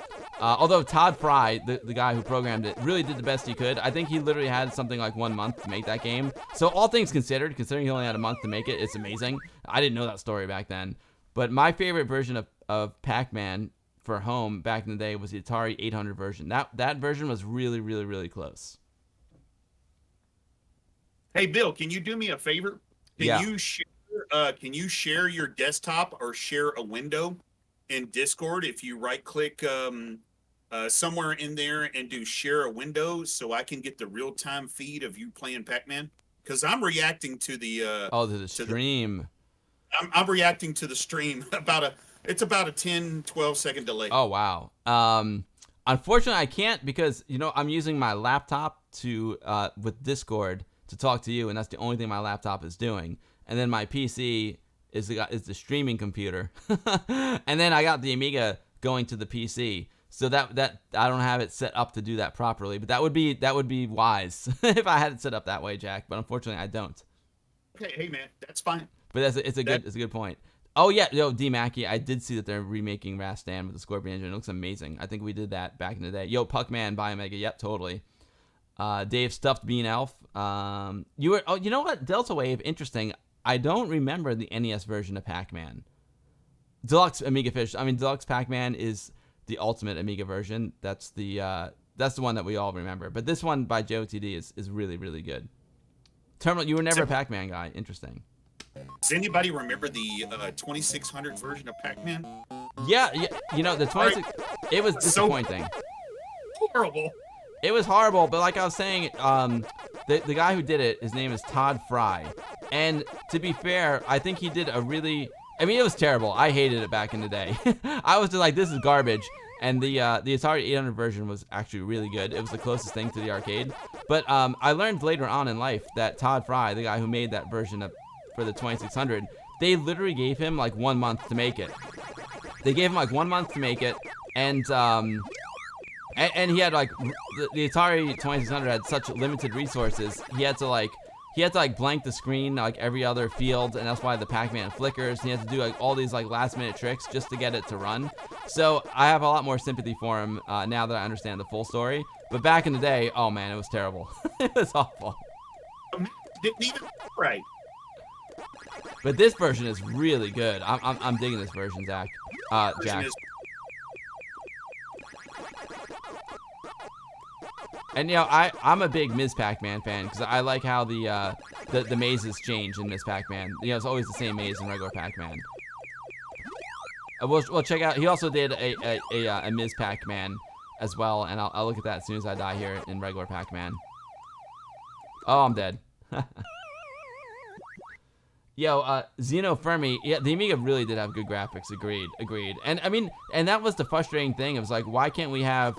Speaker 1: Although Todd Fry, the guy who programmed it, really did the best he could. I think he literally had something like 1 month to make that game. So all things considered, considering he only had a month to make it, it's amazing. I didn't know that story back then. But my favorite version of Pac-Man for home back in the day was the Atari 800 version. That version was really, really, really close.
Speaker 4: Hey, Bill, can you do me a favor?
Speaker 1: Yeah.
Speaker 4: Can you share your desktop or share a window in Discord if you right-click somewhere in there and do share a window so I can get the real-time feed of you playing Pac-Man? Because I'm reacting to the
Speaker 1: to the stream.
Speaker 4: I'm reacting to the stream it's about a 10-12 second delay.
Speaker 1: Oh wow. Unfortunately I can't because I'm using my laptop to with Discord to talk to you, and that's the only thing my laptop is doing. And then my PC is the streaming computer. And then I got the Amiga going to the PC. So that I don't have it set up to do that properly, but that would be wise if I had it set up that way, Jack. But unfortunately, I don't.
Speaker 4: Okay, hey man, that's fine.
Speaker 1: But it's a good point. Oh yeah, D Mackey, I did see that they're remaking Rastan with the Scorpion engine. It looks amazing. I think we did that back in the day. Yo, Puckman, buy Omega. Yep, totally. Dave Stuffed Bean Elf. You know what? Delta Wave, interesting. I don't remember the NES version of Pac-Man. Deluxe Amiga Fish. I mean, Deluxe Pac-Man is the ultimate Amiga version. That's the one that we all remember. But this one by JOTD is really, really good. Terminal, you were never a Pac-Man guy. Interesting.
Speaker 4: Does anybody remember the 2600 version of Pac-Man?
Speaker 1: Yeah, you know, the 26... It was disappointing.
Speaker 4: Horrible.
Speaker 1: It was horrible, but like I was saying, the guy who did it, his name is Todd Fry. And to be fair, I think he did a really... I mean, it was terrible. I hated it back in the day. I was just like, this is garbage. And the Atari 800 version was actually really good. It was the closest thing to the arcade. But I learned later on in life that Todd Fry, the guy who made that version for the 2600, they literally gave him like 1 month to make it. They gave him like 1 month to make it, and he had like the Atari 2600 had such limited resources. He had to blank the screen like every other field, and that's why the Pac-Man flickers. And he had to do like all these like last minute tricks just to get it to run. So I have a lot more sympathy for him now that I understand the full story. But back in the day, oh man, it was terrible. It was awful.
Speaker 4: Didn't even right.
Speaker 1: But this version is really good. I'm digging this version, Jack. And you know, I'm a big Ms. Pac-Man fan because I like how the mazes change in Ms. Pac-Man. You know, it's always the same maze in regular Pac-Man. We'll check out. He also did a Ms. Pac-Man as well, and I'll look at that as soon as I die here in regular Pac-Man. Oh, I'm dead. Yo, Xeno Fermi, yeah, the Amiga really did have good graphics, agreed. And I mean, and that was the frustrating thing. It was like, why can't we have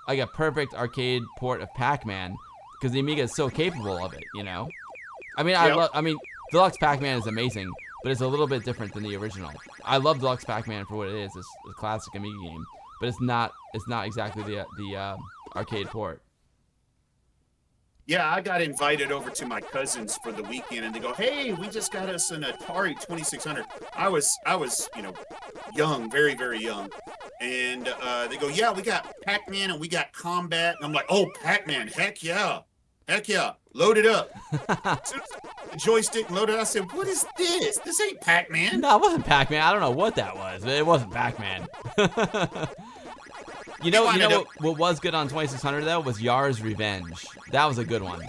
Speaker 1: like a perfect arcade port of Pac-Man? Because the Amiga is so capable of it, you know? I mean, I mean, Deluxe Pac-Man is amazing, but it's a little bit different than the original. I love Deluxe Pac-Man for what it is. It's a classic Amiga game, but it's not exactly the arcade port.
Speaker 4: Yeah, I got invited over to my cousins for the weekend, and they go, "Hey, we just got us an Atari 2600." I was, you know, young, very, very young, and they go, "Yeah, we got Pac-Man and we got Combat," and I'm like, "Oh, Pac-Man, heck yeah, load it up." The joystick loaded. I said, "What is this? This ain't Pac-Man."
Speaker 1: No, it wasn't Pac-Man. I don't know what that was, but it wasn't Pac-Man. You know what was good on 2600 though was Yar's Revenge. That was a good one.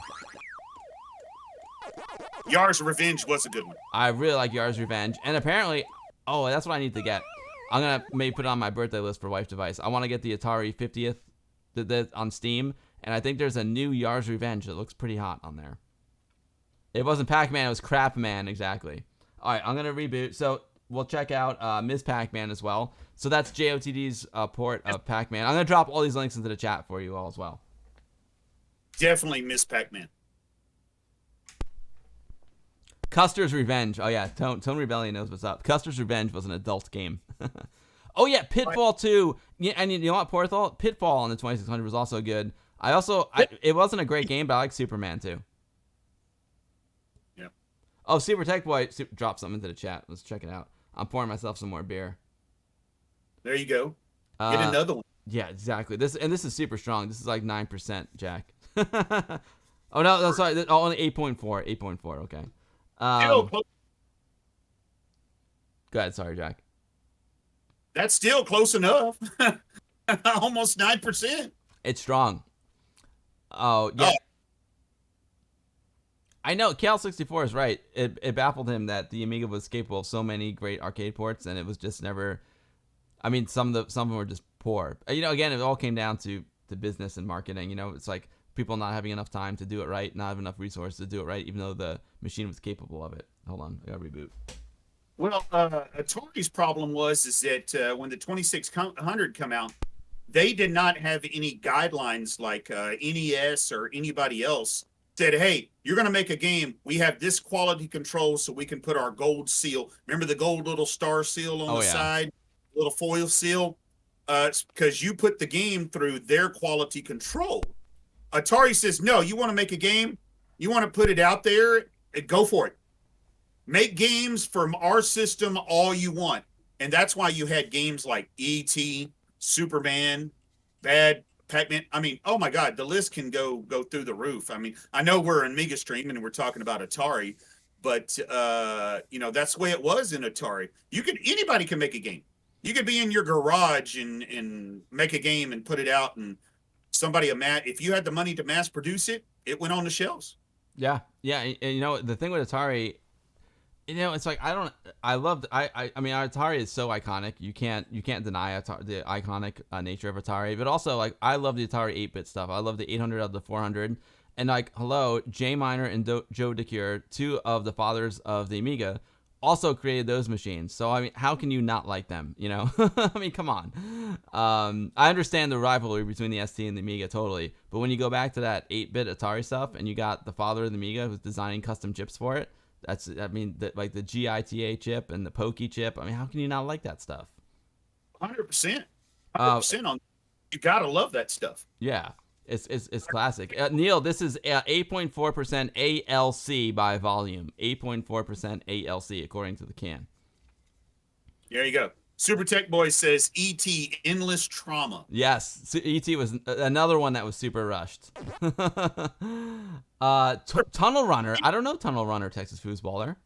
Speaker 4: Yar's Revenge was a good one.
Speaker 1: I really like Yar's Revenge, and apparently, oh, that's what I need to get. I'm gonna maybe put it on my birthday list for wife device. I want to get the Atari 50th on Steam, and I think there's a new Yar's Revenge that looks pretty hot on there. It wasn't Pac-Man, it was Crap Man, exactly. All right, I'm gonna reboot. So we'll check out Ms. Pac-Man as well. So that's JOTD's port of Pac-Man. I'm going to drop all these links into the chat for you all as well.
Speaker 4: Definitely Ms. Pac-Man.
Speaker 1: Custer's Revenge. Oh, yeah. Tone Rebellion knows what's up. Custer's Revenge was an adult game. Oh, yeah. Pitfall 2. Yeah, and you know what, Porthol? Pitfall on the 2600 was also good. It wasn't a great game, but I like Superman, too.
Speaker 4: Yeah.
Speaker 1: Oh, Super Tech Boy dropped something into the chat. Let's check it out. I'm pouring myself some more beer.
Speaker 4: There you go. Get another one.
Speaker 1: Yeah, exactly. This is super strong. This is like 9%, Jack. Oh no, sorry. Oh, only 8.4. 8.4. Okay. Go ahead. Sorry, Jack.
Speaker 4: That's still close enough. Almost 9%.
Speaker 1: It's strong. Oh yeah. Oh. I know. Cal64 is right. It baffled him that the Amiga was capable of so many great arcade ports, and it was just never. I mean, some of them were just poor. You know, again, it all came down to business and marketing. You know, it's like people not having enough time to do it right, not have enough resources to do it right, even though the machine was capable of it. Hold on, I gotta reboot.
Speaker 4: Well, Atari's problem is that when the 2600 come out, they did not have any guidelines like NES or anybody else said, "Hey, you're going to make a game. We have this quality control so we can put our gold seal." Remember the gold little star seal on the side? Little foil seal? Because you put the game through their quality control. Atari says, "No, you want to make a game? You want to put it out there? Go for it. Make games from our system all you want." And that's why you had games like E.T., Superman, Bad Pac-Man. I mean, oh my God, the list can go through the roof. I mean, I know we're in Amiga Stream and we're talking about Atari,
Speaker 5: But that's the way it was in Atari. Anybody can make a game. You could be in your garage and make a game and put it out, and if you had the money to mass produce it, it went on the shelves.
Speaker 1: Yeah. And, the thing with Atari, it's like I mean, Atari is so iconic. You can't deny the iconic nature of Atari. But also, like, I love the Atari 8-bit stuff. I love the 800 of the 400. And like, hello, Jay Miner and Joe DeCure, two of the fathers of the Amiga, also created those machines. So I mean, how can you not like them? I mean, come on. I understand the rivalry between the ST and the Amiga totally, but when you go back to that 8-bit Atari stuff, and you got the father of the Amiga who's designing custom chips for it, like the GITA chip and the Pokey chip. I mean, how can you not like that stuff?
Speaker 5: 100%. 100% on. You gotta love that stuff.
Speaker 1: Yeah. It's classic. Neil, this is 8.4% ALC by volume. 8.4% ALC, according to the can.
Speaker 5: There you go. Super Tech Boy says E.T. Endless Trauma.
Speaker 1: Yes, E.T. was another one that was super rushed. Tunnel Runner. I don't know Tunnel Runner, Texas Foosballer.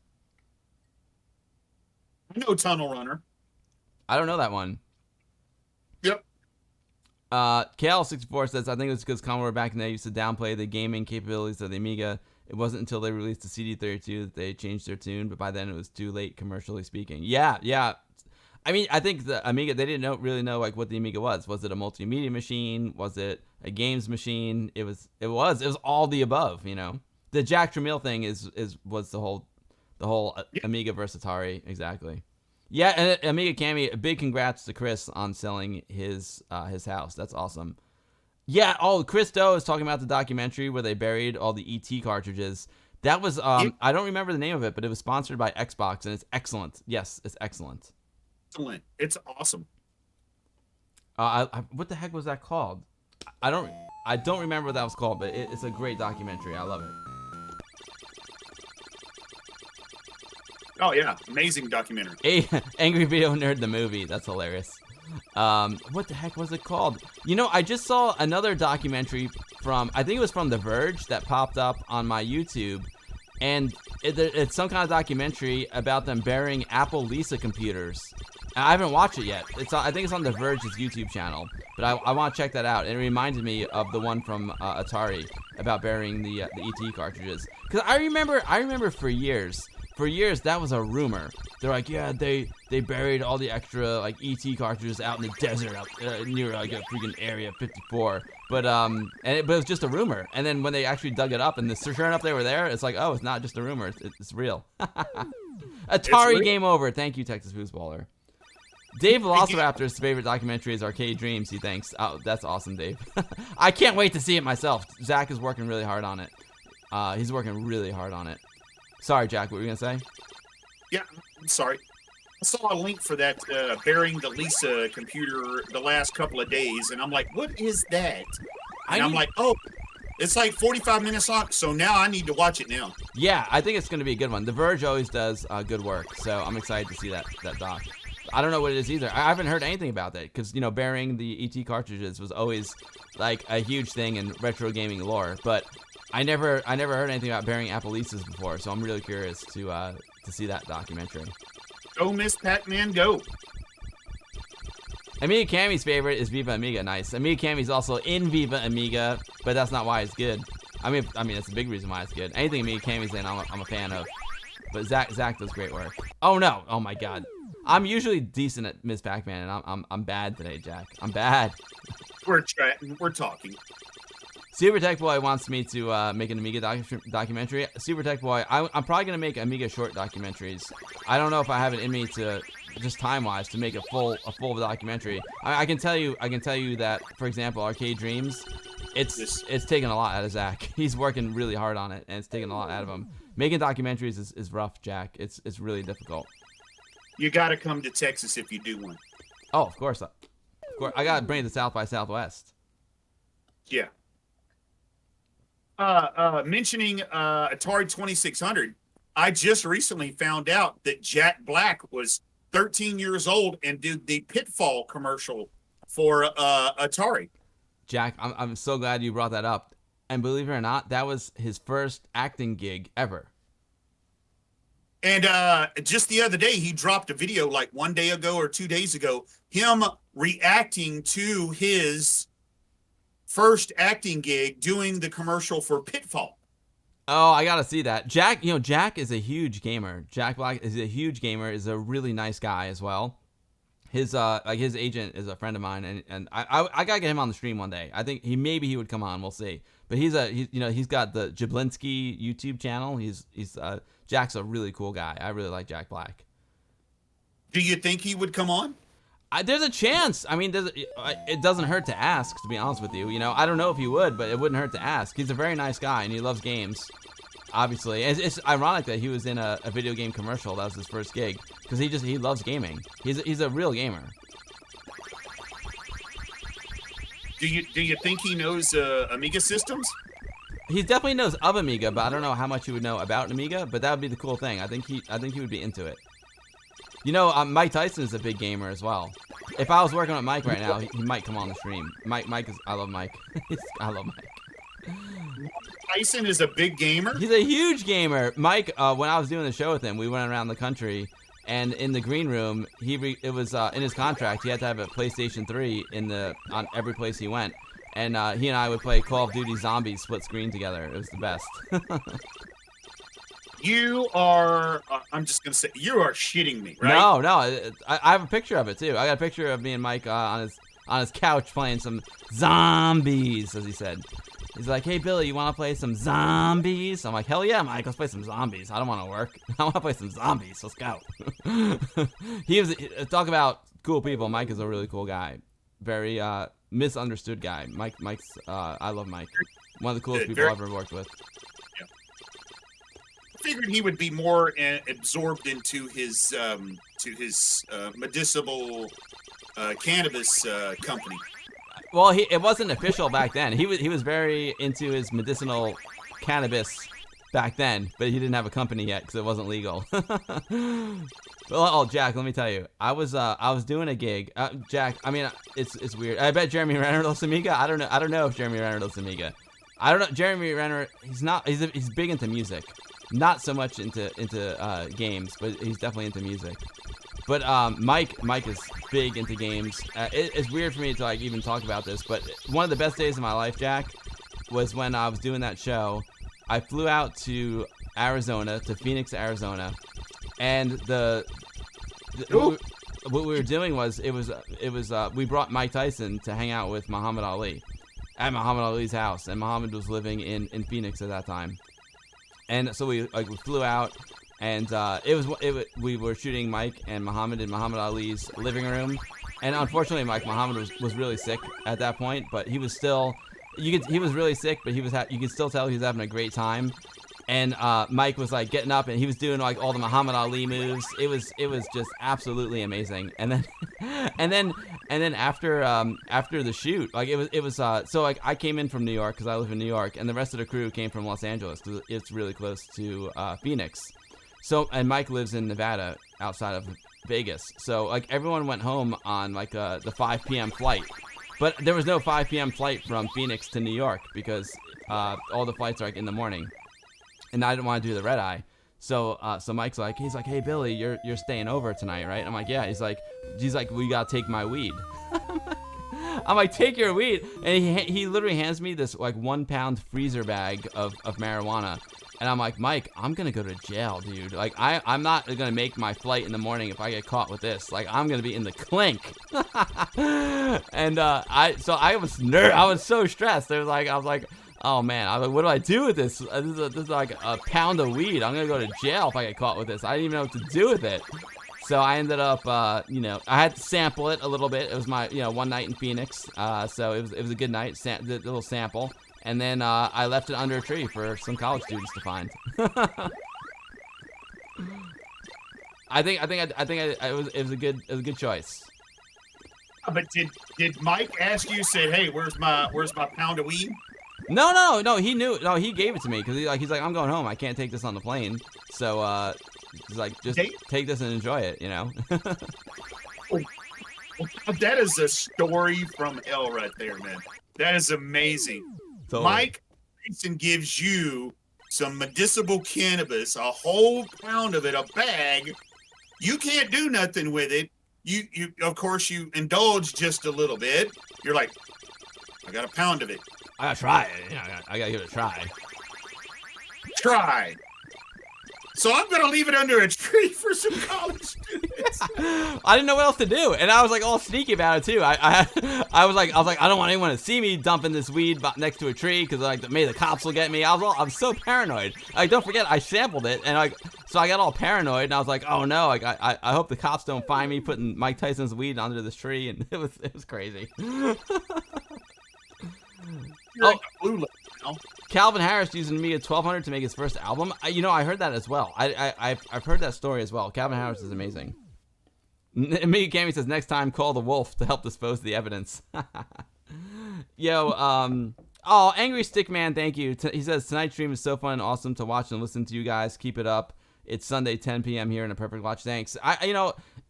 Speaker 5: I know Tunnel Runner.
Speaker 1: I don't know that one.
Speaker 5: Yep.
Speaker 1: KL64 says, I think it was because Commodore back in the day used to downplay the gaming capabilities of the Amiga. It wasn't until they released the CD32 that they changed their tune, but by then it was too late commercially speaking. Yeah. I mean, I think the Amiga, they didn't really know like what the Amiga was. Was it a multimedia machine? Was it a games machine? It was all the above, The Jack Tramiel thing was the whole Amiga versus Atari, exactly. Yeah, and Amiga Cami, big congrats to Chris on selling his house. That's awesome. Yeah, Chris Doe is talking about the documentary where they buried all the ET cartridges. That was, I don't remember the name of it, but it was sponsored by Xbox, and it's excellent. Yes, it's excellent.
Speaker 5: Excellent. It's awesome.
Speaker 1: What the heck was that called? I don't remember what that was called, but it's a great documentary. I love it.
Speaker 5: Oh yeah, amazing documentary.
Speaker 1: Angry Video Nerd the movie. That's hilarious. What the heck was it called? I just saw another documentary I think it was from The Verge that popped up on my YouTube, and it's some kind of documentary about them burying Apple Lisa computers. And I haven't watched it yet. I think it's on The Verge's YouTube channel, but I want to check that out. And it reminded me of the one from Atari about burying the ET cartridges, because I remember for years that was a rumor. They're like, yeah, they buried all the extra like ET cartridges out in the desert out near like a freaking Area 54. But it was just a rumor. And then when they actually dug it up and sure enough they were there, it's like, oh, it's not just a rumor, it's real. Atari game over. Thank you, Texas Foosballer. Dave Velociraptor's favorite documentary is Arcade Dreams, he thinks. Oh, that's awesome, Dave. I can't wait to see it myself. Zach is working really hard on it. He's working really hard on it. Sorry, Jack, what were you going to say?
Speaker 5: Yeah, I'm sorry. I saw a link for that burying the Lisa computer the last couple of days, and I'm like, what is that? And I'm like, oh, it's like 45 minutes long, so now I need to watch it now.
Speaker 1: Yeah, I think it's going to be a good one. The Verge always does good work, so I'm excited to see that doc. I don't know what it is either. I haven't heard anything about that, because, burying the ET cartridges was always, like, a huge thing in retro gaming lore, but I never heard anything about burying Apple Lisas before, so I'm really curious to see that documentary.
Speaker 5: Go, Miss Pac-Man, go.
Speaker 1: Amiga Cami's favorite is Viva Amiga. Nice. Amiga Cami's also in Viva Amiga, but that's not why it's good. I mean, that's a big reason why it's good. Anything Amiga Cami's in, I'm a fan of. But Zach does great work. Oh no! Oh my God! I'm usually decent at Ms. Pac-Man, and I'm bad today, Jack. I'm bad.
Speaker 5: We're talking.
Speaker 1: Super Tech Boy wants me to make an Amiga documentary. Super Tech Boy, I'm probably gonna make Amiga short documentaries. I don't know if I have it in me to, just time-wise, to make a full documentary. I can tell you that, for example, Arcade Dreams, it's taken a lot out of Zach. He's working really hard on it, and it's taken a lot out of him. Making documentaries is rough, Jack. It's really difficult.
Speaker 5: You got to come to Texas if you do one.
Speaker 1: Oh, of course. I got to bring it to South by Southwest.
Speaker 5: Yeah. Mentioning Atari 2600, I just recently found out that Jack Black was 13 years old and did the Pitfall commercial for Atari.
Speaker 1: Jack, I'm so glad you brought that up. And believe it or not, that was his first acting gig ever.
Speaker 5: And just the other day, he dropped a video like 1 day ago or 2 days ago, him reacting to his first acting gig doing the commercial for Pitfall.
Speaker 1: Oh, I gotta see that. Jack, Jack is a huge gamer. Jack Black is a huge gamer, is a really nice guy as well. His his agent is a friend of mine, and I gotta get him on the stream one day. I think he would come on. We'll see. But he's got the Jablinski YouTube channel. Jack's a really cool guy. I really like Jack Black.
Speaker 5: Do you think he would come on?
Speaker 1: There's a chance. I mean, it doesn't hurt to ask, to be honest with you. I don't know if he would, but it wouldn't hurt to ask. He's a very nice guy, and he loves games. Obviously, it's ironic that he was in a video game commercial. That was his first gig, because he loves gaming. He's a real gamer.
Speaker 5: Do you think he knows Amiga systems?
Speaker 1: He definitely knows of Amiga, but I don't know how much he would know about Amiga. But that would be the cool thing. I think he would be into it. Mike Tyson is a big gamer as well. If I was working with Mike right now, he might come on the stream. I love Mike. I love Mike.
Speaker 5: Tyson is a big gamer?
Speaker 1: He's a huge gamer. Mike, when I was doing the show with him, we went around the country, and in the green room, it was in his contract, he had to have a PlayStation 3 on every place he went. And he and I would play Call of Duty Zombies split screen together. It was the best.
Speaker 5: You are, I'm just going to say, you are shitting me, right?
Speaker 1: No, I have a picture of it, too. I got a picture of me and Mike on his couch playing some zombies, as he said. He's like, hey, Billy, you want to play some zombies? I'm like, hell yeah, Mike, let's play some zombies. I don't want to work. I want to play some zombies. Let's go. Talk about cool people. Mike is a really cool guy. Very misunderstood guy. I love Mike. One of the coolest people I've ever worked with.
Speaker 5: Yeah. I figured he would be more absorbed into his medicinal cannabis company.
Speaker 1: Well, it wasn't official back then. He was very into his medicinal cannabis back then, but he didn't have a company yet because it wasn't legal. Well, Jack, let me tell you, I was doing a gig. Jack, I mean, it's weird. I bet Jeremy Renner loves Amiga. I don't know if Jeremy Renner loves Amiga. I don't know. Jeremy Renner, he's big into music, not so much into games, but he's definitely into music. But Mike is big into games. It's weird for me to even talk about this, but one of the best days of my life, Jack, was when I was doing that show. I flew out to Arizona, to Phoenix, Arizona, and what we were doing was we brought Mike Tyson to hang out with Muhammad Ali at Muhammad Ali's house, and Muhammad was living in Phoenix at that time, and so we flew out. And we were shooting Mike and Muhammad in Muhammad Ali's living room, and unfortunately, Muhammad was really sick at that point. But he was still, he was really sick, but you could still tell he was having a great time. And Mike was getting up, and he was doing all the Muhammad Ali moves. It was just absolutely amazing. And then after the shoot, I came in from New York because I live in New York, and the rest of the crew came from Los Angeles because it's really close to Phoenix. So, and Mike lives in Nevada, outside of Vegas. So, everyone went home on, the 5 p.m. flight. But there was no 5 p.m. flight from Phoenix to New York because all the flights are, in the morning. And I didn't want to do the red eye. So Mike's he's like, hey, Billy, you're staying over tonight, right? I'm like, yeah. He's like, we got to take my weed. I'm like, take your weed. And he literally hands me this, 1 pound freezer bag of marijuana. And I'm like, Mike, I'm going to go to jail, dude. I'm not going to make my flight in the morning if I get caught with this. I'm going to be in the clink. And I was so stressed. I was like, oh, man. What do I do with this? This is like a pound of weed. I'm going to go to jail if I get caught with this. I didn't even know what to do with it. So I ended up, I had to sample it a little bit. It was my, one night in Phoenix. So it was a good night, the little sample. And then I left it under a tree for some college students to find. I think it was a good choice.
Speaker 5: But did Mike ask you, said, hey, where's my pound of weed?
Speaker 1: No, he knew. No, he gave it to me because he's like, I'm going home. I can't take this on the plane. So he's like, just take this and enjoy it,
Speaker 5: That is a story from hell right there, man. That is amazing.
Speaker 1: Totally.
Speaker 5: Mike Tyson gives you some medicinal cannabis, a whole pound of it, a bag. You can't do nothing with it. You of course you indulge just a little bit. You're like, I got a pound of it.
Speaker 1: I gotta try it. I gotta give it a try.
Speaker 5: Try. So I'm gonna leave it under a tree for some college students.
Speaker 1: I didn't know what else to do, and I was like all sneaky about it too. I was like I don't want anyone to see me dumping this weed next to a tree because like maybe the cops will get me. I was so paranoid. Like don't forget I sampled it, and so I got all paranoid, and I was like, oh no, like I hope the cops don't find me putting Mike Tyson's weed under this tree, and it was crazy.
Speaker 5: Like a blue light, you know?
Speaker 1: Calvin Harris using Amiga 1200 to make his first album. I heard that as well. I've heard that story as well. Calvin Harris is amazing. Amiga Cammy says next time call the wolf to help dispose of the evidence. Yo, Angry Stickman, thank you. He says tonight's stream is so fun and awesome to watch and listen to you guys. Keep it up. It's Sunday 10 p.m. here in a perfect watch. Thanks.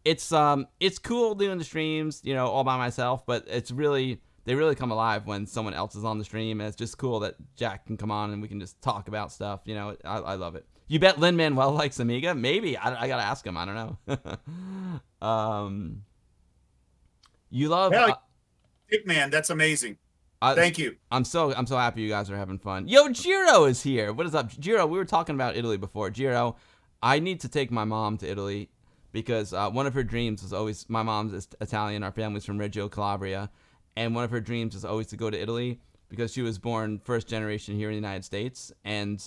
Speaker 1: It's cool doing the streams, all by myself, but they really come alive when someone else is on the stream, and it's just cool that Jack can come on and we can just talk about stuff. I love it. You bet Lin-Manuel likes Amiga? Maybe. I gotta ask him. I don't know. You love...
Speaker 5: Man, that's amazing. Thank you.
Speaker 1: I'm so happy you guys are having fun. Yo, Jiro is here. What is up? Jiro, we were talking about Italy before. Jiro, I need to take my mom to Italy because one of her dreams was always... My mom's Italian. Our family's from Reggio Calabria. And one of her dreams is always to go to Italy because she was born first generation here in the United States. And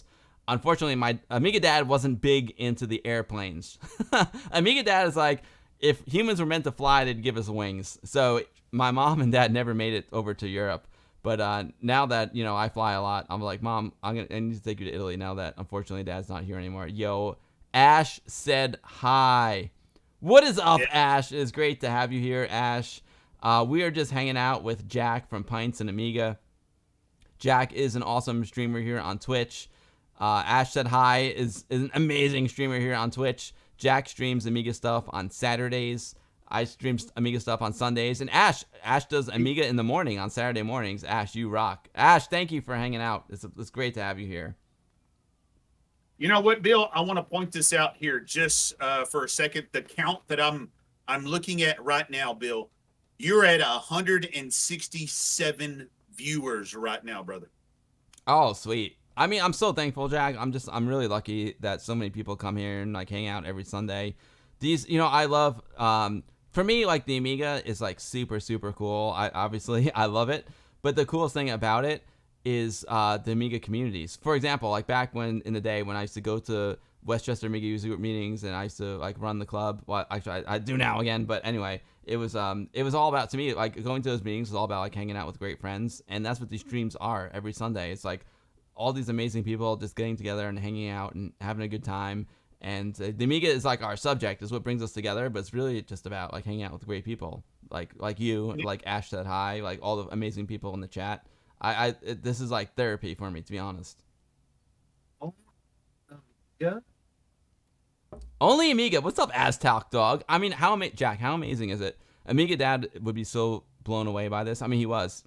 Speaker 1: unfortunately, my Amiga dad wasn't big into the airplanes. Amiga dad is like, if humans were meant to fly, they'd give us wings. So my mom and dad never made it over to Europe. But now that, I fly a lot, I'm like, Mom, I need to take you to Italy now that, unfortunately, Dad's not here anymore. Yo, Ash said hi. What is up, Ash? It's great to have you here, Ash. We are just hanging out with Jack from Pintz and Amiga. Jack is an awesome streamer here on Twitch. Ash said hi is an amazing streamer here on Twitch. Jack streams Amiga stuff on Saturdays. I stream Amiga stuff on Sundays. And Ash does Amiga in the morning on Saturday mornings. Ash, you rock. Ash, thank you for hanging out. It's great to have you here.
Speaker 5: You know what, Bill? I want to point this out here just for a second. The count that I'm looking at right now, Bill. You're at 167 viewers right now, brother.
Speaker 1: Oh, sweet. I mean, I'm so thankful, Jack. I'm really lucky that so many people come here and like hang out every Sunday. These, I love, for me, like the Amiga is like super, super cool. I love it. But the coolest thing about it is the Amiga communities. For example, like back in the day when I used to go to Westchester Amiga user group meetings and I used to like run the club. Well, actually, I do now again, but anyway. It was all about, to me, like going to those meetings was all about like hanging out with great friends, and that's what these streams are every Sunday. It's like all these amazing people just getting together and hanging out and having a good time. And the Amiga is like our subject, is what brings us together, but it's really just about like hanging out with great people, like you, like Ash said hi, like all the amazing people in the chat. This is like therapy for me, to be honest.
Speaker 5: Oh, yeah.
Speaker 1: Only Amiga. What's up, Aztalk Dog? I mean, Jack, how amazing is it? Amiga Dad would be so blown away by this. I mean, he was.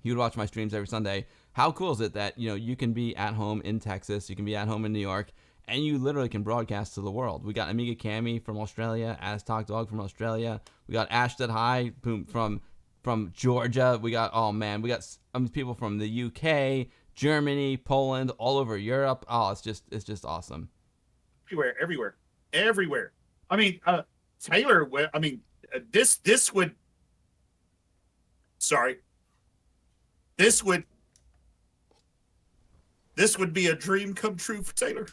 Speaker 1: He would watch my streams every Sunday. How cool is it that, you can be at home in Texas, you can be at home in New York, and you literally can broadcast to the world. We got Amiga Cammy from Australia, Aztalk Dog from Australia. We got Ash That High from Georgia. We got, people from the UK, Germany, Poland, all over Europe. Oh, it's just awesome.
Speaker 5: Everywhere. I mean, Taylor, this would be a dream come true for Taylor.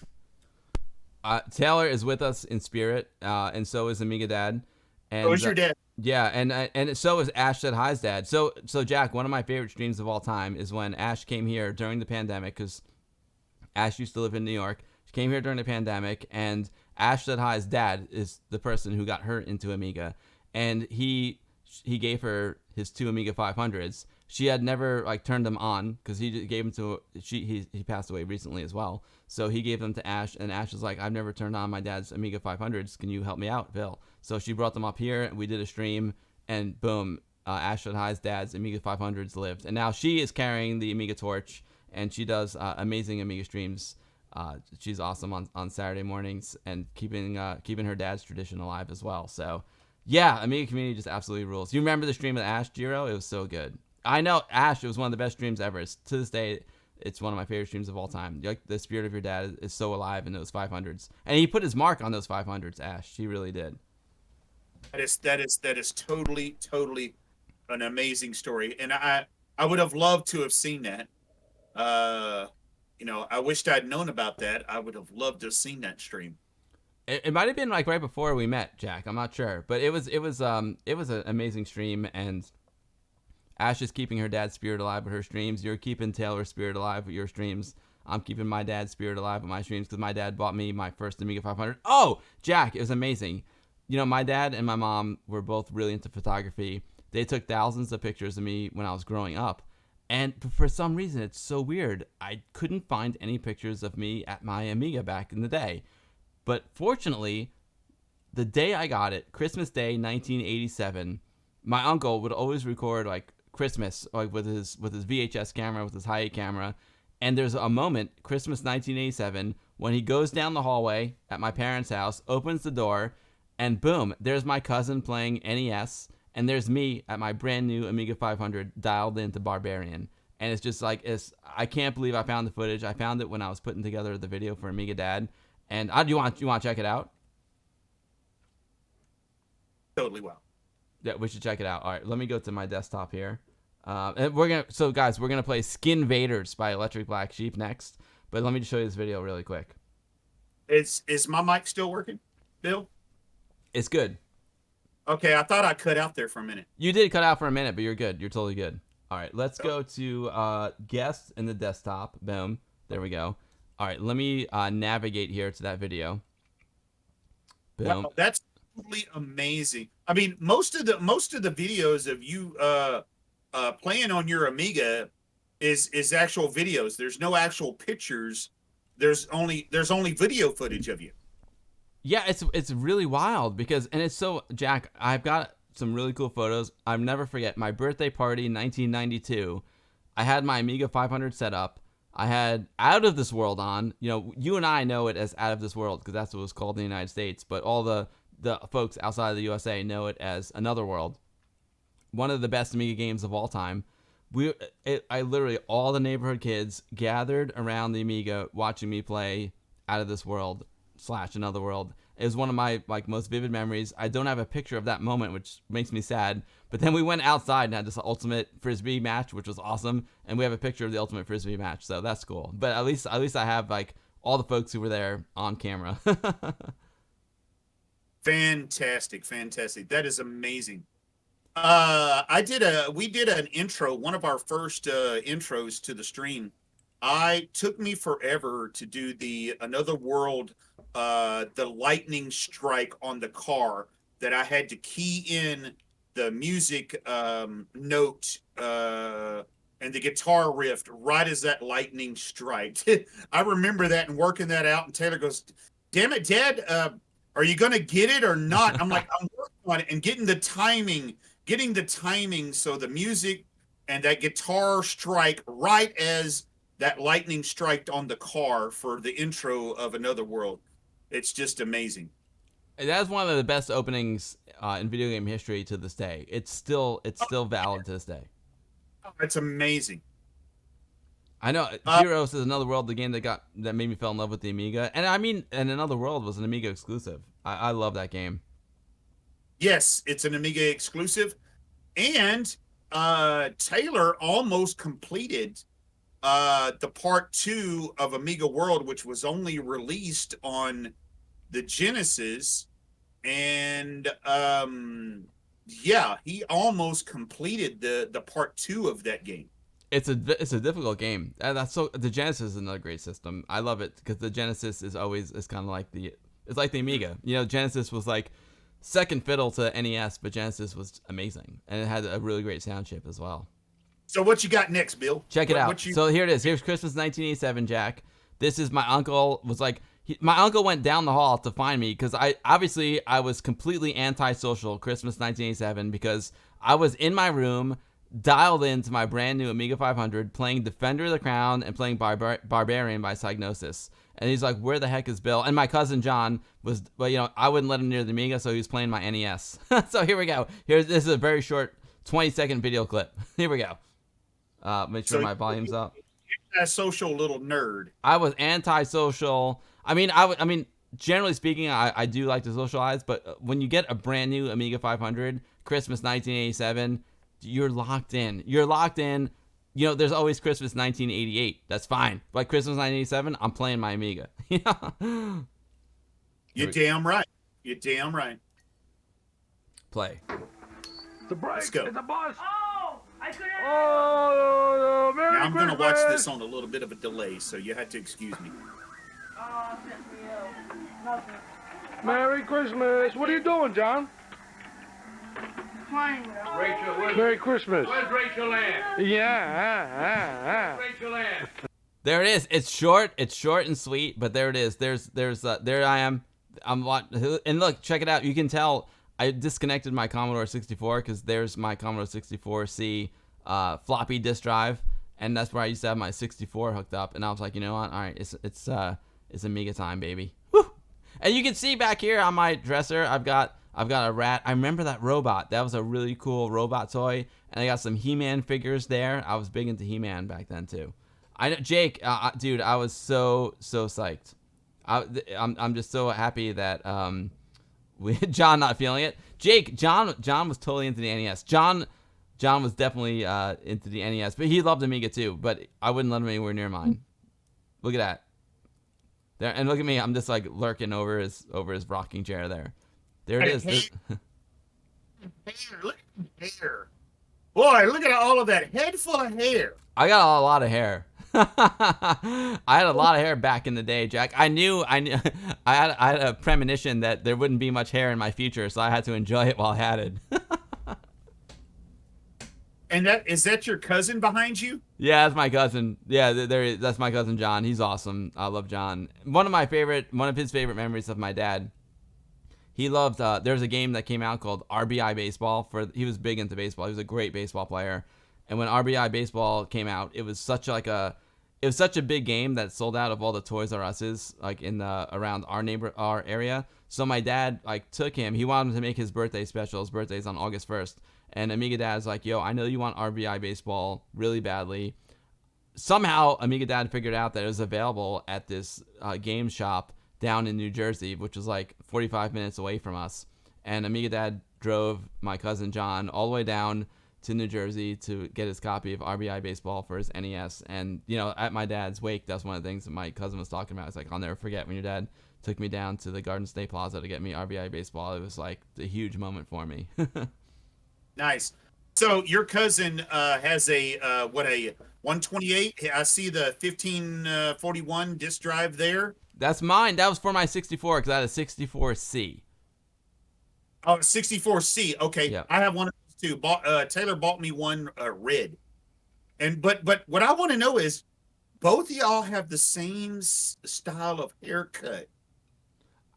Speaker 1: Taylor is with us in spirit, and so is Amiga Dad. And
Speaker 5: so is your dad.
Speaker 1: Yeah, and so is Ash Said Hi's dad. So Jack, one of my favorite streams of all time is when Ash came here during the pandemic, because Ash used to live in New York. She came here during the pandemic, and Ash Said Hi's dad is the person who got her into Amiga, and he gave her his two Amiga 500s. She had never like turned them on because he gave them to he passed away recently as well. So he gave them to Ash, and Ash was like, I've never turned on my dad's Amiga 500s. Can you help me out, Bill? So she brought them up here, and we did a stream, and boom, Ash Said Hi's dad's Amiga 500s lived. And now she is carrying the Amiga torch, and she does amazing Amiga streams She's awesome on Saturday mornings and keeping her dad's tradition alive as well. So, yeah, Amiga community just absolutely rules. You remember the stream with Ash, Jiro? It was so good. I know, Ash, it was one of the best streams ever. To this day, it's one of my favorite streams of all time. Like, the spirit of your dad is so alive in those 500s. And he put his mark on those 500s, Ash. He really did.
Speaker 5: That is totally an amazing story. And I would have loved to have seen that. I wished I'd known about that. I would have loved to have seen that stream.
Speaker 1: It might have been like right before we met, Jack. I'm not sure, but it was an amazing stream, and Ash is keeping her dad's spirit alive with her streams. You're keeping Taylor's spirit alive with your streams. I'm keeping my dad's spirit alive with my streams because my dad bought me my first Amiga 500. Oh, Jack, it was amazing. My dad and my mom were both really into photography. They took thousands of pictures of me when I was growing up. And for some reason, it's so weird. I couldn't find any pictures of me at my Amiga back in the day. But fortunately, the day I got it, Christmas Day 1987, my uncle would always record like Christmas like with his VHS camera, with his high camera. And there's a moment, Christmas 1987, when he goes down the hallway at my parents' house, opens the door, and boom, there's my cousin playing NES. And there's me at my brand new Amiga 500 dialed into Barbarian. And it's just like, I can't believe I found the footage. I found it when I was putting together the video for Amiga Dad. And do you want to check it out?
Speaker 5: Totally well.
Speaker 1: Yeah, we should check it out. All right, let me go to my desktop here. And guys, we're gonna play Skin Vaders by Electric Black Sheep next. But let me just show you this video really quick.
Speaker 5: Is my mic still working, Bill?
Speaker 1: It's good.
Speaker 5: Okay, I thought I cut out there for a minute.
Speaker 1: You did cut out for a minute, but you're good. You're totally good. All right, let's go to guests in the desktop. Boom. There we go. All right, let me navigate here to that video. Boom.
Speaker 5: Wow, that's totally amazing. I mean, most of the videos of you playing on your Amiga is actual videos. There's no actual pictures. There's only video footage of you.
Speaker 1: Yeah, it's really wild because, and it's so, Jack, I've got some really cool photos. I'll never forget my birthday party in 1992. I had my Amiga 500 set up. I had Out of This World on. You and I know it as Out of This World because that's what it was called in the United States, but all the folks outside of the USA know it as Another World. One of the best Amiga games of all time. I literally, all the neighborhood kids gathered around the Amiga watching me play Out of This World / Another World. It was one of my most vivid memories. I don't have a picture of that moment, which makes me sad. But then we went outside and had this ultimate frisbee match, which was awesome. And we have a picture of the ultimate frisbee match, so that's cool. But at least I have all the folks who were there on camera.
Speaker 5: Fantastic. That is amazing. We did an intro, one of our first intros to the stream. It took me forever to do the Another World, the lightning strike on the car that I had to key in the music note and the guitar riff right as that lightning strike. I remember that and working that out. And Taylor goes, "Damn it, Dad, are you going to get it or not?" I'm like, "I'm working on it," and getting the timing so the music and that guitar strike right as that lightning striked on the car for the intro of Another World. It's just amazing.
Speaker 1: That's one of the best openings in video game history to this day. It's still valid to this day.
Speaker 5: It's amazing.
Speaker 1: I know. Heroes is Another World, the game that made me fall in love with the Amiga. And I mean, and Another World was an Amiga exclusive. I love that game.
Speaker 5: Yes, it's an Amiga exclusive. And Taylor almost completed the part 2 of Amiga World, which was only released on the Genesis. And he almost completed the part 2 of that game.
Speaker 1: It's a difficult game. The Genesis is another great system. I love it because the Genesis is kind of like it's like the Amiga. Genesis was like second fiddle to NES, but Genesis was amazing, and it had a really great sound chip as well.
Speaker 5: So what you got next, Bill?
Speaker 1: Check it out. So here it is. Here's Christmas 1987, Jack. This is my uncle. My uncle went down the hall to find me because I was completely antisocial Christmas 1987 because I was in my room dialed into my brand new Amiga 500 playing Defender of the Crown and playing Barbarian by Psygnosis. And he's like, where the heck is Bill? And my cousin John was, well, you know, I wouldn't let him near the Amiga, so he was playing my NES. So here we go. This is a very short 20-second video clip. Here we go. Make sure my volume's up.
Speaker 5: A social little nerd.
Speaker 1: I was antisocial. I mean, generally speaking, I do like to socialize, but when you get a brand new Amiga 500, Christmas 1987, you're locked in. You're locked in. You know, there's always Christmas 1988. That's fine. But Christmas 1987, I'm playing my Amiga.
Speaker 5: You're damn right. You're damn right.
Speaker 1: Play.
Speaker 6: The break.
Speaker 5: Let's go.
Speaker 6: It's a bus.
Speaker 7: Oh, I couldn't.
Speaker 6: Oh, Merry
Speaker 5: Now I'm going to
Speaker 6: Christmas.
Speaker 5: watch this on a little bit of a delay, so you had to excuse me.
Speaker 7: Oh, shit for you. Nothing.
Speaker 6: Merry Christmas. What are you doing, John?
Speaker 7: Playing with it.
Speaker 8: Rachel,
Speaker 6: Merry Christmas.
Speaker 8: where's Rachel Ann?
Speaker 6: Yeah.
Speaker 8: Rachel Ann.
Speaker 1: There it is. It's short and sweet, but there it is. There I am. And look, check it out. You can tell I disconnected my Commodore 64 because there's my Commodore 64C floppy disk drive, and that's where I used to have my 64 hooked up. And I was like, you know what? All right, it's Amiga time, baby. Woo! And you can see back here on my dresser, I've got a rat. I remember that robot. That was a really cool robot toy. And I got some He-Man figures there. I was big into He-Man back then too. Jake, dude, I was so psyched. I'm just so happy that John not feeling it. Jake, John was totally into the NES. John was definitely into the NES, but he loved Amiga too. But I wouldn't let him anywhere near mine. Look at that. There, and look at me. I'm just like lurking over his rocking chair there. There it is.
Speaker 5: Hair. Look at the hair. Boy, look at all of that head full of hair.
Speaker 1: I got a lot of hair. I had a lot of hair back in the day, Jack. I knew I had a premonition that there wouldn't be much hair in my future, so I had to enjoy it while I had it.
Speaker 5: And is that your cousin behind you?
Speaker 1: Yeah, that's my cousin. Yeah, that's my cousin John. He's awesome. I love John. One of his favorite memories of my dad. He loved. There's a game that came out called RBI Baseball. He was big into baseball. He was a great baseball player. And when RBI Baseball came out, it was such a big game that sold out of all the Toys R Us's like in around our area. So my dad like took him. He wanted to make his birthday special. His birthday's on August 1st. And Amiga Dad's like, yo, I know you want RBI Baseball really badly. Somehow Amiga Dad figured out that it was available at this game shop down in New Jersey, which was like 45 minutes away from us. And Amiga Dad drove my cousin John all the way down to New Jersey to get his copy of RBI Baseball for his NES. And, you know, at my dad's wake, that's one of the things that my cousin was talking about. It's like, I'll never forget when your dad took me down to the Garden State Plaza to get me RBI Baseball. It was like a huge moment for me.
Speaker 5: Nice. So your cousin has a 128. I see the 1541 disk drive there.
Speaker 1: That's mine. That was for my 64 because I had a 64C.
Speaker 5: Oh, 64C. Okay,
Speaker 1: Yep.
Speaker 5: I have one of those too. Taylor bought me one red. But what I want to know is, both of y'all have the same style of haircut.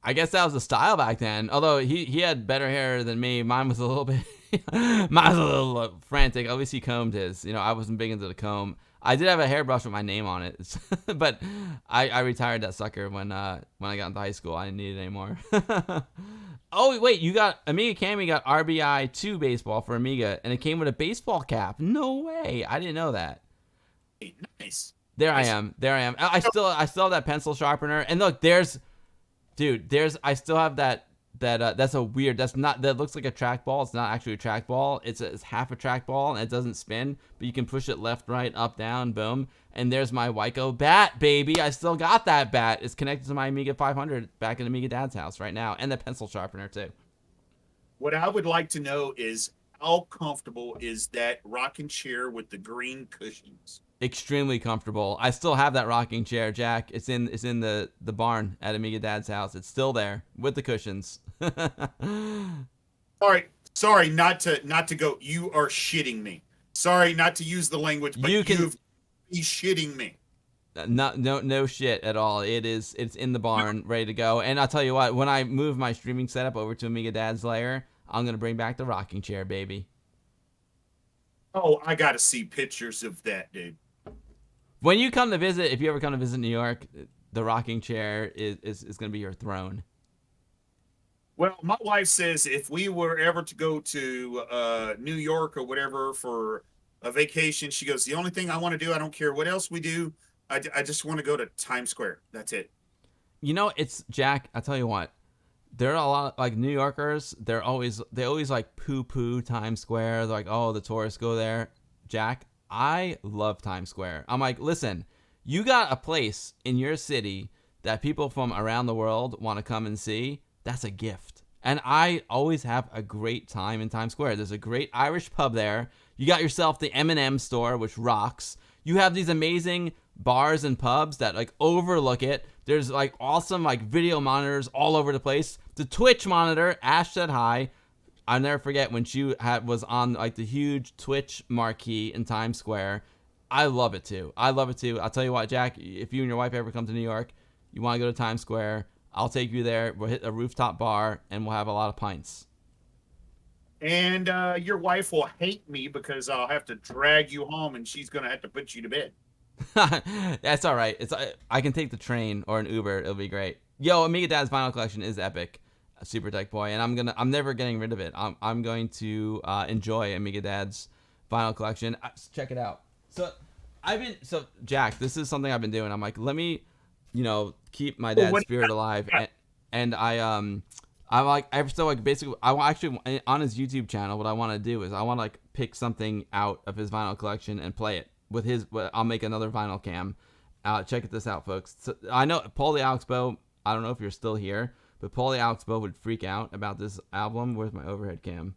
Speaker 1: I guess that was the style back then. Although he had better hair than me. Mine was a little bit, mine was a little frantic. At least he combed his. You know, I wasn't big into the comb. I did have a hairbrush with my name on it, but I retired that sucker when I got into high school. I didn't need it anymore. Oh wait, you got Amiga Cammy got RBI 2 baseball for Amiga, and it came with a baseball cap. No way, I didn't know that.
Speaker 5: Nice.
Speaker 1: There I am. I still have that pencil sharpener. And look, I still have that that's a weird, that looks like a trackball. It's not actually a trackball. It's half a trackball and it doesn't spin, but you can push it left, right, up, down, boom. And there's my Wyco bat, baby. I still got that bat. It's connected to my Amiga 500 back in Amiga Dad's house right now, and the pencil sharpener too.
Speaker 5: What I would like to know is, how comfortable is that rocking chair with the green cushions?
Speaker 1: Extremely comfortable. I still have that rocking chair, Jack. It's in the barn at Amiga Dad's house. It's still there with the cushions.
Speaker 5: All right. Sorry, not to go. You are shitting me. Sorry, not to use the language, but you've been shitting me.
Speaker 1: No shit at all. It's in the barn, ready to go. And I'll tell you what, when I move my streaming setup over to Amiga Dad's lair, I'm gonna bring back the rocking chair, baby.
Speaker 5: Oh, I gotta see pictures of that, dude.
Speaker 1: When you come to visit, if you ever come to visit New York, the rocking chair is going to be your throne.
Speaker 5: Well, my wife says if we were ever to go to New York or whatever for a vacation, she goes, the only thing I want to do, I don't care what else we do, I just want to go to Times Square. That's it.
Speaker 1: You know, it's Jack. I tell you what, there are a lot like New Yorkers. They always like poo Times Square. They're like, oh, the tourists go there. Jack, I love Times Square. I'm like, listen, you got a place in your city that people from around the world want to come and see. That's a gift. And I always have a great time in Times Square. There's a great Irish pub there. You got yourself the M&M store, which rocks. You have these amazing bars and pubs that like overlook it. There's like awesome like video monitors all over the place. The Twitch monitor, Ash said hi. I'll never forget when she was on like the huge Twitch marquee in Times Square. I love it too. I'll tell you what, Jack, if you and your wife ever come to New York, you want to go to Times Square, I'll take you there. We'll hit a rooftop bar and we'll have a lot of pints.
Speaker 5: And your wife will hate me because I'll have to drag you home and she's going to have to put you to bed.
Speaker 1: That's all right. I can take the train or an Uber. It'll be great. Yo, Amiga Dad's vinyl collection is epic. Super Tech Boy, and I'm never getting rid of it. I'm going to enjoy Amiga Dad's vinyl collection. Check it out. So Jack, this is something I've been doing. I'm like, let me, keep my dad's spirit alive, and I'm basically I actually on his YouTube channel. What I want to do is I want to like pick something out of his vinyl collection and play it with his. I'll make another vinyl cam. Check this out, folks. So, I know Paul the Alexpo. I don't know if you're still here. But Paul the Alexpo would freak out about this album. Where's my overhead cam?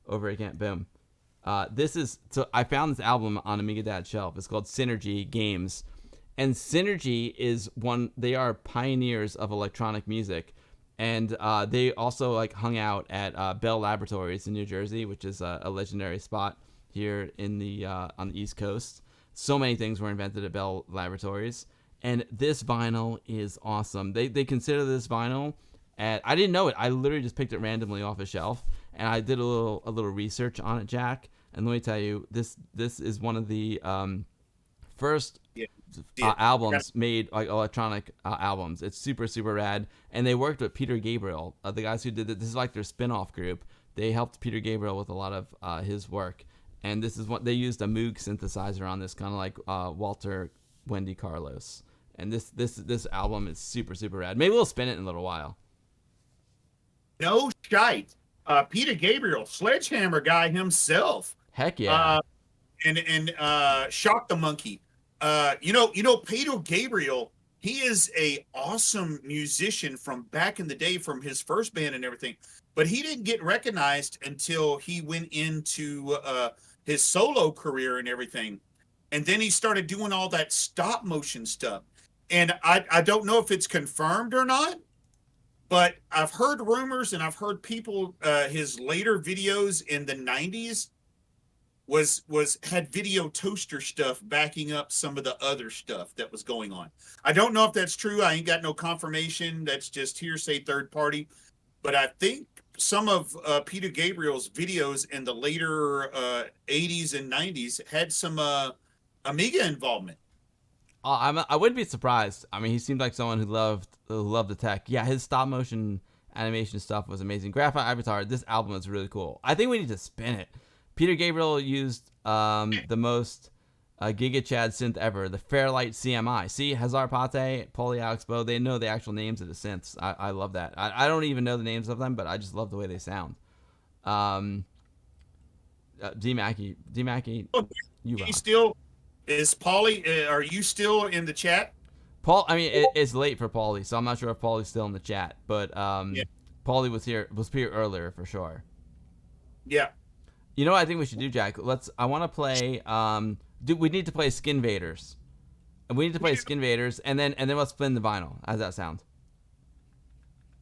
Speaker 1: Overhead cam. Boom. I found this album on Amiga Dad's shelf. It's called Synergy Games. And Synergy is they are pioneers of electronic music. And they also like hung out at Bell Laboratories in New Jersey, which is a legendary spot here in on the East Coast. So many things were invented at Bell Laboratories. And this vinyl is awesome. They consider this vinyl. And I didn't know it. I literally just picked it randomly off a shelf, and I did a little research on it, Jack. And let me tell you, this is one of the first albums made like electronic albums. It's super super rad. And they worked with Peter Gabriel, the guys who did it. This is like their spin-off group. They helped Peter Gabriel with a lot of his work. And this is what they used a Moog synthesizer on this, kind of like Walter Wendy Carlos. And this album is super super rad. Maybe we'll spin it in a little while.
Speaker 5: No shite. Peter Gabriel, Sledgehammer guy himself.
Speaker 1: Heck yeah.
Speaker 5: And Shock the Monkey. Peter Gabriel, he is a awesome musician from back in the day from his first band and everything. But he didn't get recognized until he went into his solo career and everything. And then he started doing all that stop motion stuff. And I don't know if it's confirmed or not. But I've heard rumors and I've heard people, his later videos in the 90s had video toaster stuff backing up some of the other stuff that was going on. I don't know if that's true. I ain't got no confirmation. That's just hearsay, third party. But I think some of Peter Gabriel's videos in the later 80s and 90s had some Amiga involvement.
Speaker 1: I wouldn't be surprised. I mean, he seemed like someone who loved the tech. Yeah, his stop motion animation stuff was amazing. Graphite Avatar, this album is really cool. I think we need to spin it. Peter Gabriel used the most Giga Chad synth ever, the Fairlight CMI. See, Hazar Pate, Paulie Alexpo, they know the actual names of the synths. I love that. I don't even know the names of them, but I just love the way they sound. D-Mackey, you rock.
Speaker 5: Is Paulie, are you still in the chat?
Speaker 1: Paul, I mean, it's late for Paulie, so I'm not sure if Paulie's still in the chat, but Paulie was here earlier for sure.
Speaker 5: Yeah.
Speaker 1: You know what I think we should do, Jack? I want to play, we need to play Skin Vaders. We need to play Skin Vaders, and then let's spin the vinyl. How's that sound?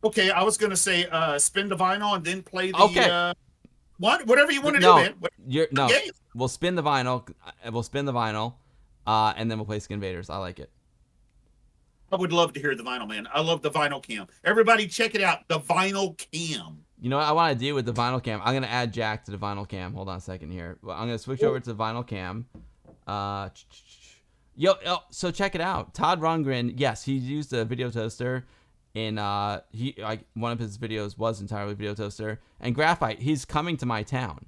Speaker 5: Okay, I was going to say spin the vinyl and then play the, whatever you want to do, man.
Speaker 1: We'll spin the vinyl. And then we'll play Skin Vaders. I like it.
Speaker 5: I would love to hear the vinyl, man. I love the vinyl cam. Everybody check it out. The vinyl cam.
Speaker 1: You know what I want to do with the vinyl cam? I'm going to add Jack to the vinyl cam. Hold on a second here. I'm going to switch over to the vinyl cam. So check it out. Todd Rundgren, yes, he used a video toaster in one of his videos was entirely video toaster. And Graphite, he's coming to my town.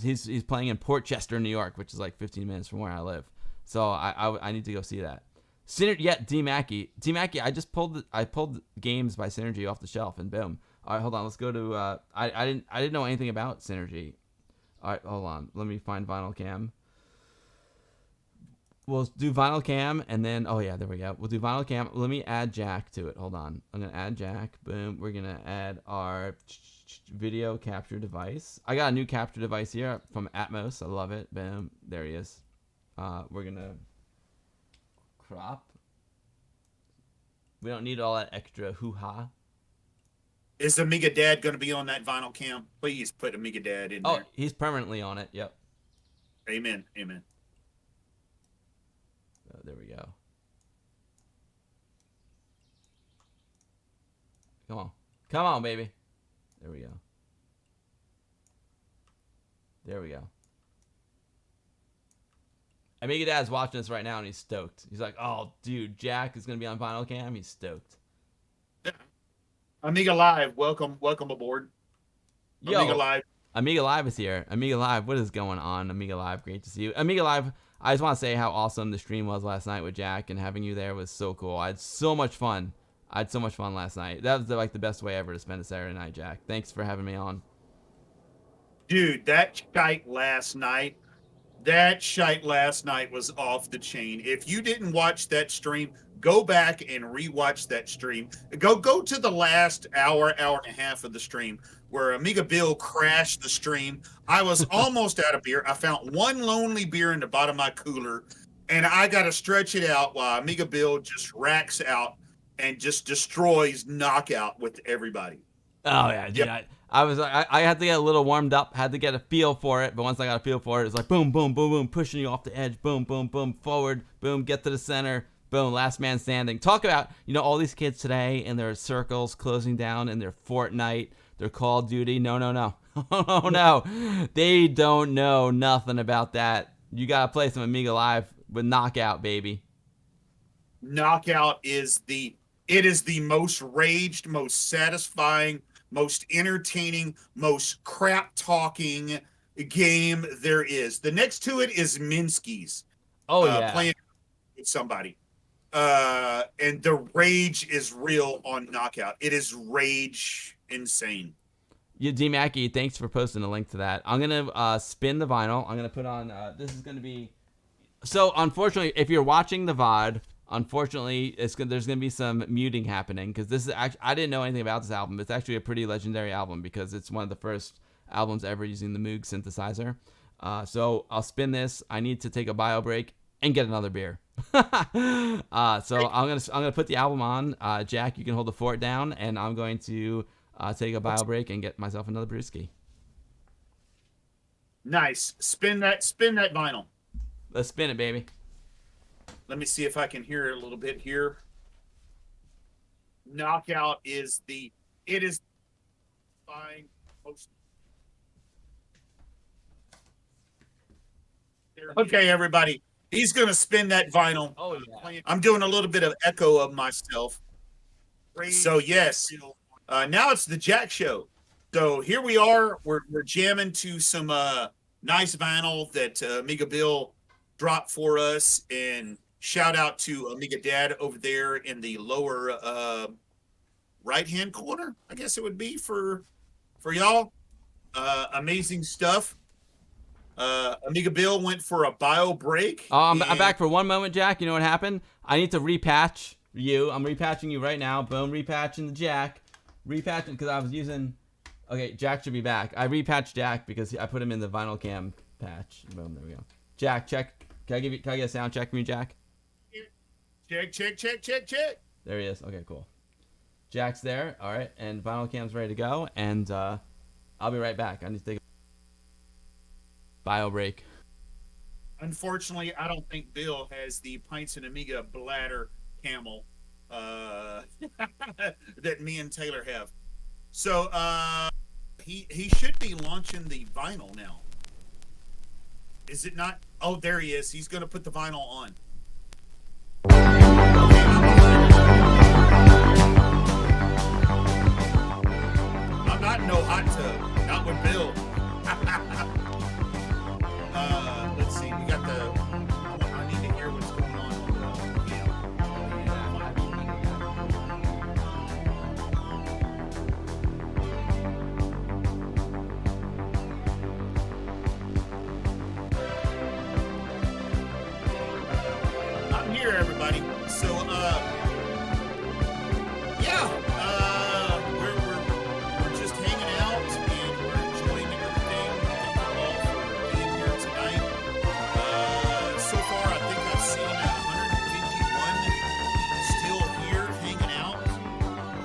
Speaker 1: He's playing in Port Chester, New York, which is like 15 minutes from where I live. So I need to go see that. D Mackey, I pulled games by Synergy off the shelf, and boom. All right, hold on. Let's go to I didn't know anything about Synergy. All right, hold on. Let me find Vinyl Cam. We'll do Vinyl Cam, and then oh yeah, there we go. We'll do Vinyl Cam. Let me add Jack to it. Hold on. I'm gonna add Jack. Boom. We're gonna add our video capture device. I got a new capture device here from Atmos. I love it. Boom. There he is. We're gonna crop. We don't need all that extra hoo-ha.
Speaker 5: Is Amiga Dad going to be on that Vinyl Cam? Please put Amiga Dad in there.
Speaker 1: Oh, he's permanently on it. Yep.
Speaker 5: Amen. Amen.
Speaker 1: Oh, there we go. Come on. Come on, baby. There we go. There we go. Amiga Dad's watching this right now, and he's stoked. He's like, oh, dude, Jack is going to be on Vinyl Cam. He's stoked.
Speaker 5: Amiga Live, welcome aboard.
Speaker 1: Yo,
Speaker 5: Amiga Live.
Speaker 1: Amiga Live is here. Amiga Live, what is going on? Amiga Live, great to see you. Amiga Live, I just want to say how awesome the stream was last night with Jack, and having you there was so cool. I had so much fun. Last night. That was like the best way ever to spend a Saturday night, Jack. Thanks for having me on.
Speaker 5: Dude, that shite last night was off the chain. If you didn't watch that stream, go back and rewatch that stream. Go to the last hour and a half of the stream where Amiga Bill crashed the stream. I was almost out of beer. I found one lonely beer in the bottom of my cooler, and I got to stretch it out while Amiga Bill just racks out and just destroys Knockout with everybody.
Speaker 1: Oh, yeah, dude. Yep. I had to get a little warmed up, had to get a feel for it, but once I got a feel for it, it's like boom, boom, boom, boom, pushing you off the edge, boom, boom, boom, forward, boom, get to the center, boom, last man standing. Talk about, all these kids today in their circles closing down in their Fortnite, their Call of Duty. No. Oh, no. They don't know nothing about that. You got to play some Amiga Live with Knockout, baby.
Speaker 5: Knockout is the most raged, most satisfying, most entertaining, most crap-talking game there is. The next to it is Minsky's.
Speaker 1: Oh, yeah.
Speaker 5: Playing with somebody. And the rage is real on Knockout. It is rage insane.
Speaker 1: Yeah, D Mackey, thanks for posting a link to that. I'm going to spin the vinyl. I'm going to put on, this is going to be, so unfortunately, if you're watching the VOD, unfortunately, there's going to be some muting happening because this is actually, I didn't know anything about this album. It's actually a pretty legendary album because it's one of the first albums ever using the Moog synthesizer. So I'll spin this. I need to take a bio break and get another beer. So I'm gonna put the album on. Jack, you can hold the fort down, and I'm going to take a bio break and get myself another brewski.
Speaker 5: Nice. Spin that vinyl.
Speaker 1: Let's spin it, baby.
Speaker 5: Let me see if I can hear it a little bit here. Knockout is fine. Okay, everybody. He's going to spin that vinyl.
Speaker 1: Oh, yeah.
Speaker 5: I'm doing a little bit of echo of myself. So, yes. Now it's the Jack Show. So here we are. We're jamming to some nice vinyl that Amiga Bill dropped for us. And shout out to Amiga Dad over there in the lower right-hand corner, I guess it would be for y'all. Amazing stuff. Amiga Bill went for a bio break.
Speaker 1: Oh, I'm back for one moment, Jack. You know what happened? I need to repatch you. I'm repatching you right now. Boom, repatching the Jack. Repatching because I was using. Okay, Jack should be back. I repatched Jack because I put him in the vinyl cam patch. Boom, there we go. Jack, check. Can I get a sound check from you, Jack?
Speaker 5: Check.
Speaker 1: There he is. Okay, cool. Jack's there. All right, and vinyl cam's ready to go. And I'll be right back. I need to take a bio break.
Speaker 5: Unfortunately, I don't think Bill has the Pintz and Amiga bladder camel that me and Taylor have. So he should be launching the vinyl now. Is it not? Oh, there he is. He's gonna put the vinyl on. I'm not in no hot tub. Not with Bill. Let's see. We got the. I need to hear what's going on I'm here, everybody. So, yeah, we're just hanging out and we're enjoying everything. Thank you all for being here tonight. So far, I think I've seen 151 still here hanging out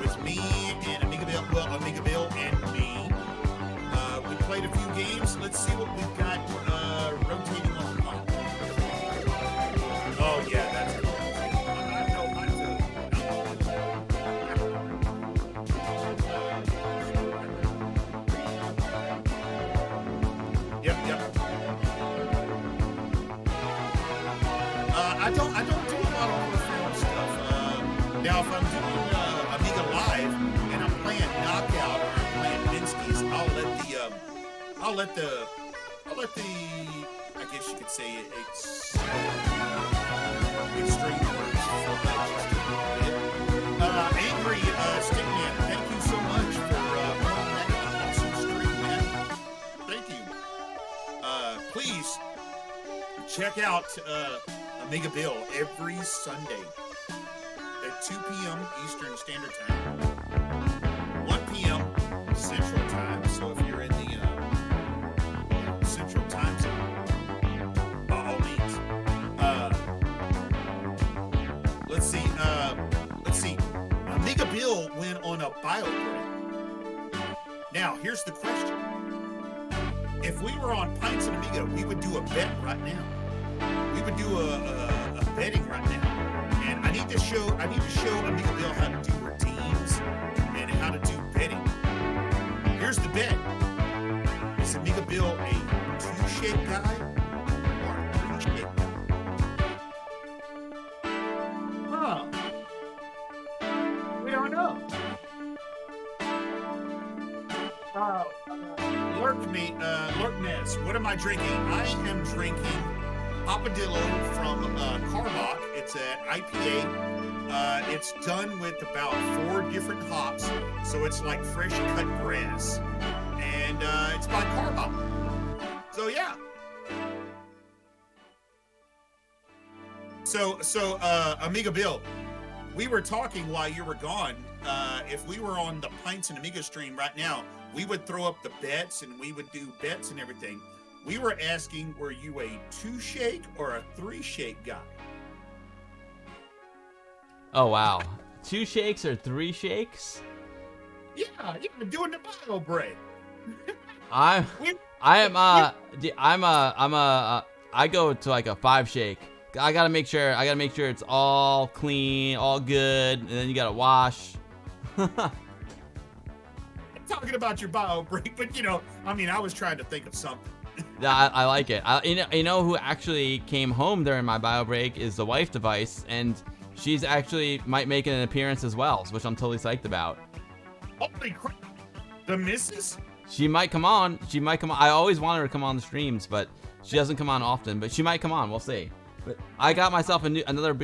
Speaker 5: with me and Amiga Bill. Well, Amiga Bill and me. We played a few games. Let's see what we've got rotating on the phone. Oh yeah, that's cool. Yep. I don't do a lot of peripheral stuff. Now, if I'm doing Amiga Live and I'm playing Knockout or I'm playing Pinsky's, I'll let the I guess you could say extreme words for just a bit. Angry Stickman, thank you so much for that awesome stream, man. Thank you. Please check out Amiga Bill every Sunday at 2 p.m. Eastern Standard Time, 1 p.m. Central Time. So if you're in the Central Time Zone, by all means. Let's see. Amiga Bill went on a bio break. Now, here's the question. If we were on Pintz and Amiga, we would do a bet right now. We would do a betting right now. And I need to show Amiga Bill how to do redeems and how to do betting. Here's the bet. Is Amiga Bill a 2-shake guy or a 3-shake guy? Huh. We don't know. Lurkness, what am I drinking? I am drinking Papadillo from Carbach. It's an IPA. It's done with about 4 different hops, so it's like fresh cut grass. And it's by Carbach. So yeah. So Amiga Bill, we were talking while you were gone. If we were on the Pints and Amiga stream right now, we would throw up the bets and we would do bets and everything. We were asking, were you a 2-shake or a 3-shake guy?
Speaker 1: Oh wow, 2 shakes or 3 shakes?
Speaker 5: Yeah, doing the bio break.
Speaker 1: I go to like a 5 shake. I gotta make sure it's all clean, all good, and then you gotta wash.
Speaker 5: Talking about your bio break, but I was trying to think of something.
Speaker 1: Yeah, I like it. You know who actually came home during my bio break is the wife device, and she's actually might make an appearance as well, which I'm totally psyched about.
Speaker 5: Holy crap! The missus?
Speaker 1: She might come on. I always want her to come on the streams, but she doesn't come on often. But she might come on. We'll see. But I got myself another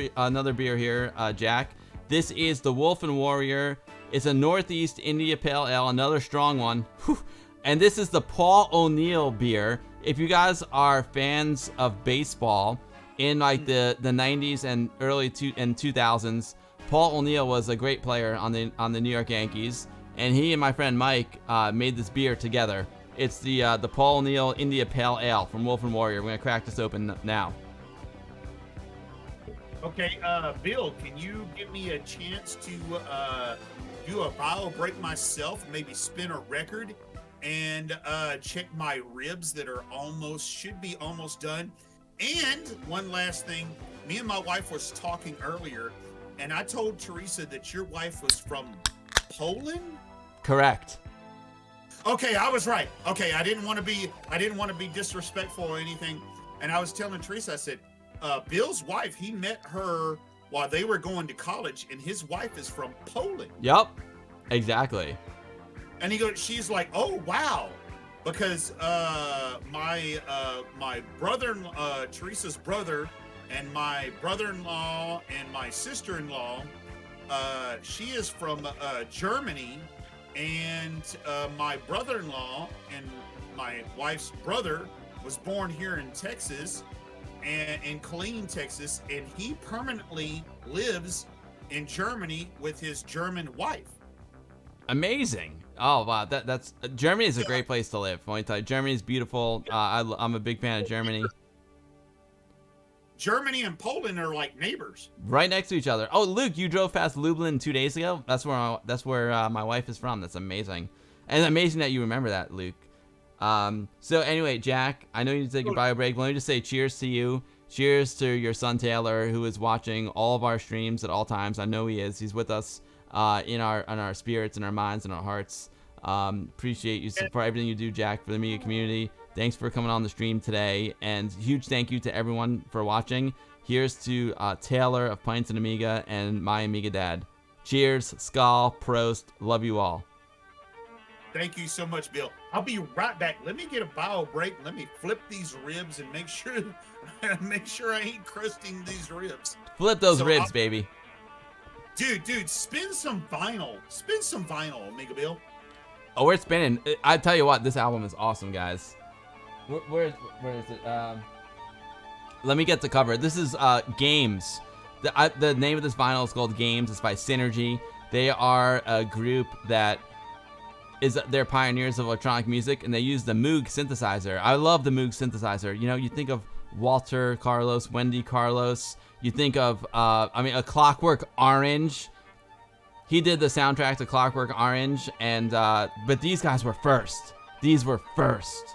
Speaker 1: beer here, Jack. This is the Wolf and Warrior. It's a Northeast India Pale Ale, another strong one. Whew. And this is the Paul O'Neill beer. If you guys are fans of baseball in like the 90s and early 2000s, Paul O'Neill was a great player on the New York Yankees, and he and my friend Mike made this beer together. It's the Paul O'Neill India Pale Ale from Wolf and Warrior. We're gonna crack this open now.
Speaker 5: Okay, Bill, can you give me a chance to do a bio break myself, maybe spin a record, and check my ribs that should be almost done? And one last thing, me and my wife was talking earlier, and I told Teresa that your wife was from Poland?
Speaker 1: Correct.
Speaker 5: Okay, I was right. Okay, I didn't want to be disrespectful or anything. And I was telling Teresa, I said, Bill's wife, he met her while they were going to college, and his wife is from Poland.
Speaker 1: Yep, exactly.
Speaker 5: And she's like, oh wow, because my brother, Teresa's brother, and my brother-in-law and my sister-in-law, she is from Germany, and my brother-in-law and my wife's brother was born here in Texas, and in Killeen, Texas, and he permanently lives in Germany with his German wife.
Speaker 1: Amazing. Oh wow, that's Germany is a great place to live. Let me tell you, Germany is beautiful. I'm a big fan of Germany.
Speaker 5: Germany and Poland are like neighbors.
Speaker 1: Right next to each other. Oh, Luke, you drove past Lublin 2 days ago. That's where my wife is from. That's amazing, and amazing that you remember that, Luke. So anyway, Jack, I know you need to take your bio break. Let me just say cheers to you. Cheers to your son Taylor, who is watching all of our streams at all times. I know he is. He's with us in our spirits, in our minds, and our hearts. Appreciate you for everything you do, Jack, for the media community. Thanks for coming on the stream today, and huge thank you to everyone for watching. Here's to Taylor of Pintz and Amiga and my Amiga dad. Cheers, Skol, Prost, love you all.
Speaker 5: Thank you so much, Bill. I'll be right back. Let me get a bio break. Let me flip these ribs and make sure I ain't crusting these ribs.
Speaker 1: Flip those ribs, baby.
Speaker 5: Dude, spin some vinyl. Spin some vinyl, Amiga Bill.
Speaker 1: Oh, we're spinning. I tell you what, this album is awesome, guys. Where is it? Let me get the cover. This is Games. The name of this vinyl is called Games. It's by Synergy. They are a group that they're pioneers of electronic music, and they use the Moog synthesizer. I love the Moog synthesizer. You know, you think of Walter Carlos, Wendy Carlos. You think of, A Clockwork Orange. He did the soundtrack to Clockwork Orange, and but these guys were first. These were first.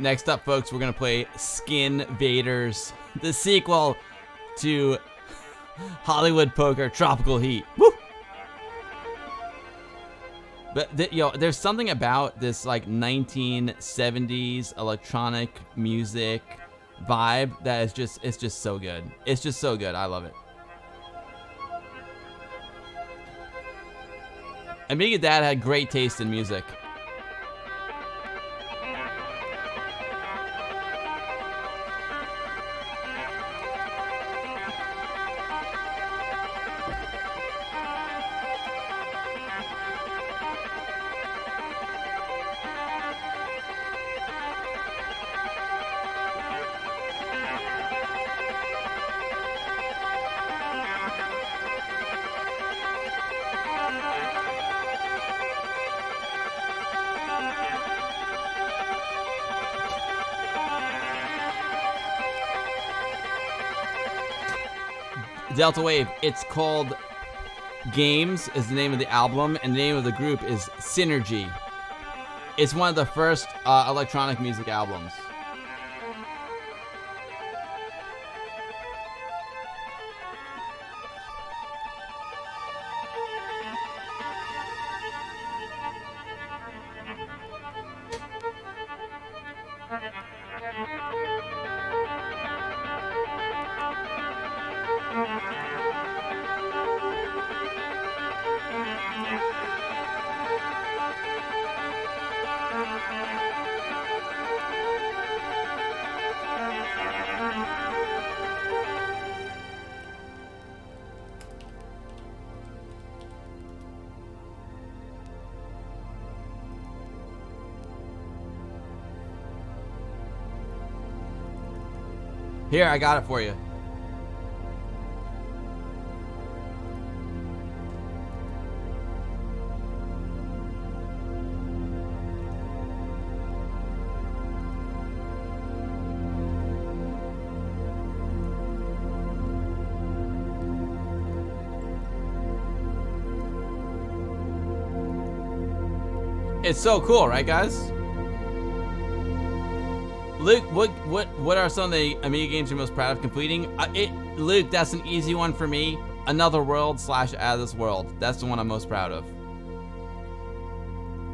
Speaker 1: Next up, folks, we're going to play Skin Vaders, the sequel to Hollywood Poker Tropical Heat. Woo! But, there's something about this, like, 1970s electronic music vibe that is it's just so good. It's just so good. I love it. Amiga Dad had great taste in music. Delta Wave, it's called Games is the name of the album, and the name of the group is Synergy. It's one of the first electronic music albums. Here, I got it for you. It's so cool, right, guys? Luke, what are some of the Amiga games you're most proud of completing? Luke, that's an easy one for me. Another World / Out of This World. That's the one I'm most proud of.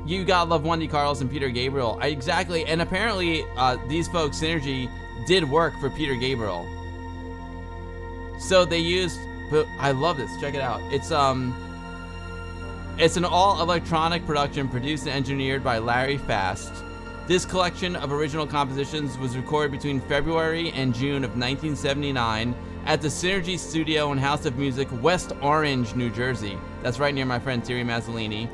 Speaker 1: You gotta love Wendy Carlos and Peter Gabriel. Exactly, and apparently these folks, Synergy, did work for Peter Gabriel. So they used, but I love this. Check it out. It's an all-electronic production produced and engineered by Larry Fast. This collection of original compositions was recorded between February and June of 1979 at the Synergy Studio and House of Music, West Orange, New Jersey. That's right near my friend Thierry Mazzolini.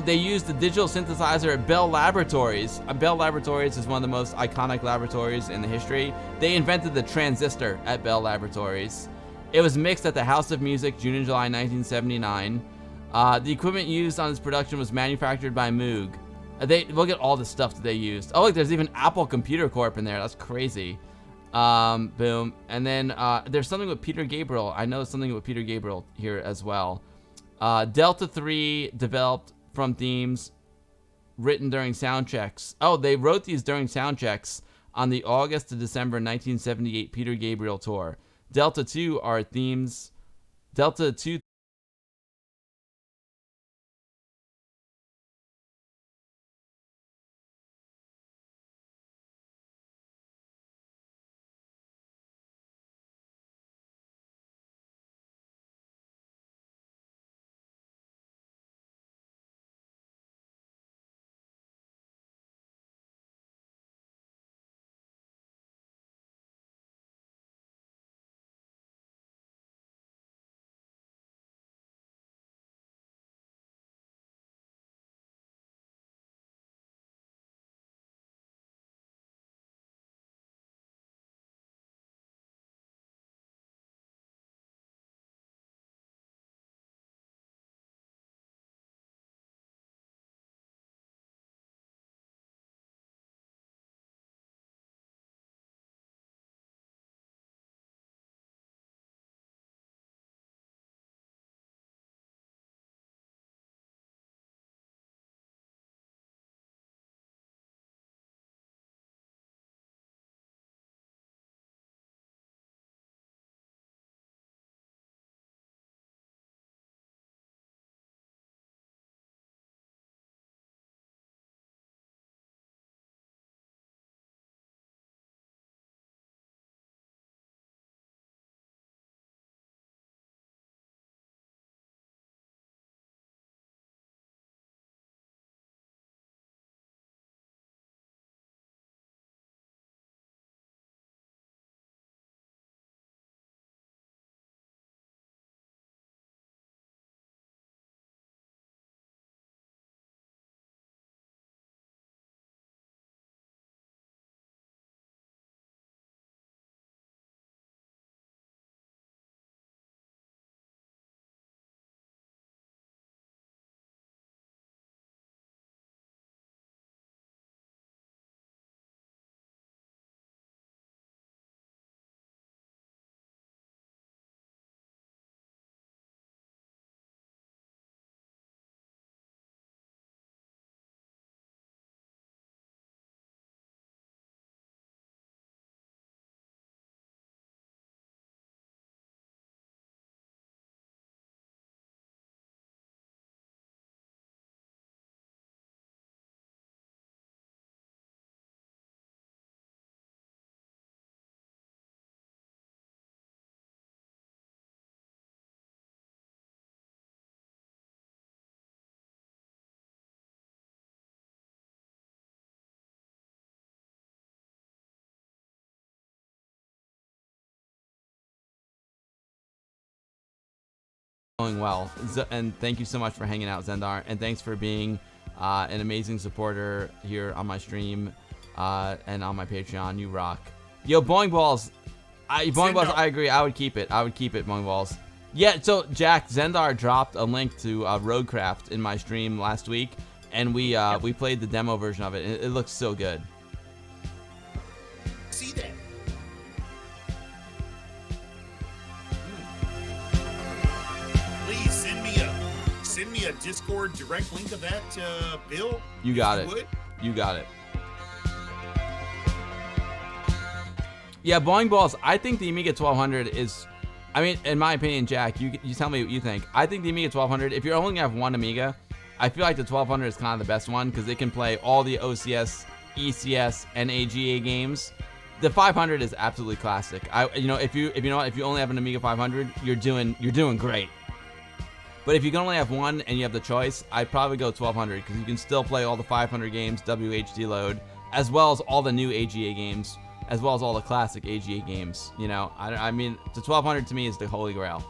Speaker 1: They used the digital synthesizer at Bell Laboratories. Bell Laboratories is one of the most iconic laboratories in the history. They invented the transistor at Bell Laboratories. It was mixed at the House of Music, June and July 1979. The equipment used on this production was manufactured by Moog. Look at all the stuff that they used. Oh, look, there's even Apple Computer Corp in there. That's crazy. Boom. And then there's something with Peter Gabriel. I know something with Peter Gabriel here as well. Delta 3 developed from themes written during sound checks. Oh, they wrote these during sound checks on the August to December 1978 Peter Gabriel tour. Delta 2 are themes. Delta 2 going well. And thank you so much for hanging out, Zendar, and thanks for being an amazing supporter here on my stream and on my Patreon. You rock. Yo, Boing Balls. Boing Balls,
Speaker 5: Zendar.
Speaker 1: I agree. I would keep it. Boing Balls. Yeah, so, Jack, Zendar dropped a link to Roadcraft in my stream last week, and we played the demo version of it. It looks so good.
Speaker 5: See that? Please send me a Discord direct link of that, Bill.
Speaker 1: You got
Speaker 5: if
Speaker 1: it.
Speaker 5: would.
Speaker 1: You got it. Yeah, Boing Balls, I think the Amiga 1200 is, I mean, in my opinion, Jack, you tell me what you think. I think the Amiga 1200, if you're only going to have one Amiga, I feel like the 1200 is kind of the best one because it can play all the OCS, ECS, and AGA games. The 500 is absolutely classic. If you only have an Amiga 500, you're doing great. But if you can only have one and you have the choice, I'd probably go 1200 because you can still play all the 500 games WHD load, as well as all the new AGA games, as well as all the classic AGA games. I mean, the 1200 to me is the holy grail.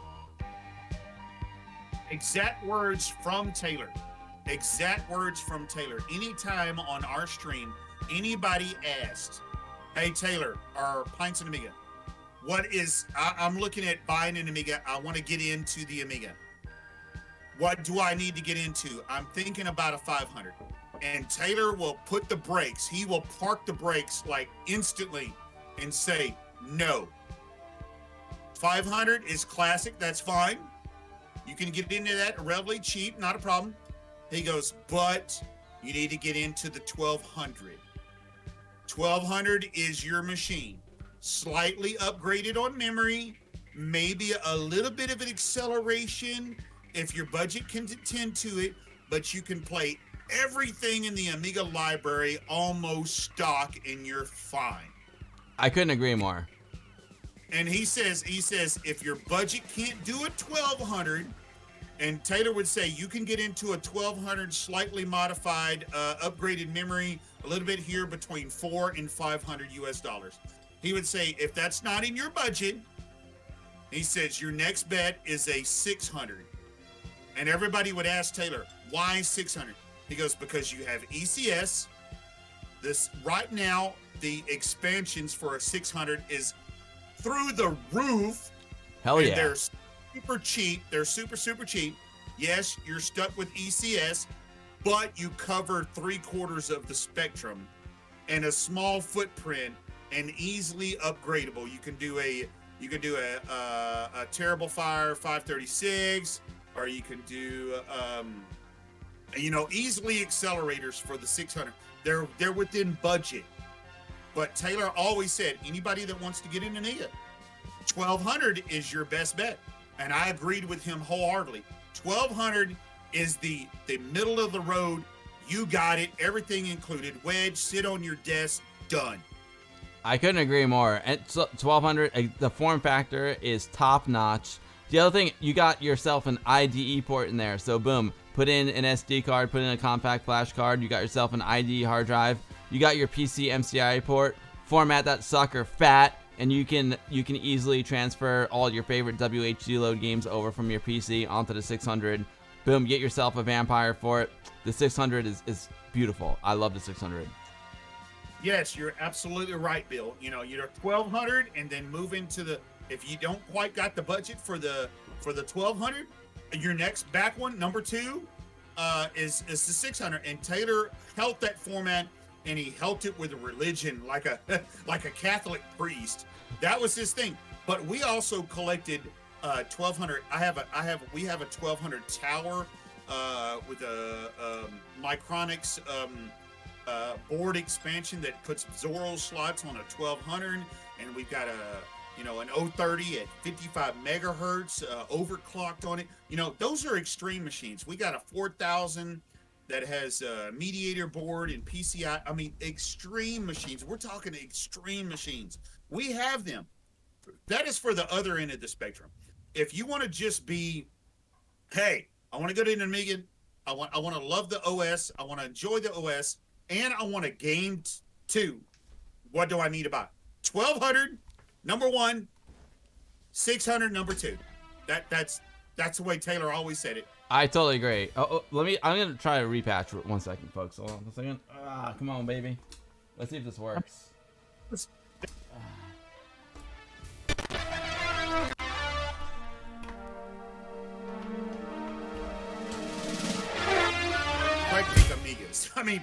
Speaker 5: Exact words from Taylor. Exact words from Taylor. Anytime on our stream, anybody asked, "Hey Taylor, our Pintz and Amiga, I'm looking at buying an Amiga. I want to get into the Amiga. What do I need to get into? I'm thinking about a 500." And Taylor will put the brakes. He will park the brakes like instantly and say, "No. 500 is classic. That's fine. You can get into that relatively cheap, not a problem." He goes, "But you need to get into the 1200. 1200 is your machine. Slightly upgraded on memory, maybe a little bit of an acceleration if your budget can tend to it, but you can play everything in the Amiga library almost stock and you're fine."
Speaker 1: I couldn't agree more.
Speaker 5: And he says, if your budget can't do a 1200, and Taylor would say you can get into a 1200 slightly modified, upgraded memory, a little bit here between $400 and $500 US. He would say, if that's not in your budget, he says your next bet is a 600. And everybody would ask Taylor, why 600? He goes, because you have ECS. This right now, the expansions for a 600 is through the roof.
Speaker 1: Hell yeah.
Speaker 5: And they're super cheap. They're super, super cheap. Yes, you're stuck with ECS, but you cover 3/4 of the spectrum and a small footprint and easily upgradable. You can do a Terrible Fire 536, or you can do easily accelerators for the 600. They're within budget. But Taylor always said, anybody that wants to get in Amiga, 1200 is your best bet. And I agreed with him wholeheartedly. 1200 is the middle of the road. You got it, everything included. Wedge, sit on your desk, done.
Speaker 1: I couldn't agree more. And 1200, the form factor is top notch. The other thing, you got yourself an IDE port in there. So boom, put in an SD card, put in a compact flash card. You got yourself an IDE hard drive. You got your PC MCI port. Format that sucker fat, and you can easily transfer all your favorite WHD load games over from your PC onto the 600. Boom, get yourself a Vampire for it. The 600 is beautiful. I love the 600.
Speaker 5: Yes, you're absolutely right, Bill. You're 1200, and then move into the. If you don't quite got the budget for the 1200, your next back one, number 2, is the 600. And Taylor held that format, and he held it with a religion, like a Catholic priest. That was his thing. But we also collected 1200. We have a 1200 tower with a Micronix board expansion that puts Zorro slots on a 1200, and we've got an 030 at 55 megahertz overclocked on it. Those are extreme machines. We got a 4000 that has a mediator board and PCI. I mean, extreme machines. We're talking extreme machines. We have them. That is for the other end of the spectrum. If you want to just be, hey, I want to go to an Amiga. I want to love the OS. I want to enjoy the OS, and I want to game too. What do I need to buy? 1200, number 1. 600, number 2. That's the way Taylor always said it.
Speaker 1: I totally agree. I'm gonna try to repatch 1 second, folks. Hold on 1 second. Come on, baby. Let's see if this works.
Speaker 5: I mean,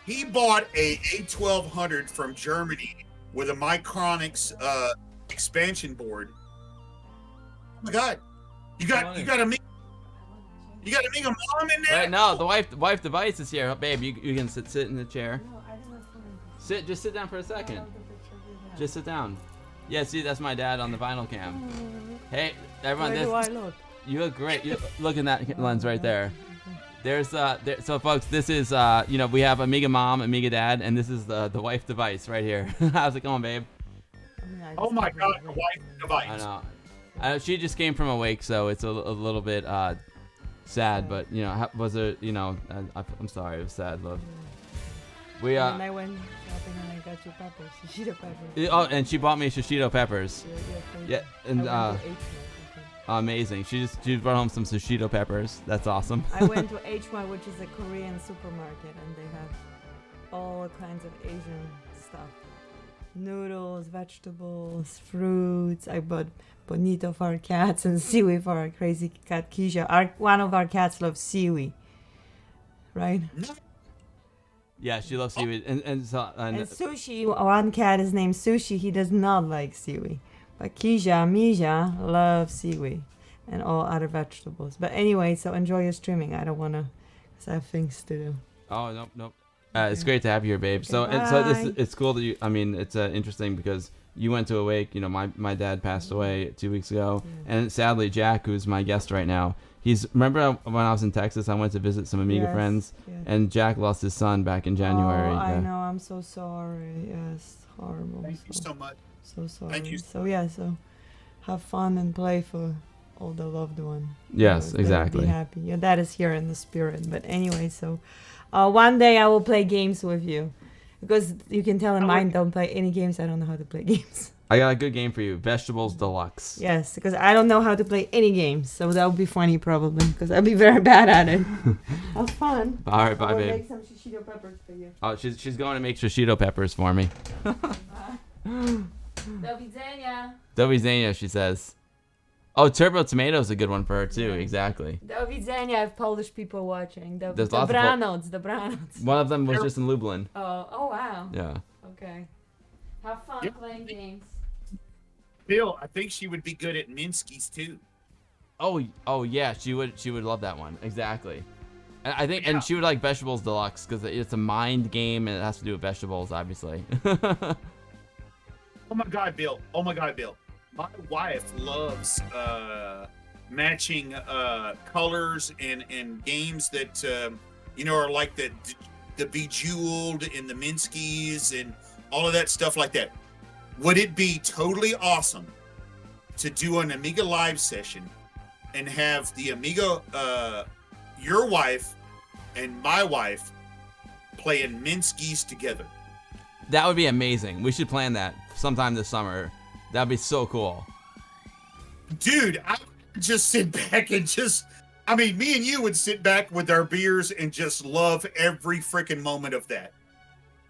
Speaker 5: he bought a A1200 from Germany with a Micronics expansion board. Oh my God, you got Amiga Mom in there?
Speaker 1: Right, no, the wife device is here. Babe, you can sit in the chair. Just sit down for a second. Just sit down. Yeah, see, that's my dad on the vinyl cam. Hey, everyone,
Speaker 8: Where do I look?
Speaker 1: You look great. Look in that lens right there. There's so folks, this is we have Amiga Mom, Amiga Dad, and this is the wife device right here. How's it going, babe?
Speaker 5: Oh my God, the wife device.
Speaker 1: I know. She just came from a wake, so it's a little bit sad, but was it? I'm sorry, it was sad, love. We
Speaker 8: And I went shopping and I got you peppers, shishito peppers.
Speaker 1: Oh, and she bought me shishito peppers.
Speaker 8: Yeah,
Speaker 1: and
Speaker 8: I went to H-Mart.
Speaker 1: amazing. She brought home some shishito peppers. That's awesome.
Speaker 8: I went to H-Mart, which is a Korean supermarket, and they have all kinds of Asian stuff. Noodles, vegetables, fruits. I bought bonito for our cats and seaweed for our crazy cat Keisha. One of our cats loves seaweed, right?
Speaker 1: Yeah, she loves seaweed. And
Speaker 8: sushi. One cat is named Sushi. He does not like seaweed. But Misha loves seaweed and all other vegetables. But anyway, so enjoy your streaming. I don't want to, because I have things to do.
Speaker 1: Oh, nope. It's great to have you here, babe.
Speaker 8: Okay,
Speaker 1: So it's cool that you, it's interesting because you went to a wake. My dad passed away 2 weeks ago. Yeah. And sadly, Jack, who's my guest right now, remember when I was in Texas, I went to visit some Amiga friends, and Jack lost his son back in January.
Speaker 8: Oh, I know. I'm so sorry. Yes, horrible.
Speaker 5: Thank you so much.
Speaker 8: So sorry.
Speaker 5: Thank you.
Speaker 8: So have fun and play for all the loved one.
Speaker 1: Yes, exactly.
Speaker 8: Be happy. Your dad is here in the spirit. But anyway, so one day I will play games with you, because you can tell in mine don't play any games. I don't know how to play games.
Speaker 1: I got a good game for you, Vegetables Deluxe.
Speaker 8: Yes, because I don't know how to play any games, so that would be funny probably, because I'll be very bad at it. Have fun.
Speaker 1: All right, bye, babe.
Speaker 8: Make some shishito peppers for you.
Speaker 1: Oh, she's going to make shishito peppers for me.
Speaker 8: Do widzenia.
Speaker 1: Do widzenia, she says. Oh, Turbo Tomato's a good one for her too. Yeah. Exactly.
Speaker 8: Do widzenia. I have Polish people watching.
Speaker 1: There's lots of
Speaker 8: dobranoc.
Speaker 1: One of them was just in Lublin.
Speaker 8: Oh wow.
Speaker 1: Yeah.
Speaker 8: Okay. Have fun playing games.
Speaker 5: Bill, I think she would be good at Minsky's too.
Speaker 1: Oh yeah, she would love that one. Exactly. I think, and she would like Vegetables Deluxe because it's a mind game and it has to do with vegetables, obviously.
Speaker 5: Oh my God, Bill. My wife loves matching colors and games that are like the Bejeweled and the Minskys and all of that stuff like that. Would it be totally awesome to do an Amiga live session and have the Amiga, your wife and my wife playing Minskys together?
Speaker 1: That would be amazing. We should plan that sometime this summer. That'd be so cool.
Speaker 5: Dude, I would just sit back and me and you would sit back with our beers and just love every freaking moment of that.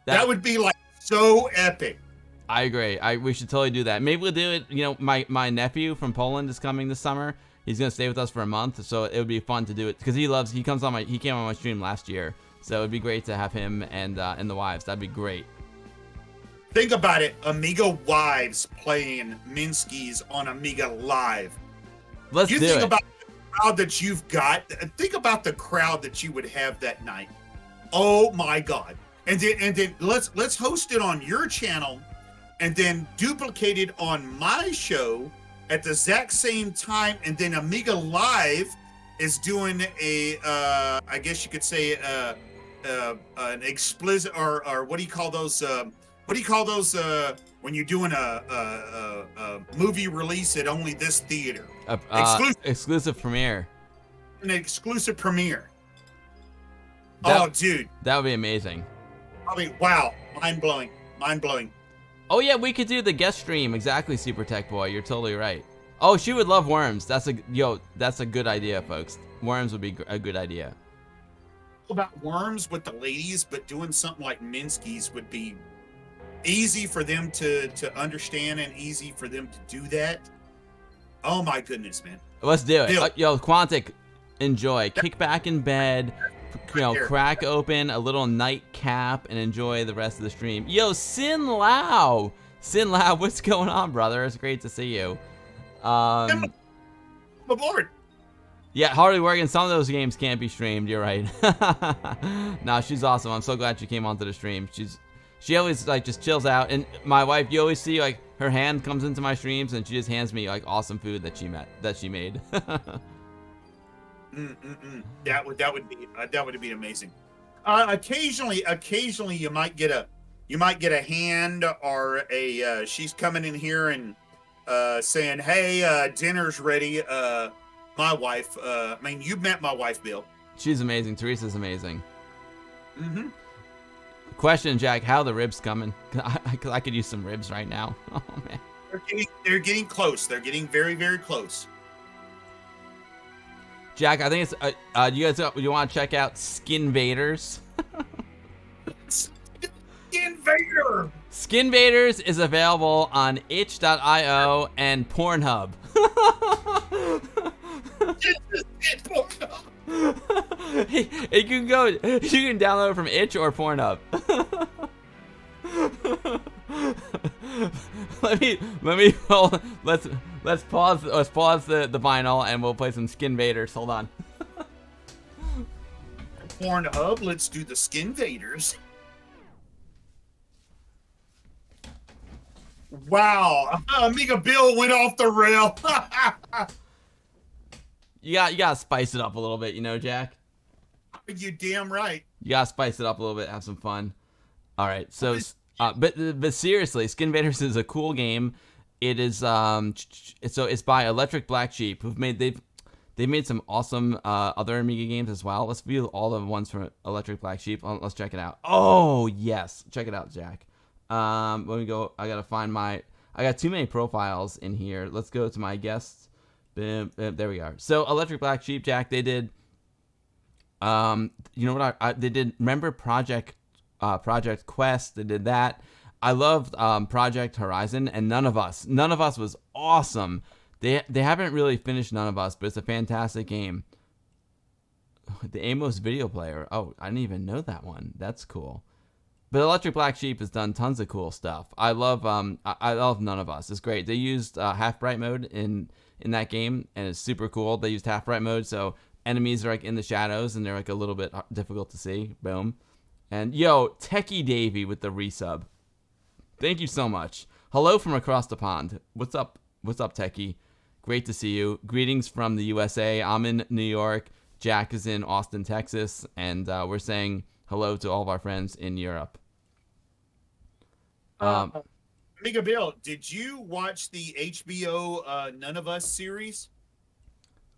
Speaker 5: That would be like so epic.
Speaker 1: I agree. We should totally do that. Maybe we'll do it. My nephew from Poland is coming this summer. He's gonna stay with us for a month, so it would be fun to do it because he came on my stream last year, so it'd be great to have him and the wives. That'd be great.
Speaker 5: Think about it, Amiga wives playing Minskys on Amiga Live.
Speaker 1: Let's do it.
Speaker 5: Think about the crowd that you've got. Think about the crowd that you would have that night. Oh my God! And then let's host it on your channel, and then duplicate it on my show at the exact same time. And then Amiga Live is doing I guess you could say an explicit or what do you call those? What do you call those when you're doing a movie release at only this theater?
Speaker 1: Exclusive premiere.
Speaker 5: An exclusive premiere. Oh, dude.
Speaker 1: That would be amazing.
Speaker 5: I mean, wow. Mind blowing.
Speaker 1: Oh, yeah, we could do the guest stream. Exactly, Super Tech Boy. You're totally right. Oh, she would love Worms. That's a good idea, folks. Worms would be a good idea.
Speaker 5: About Worms with the ladies, but doing something like Minsky's would be easy for them to understand and easy for them to do that. Oh my goodness, man.
Speaker 1: Let's do it. Yo, Quantic, enjoy. Kick back in bed, crack open a little nightcap and enjoy the rest of the stream. Yo, Sin Lao, what's going on, brother? It's great to see you.
Speaker 5: I'm aboard.
Speaker 1: Yeah, hardly working. Some of those games can't be streamed. You're right. No, she's awesome. I'm so glad she came onto the stream. She always like just chills out. And my wife, you always see like her hand comes into my streams and she just hands me like awesome food that she made.
Speaker 5: That would be amazing. Occasionally you might get a hand or a she's coming in here and saying, "Hey, dinner's ready." My wife. I mean, you've met my wife, Bill.
Speaker 1: She's amazing. Teresa's amazing.
Speaker 5: Mm-hmm.
Speaker 1: Question, Jack, how the ribs coming? I could use some ribs right now. Oh man.
Speaker 5: They're getting close. They're getting very, very close.
Speaker 1: Jack, I think it's you guys you want to check out Skin Vaders?
Speaker 5: Skin Vader.
Speaker 1: Skin Vaders is available on itch.io and Pornhub. You can download it from itch or Pornhub. let's pause the vinyl and we'll play some Skin Vaders. Hold on.
Speaker 5: Pornhub, let's do the Skin Vaders. Wow, Amiga Bill went off the rail.
Speaker 1: You gotta spice it up a little bit, Jack.
Speaker 5: You damn right.
Speaker 1: You gotta spice it up a little bit, have some fun. All right, so but seriously, Skin Vaders is a cool game. It is it's by Electric Black Sheep, who've they've made some awesome other Amiga games as well. Let's view all the ones from Electric Black Sheep. Let's check it out. Oh yes, check it out, Jack. Let me go. I got too many profiles in here. Let's go to my guests. There we are. So Electric Black Sheep, Jack, they did you know what they did, remember Project Quest? They did that. I loved Project Horizon, and None of Us was awesome. They haven't really finished None of Us, but it's a fantastic game. The Amos video player. Oh, I didn't even know that one. That's cool. But Electric Black Sheep has done tons of cool stuff. I love None of Us. It's great. They used half bright mode in that game, and it's super cool. They used half bright mode, so enemies are like in the shadows and they're like a little bit difficult to see. Boom. And yo, Techie Davey with the resub. Thank you so much. Hello from across the pond. What's up, Techie? Great to see you. Greetings from the USA. I'm in New York. Jack is in Austin, Texas, and we're saying hello to all of our friends in Europe.
Speaker 5: Amiga Bill, did you watch the HBO None of Us series?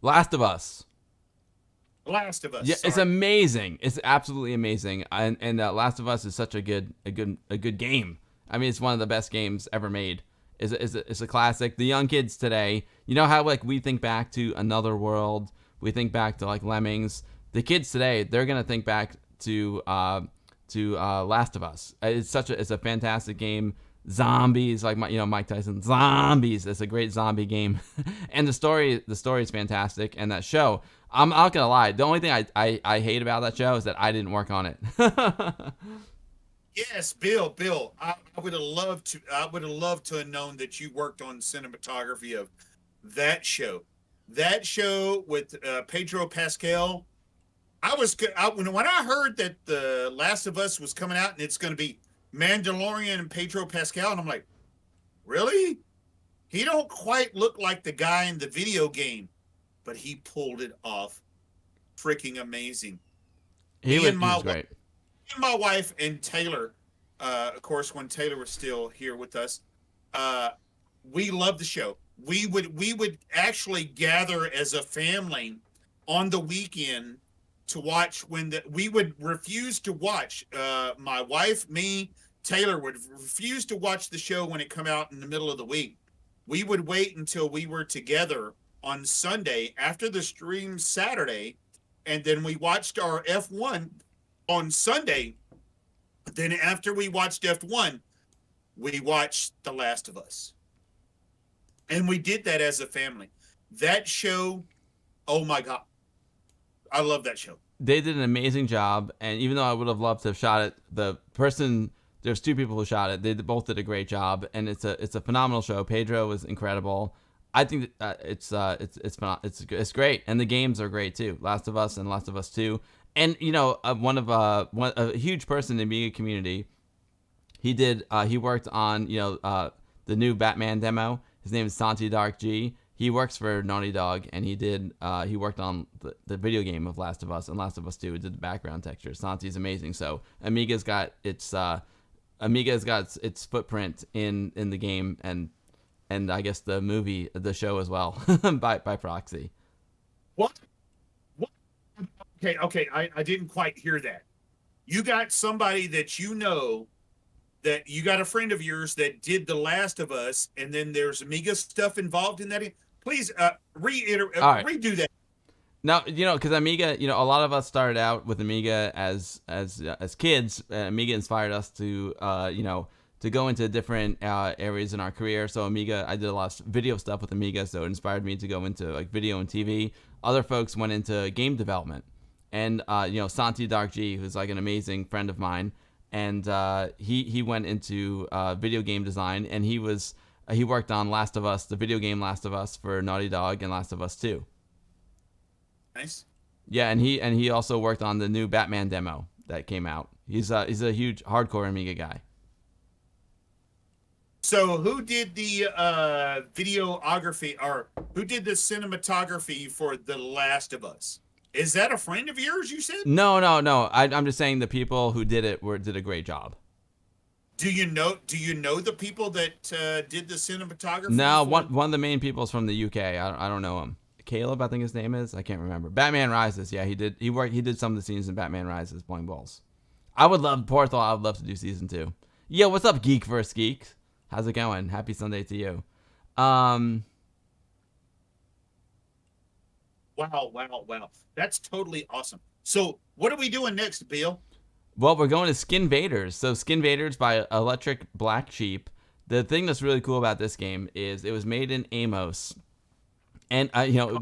Speaker 1: Last of Us. Yeah,
Speaker 5: Sorry.
Speaker 1: it's amazing. It's absolutely amazing. And Last of Us is such a good game. I mean, it's one of the best games ever made. It's a classic. The young kids today, you know how like we think back to Another World, we think back to like Lemmings. The kids today, they're gonna think back to Last of Us. It's a fantastic game. Zombies, like Mike Tyson. Zombies. It's a great zombie game, and the story is fantastic. And that show, I'm not gonna lie. The only thing I hate about that show is that I didn't work on it.
Speaker 5: Yes, Bill. I would have loved to have known that you worked on cinematography of that show. That show with Pedro Pascal. When I heard that The Last of Us was coming out and it's going to be Mandalorian and Pedro Pascal, and I'm like, really? He don't quite look like the guy in the video game, but he pulled it off. Freaking amazing.
Speaker 1: He was great.
Speaker 5: My wife and Taylor, of course, when Taylor was still here with us, we loved the show. We would actually gather as a family on the weekend to watch we would refuse to watch. My wife, me, Taylor would refuse to watch the show when it come out in the middle of the week. We would wait until we were together on Sunday after the stream Saturday, and then we watched our F1 on Sunday. Then after we watched F1, we watched The Last of Us. And we did that as a family. That show, oh my God. I love that show.
Speaker 1: They did an amazing job, and even though I would have loved to have shot it, there's two people who shot it. They both did a great job, and it's a phenomenal show. Pedro was incredible. I think that, it's great, and the games are great too. Last of Us and Last of Us 2, and a huge person in the Amiga community. He worked on the new Batman demo. His name is Santi Dark G. He works for Naughty Dog, and he worked on the video game of Last of Us and Last of Us 2. He did the background texture. Santi's amazing. So Amiga's got its footprint in the game and I guess the show as well by proxy.
Speaker 5: What? Okay. I didn't quite hear that. You got somebody that that you got a friend of yours that did The Last of Us, and then there's Amiga stuff involved in that. Please redo that.
Speaker 1: Now, because Amiga, a lot of us started out with Amiga as kids. Amiga inspired us to go into different areas in our career. So Amiga, I did a lot of video stuff with Amiga, so it inspired me to go into like video and TV. Other folks went into game development, and Santi Dark G, who's like an amazing friend of mine, and he went into video game design, and he worked on Last of Us, the video game Last of Us for Naughty Dog, and Last of Us 2.
Speaker 5: Nice.
Speaker 1: Yeah, and he also worked on the new Batman demo that came out. He's a huge hardcore Amiga guy.
Speaker 5: So who did the videography, or who did the cinematography for The Last of Us? Is that a friend of yours, you said?
Speaker 1: No. I'm just saying the people who did it did a great job.
Speaker 5: Do you know the people that did the cinematography?
Speaker 1: No, one of the main people is from the UK. I don't know him. Caleb, I think his name is. I can't remember. Batman Rises. Yeah, he did some of the scenes in Batman Rises, Boing Balls. I would love to do season 2. Yo, what's up, Geek vs. Geek? How's it going? Happy Sunday to you.
Speaker 5: Wow. That's totally awesome. So what are we doing next, Bill?
Speaker 1: Well, we're going to Skin Vaders. So Skin Vaders by Electric Black Sheep. The thing that's really cool about this game is it was made in Amos. And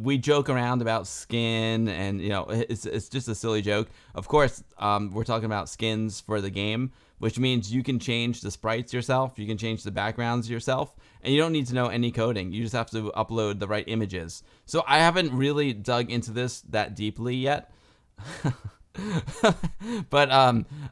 Speaker 1: we joke around about skin, and it's just a silly joke. Of course, we're talking about skins for the game, which means you can change the sprites yourself, you can change the backgrounds yourself, and you don't need to know any coding. You just have to upload the right images. So I haven't really dug into this that deeply yet. But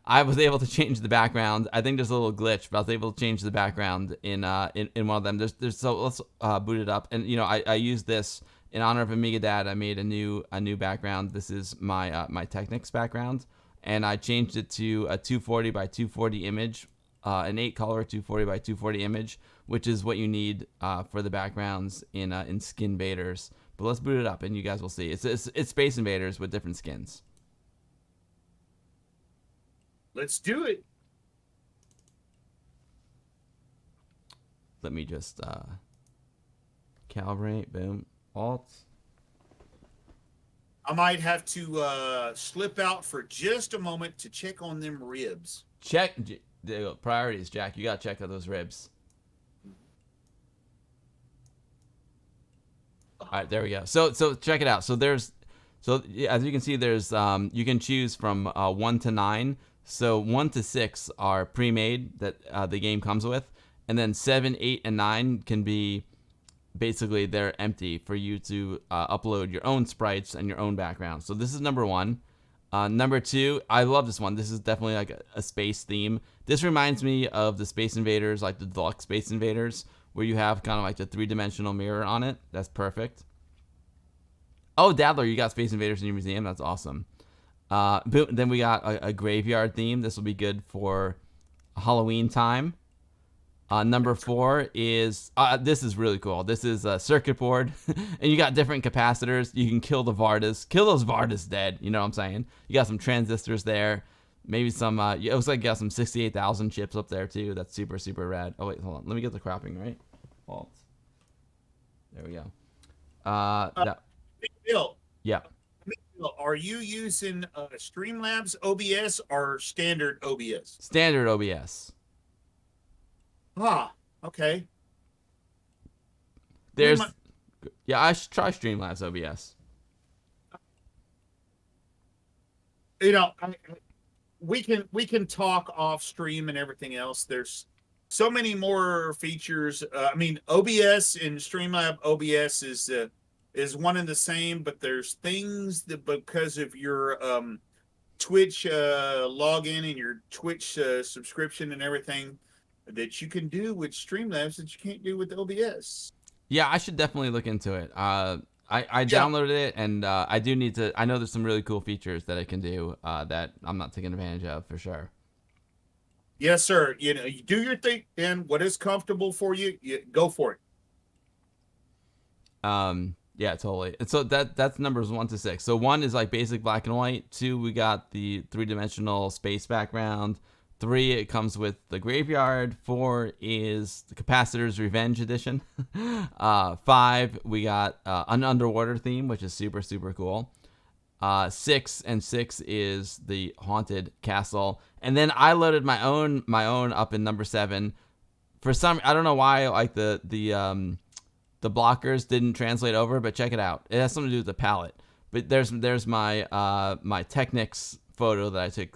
Speaker 1: I was able to change the background. I think there's a little glitch, but I was able to change the background in one of them. So let's boot it up. And I used this in honor of Amiga Dad. I made a new background. This is my Technics background, and I changed it to a 240 by 240 image, an 8-color 240 by 240 image, which is what you need for the backgrounds in Skin Invaders. But let's boot it up, and you guys will see. It's Space Invaders with different skins.
Speaker 5: Let's do it.
Speaker 1: Let me just calibrate. Boom. Alt.
Speaker 5: I might have to slip out for just a moment to check on them ribs.
Speaker 1: Check the priorities, Jack. You gotta check out those ribs. All right, there we go. So check it out. So as you can see, there's you can choose from 1 to 9. So 1 to 6 are pre-made that the game comes with, and then 7, 8, and 9 can be basically they're empty for you to upload your own sprites and your own background. So this is number 1. Number 2, I love this one. This is definitely like a space theme. This reminds me of the Space Invaders, like the deluxe Space Invaders, where you have kind of like the 3-dimensional mirror on it. That's perfect. Oh, Dadler, you got Space Invaders in your museum. That's awesome. Then we got a graveyard theme. This will be good for Halloween time. Number 4 is this is really cool. This is a circuit board, and you got different capacitors. You can kill the Vardas. Kill those Vardas dead. You know what I'm saying? You got some transistors there. Maybe some. It looks like you got some 68,000 chips up there too. That's super super rad. Oh wait, hold on. Let me get the cropping right. Alt. There we go.
Speaker 5: Bill.
Speaker 1: Yeah.
Speaker 5: Are you using Streamlabs OBS or standard OBS?
Speaker 1: Standard OBS.
Speaker 5: Okay.
Speaker 1: I should try Streamlabs OBS.
Speaker 5: we can talk off stream and everything else. There's so many more features. I mean, OBS and Streamlab OBS is one and the same, but there's things that because of your Twitch login and your Twitch subscription and everything that you can do with Streamlabs that you can't do with OBS.
Speaker 1: Yeah, I should definitely look into it. I downloaded it, and I do need to. I know there's some really cool features that it can do that I'm not taking advantage of for sure.
Speaker 5: Yes, sir. You know, you do your thing, and what is comfortable for you, go for it.
Speaker 1: Yeah, totally. And so that's numbers 1 to 6. So 1 is like basic black and white. 2, we got the 3-dimensional space background. 3, it comes with the graveyard. 4 is the Capacitor's Revenge Edition. 5, we got an underwater theme, which is super, super cool. 6 is the Haunted Castle. And then I loaded my own up in number 7. For some, I don't know why, like the blockers didn't translate over, but check it out. It has something to do with the palette. But there's my my Technics photo that I took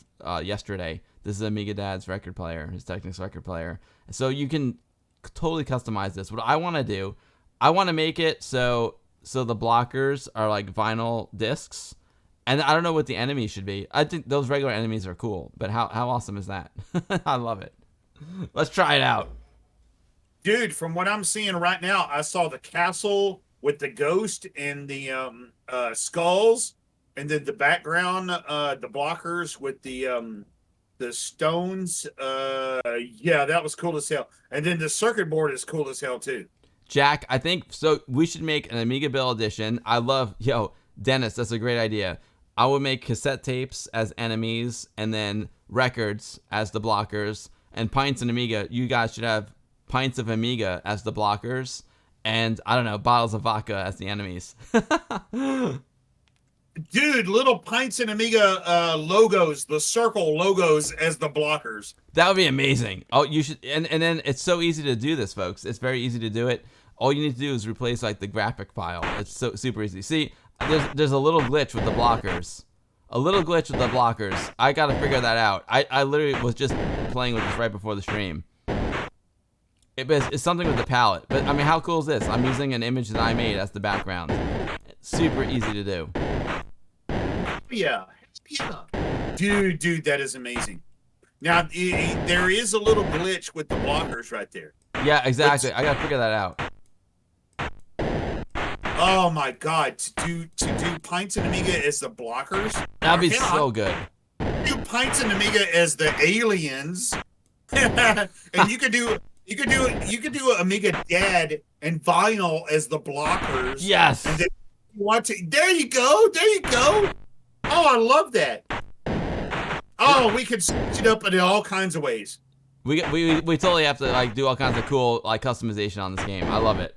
Speaker 1: yesterday. This is Amiga Dad's record player, his Technics record player. So you can totally customize this. What I want to do, I want to make it so the blockers are like vinyl discs. And I don't know what the enemies should be. I think those regular enemies are cool, but how awesome is that? I love it. Let's try it out.
Speaker 5: Dude, from what I'm seeing right now, I saw the castle with the ghost and the skulls, and then the background, the blockers with the stones. Yeah, that was cool as hell. And then the circuit board is cool as hell too.
Speaker 1: Jack, I think so. We should make an Amiga Bill edition. I love, Dennis, that's a great idea. I would make cassette tapes as enemies and then records as the blockers, and Pintz and Amiga. You guys should have pints of Amiga as the blockers, and I don't know, bottles of vodka as the enemies.
Speaker 5: Dude, little Pintz and Amiga logos, the circle logos as the blockers.
Speaker 1: That would be amazing. Oh, you should, and then it's so easy to do this, folks. It's very easy to do it. All you need to do is replace like the graphic file. It's so super easy. See, there's a little glitch with the blockers. I gotta figure that out. I literally was just playing with this right before the stream. It's something with the palette. But I mean, how cool is this? I'm using an image that I made as the background. It's super easy to do.
Speaker 5: Yeah. Dude, that is amazing. Now, there is a little glitch with the blockers right there.
Speaker 1: Yeah, exactly. I gotta figure that out.
Speaker 5: Oh my God, to do Pintz and Amiga as the blockers.
Speaker 1: That'd be so good.
Speaker 5: Do Pintz and Amiga as the aliens, and you could do Amiga Dad and Vinyl as the blockers.
Speaker 1: Yes.
Speaker 5: And then there you go. Oh, I love that. Oh, we could switch it up in all kinds of ways.
Speaker 1: We totally have to like do all kinds of cool like customization on this game. I love it.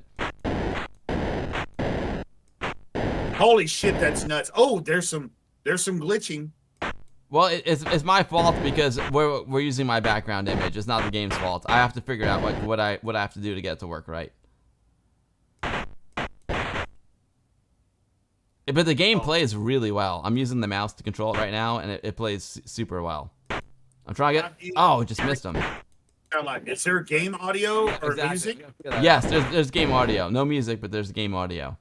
Speaker 5: Holy shit, that's nuts. Oh, there's some glitching.
Speaker 1: Well, it's my fault because we're using my background image. It's not the game's fault. I have to figure out what I have to do to get it to work right. But the game plays really well. I'm using the mouse to control it right now, and it plays super well. I'm trying to get. Oh, just missed him.
Speaker 5: Is there game audio or music?
Speaker 1: Yes, there's game audio. No music, but there's game audio.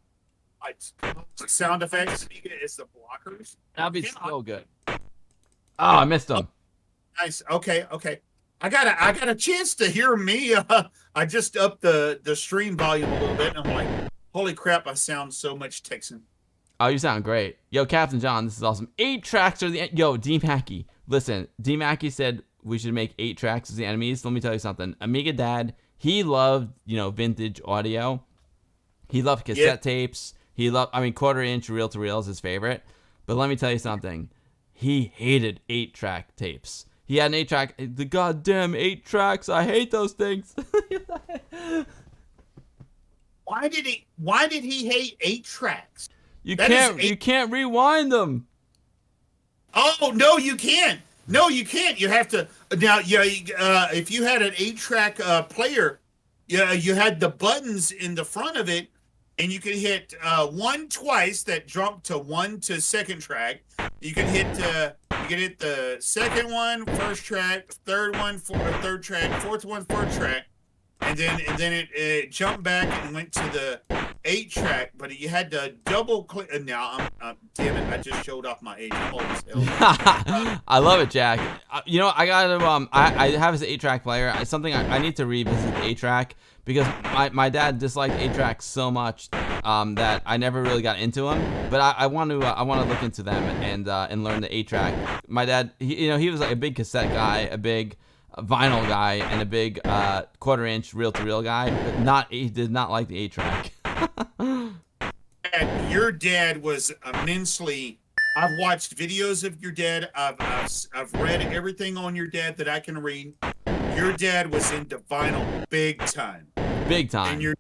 Speaker 5: Sound effects is the blockers.
Speaker 1: That'd be so good. Oh, I missed him.
Speaker 5: Nice. Okay. I got a chance to hear me. I just upped the stream volume a little bit, and I'm like, holy crap! I sound so much Texan.
Speaker 1: Oh, you sound great. Yo, Captain John, this is awesome. 8 tracks are the end. Yo, D Mackey. Listen, D Mackey said we should make 8 tracks as the enemies. Let me tell you something. Amiga Dad, he loved vintage audio. He loved cassette tapes. He loved, quarter-inch reel-to-reel is his favorite. But let me tell you something. He hated 8-track tapes. He had an 8-track. The goddamn 8 tracks. I hate those things.
Speaker 5: Why did he hate 8 tracks?
Speaker 1: You can't rewind them.
Speaker 5: Oh no, you can't. No, you can't. You have to now. Yeah, if you had an 8-track player, you had the buttons in the front of it. And you can hit 1 twice, that jump to 1 to second track. You can hit get it. The second one, first track. Third one, third track. Fourth one, fourth track. And then it jumped back and went to the 8-track. But you had to double click. And now damn it! I just showed off my age. I'm old as hell.
Speaker 1: I love it, Jack. You know, I got to. I have his 8-track player. It's something I need to revisit the 8-track because my dad disliked 8-tracks so much that I never really got into them. But I want to look into them and learn the 8-track. My dad, he was like a big cassette guy, a big vinyl guy, and a big quarter-inch reel-to-reel guy. But he did not like the 8-track.
Speaker 5: Your dad was immensely. I've watched videos of your dad. I've read everything on your dad that I can read. Your dad was into vinyl big time.
Speaker 1: Big time.
Speaker 5: And your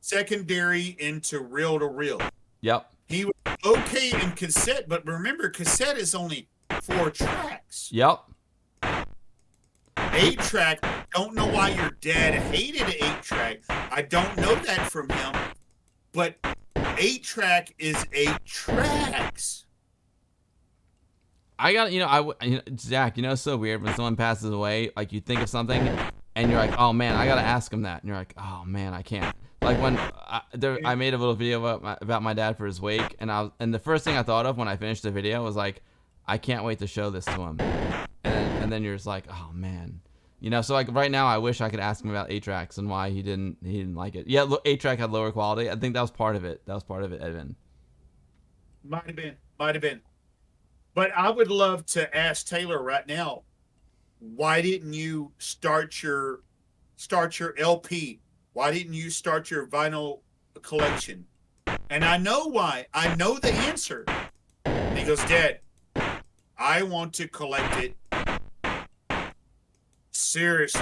Speaker 5: secondary into reel to reel.
Speaker 1: Yep.
Speaker 5: He was okay in cassette, but remember, cassette is only 4 tracks.
Speaker 1: Yep.
Speaker 5: 8-track. Don't know why your dad hated 8-track. I don't know that from him. But 8-track is 8 tracks.
Speaker 1: I got, Zach, it's so weird when someone passes away, like you think of something and you're like, oh man, I got to ask him that. And you're like, oh man, I can't. Like when I made a little video about my dad for his wake, and the first thing I thought of when I finished the video was like, I can't wait to show this to him. And then you're just like, oh man. So like right now, I wish I could ask him about 8-tracks and why he didn't like it. Yeah, 8-track had lower quality. I think that was part of it. Edvin.
Speaker 5: Might have been. But I would love to ask Taylor right now, why didn't you start your LP? Why didn't you start your vinyl collection? And I know why. I know the answer. And he goes, Dad, I want to collect it. Seriously,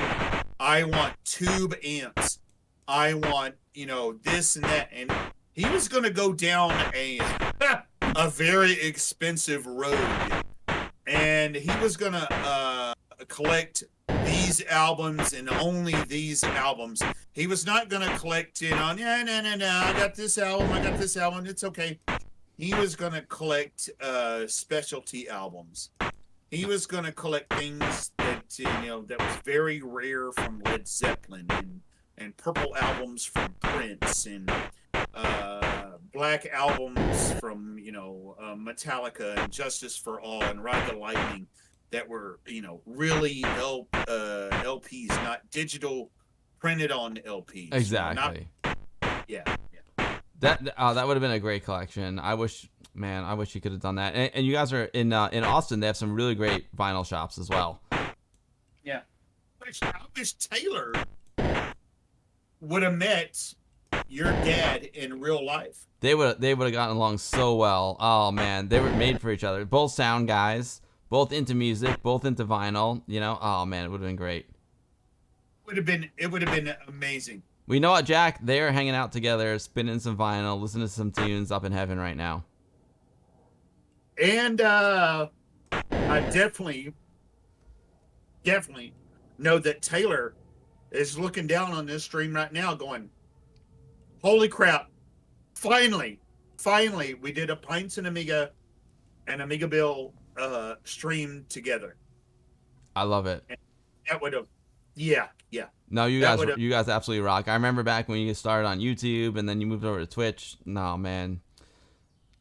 Speaker 5: I want tube amps. I want, this and that. And he was going to go down a very expensive road. And he was going to collect these albums and only these albums. He was not going to collect it on, no, I got this album. It's okay. He was going to collect specialty albums. He was going to collect things that that was very rare from Led Zeppelin and purple albums from Prince and black albums from Metallica and Justice for All and Ride the Lightning that were really LPs, not digital printed on LPs.
Speaker 1: Exactly.
Speaker 5: Yeah.
Speaker 1: That would have been a great collection. I wish you could have done that. And you guys are in Austin. They have some really great vinyl shops as well.
Speaker 5: Yeah. I wish Taylor would have met your dad in real life.
Speaker 1: They would have gotten along so well. Oh man, they were made for each other. Both sound guys, both into music, both into vinyl. Oh man, it would have been great.
Speaker 5: It would have been amazing.
Speaker 1: We know what, Jack? They're hanging out together, spinning some vinyl, listening to some tunes up in heaven right now.
Speaker 5: And I definitely know that Taylor is looking down on this stream right now going, holy crap, finally, we did a Pintz and Amiga Bill stream together.
Speaker 1: I love it.
Speaker 5: And that would have, yeah.
Speaker 1: No, you guys absolutely rock. I remember back when you started on YouTube and then you moved over to Twitch. No, man.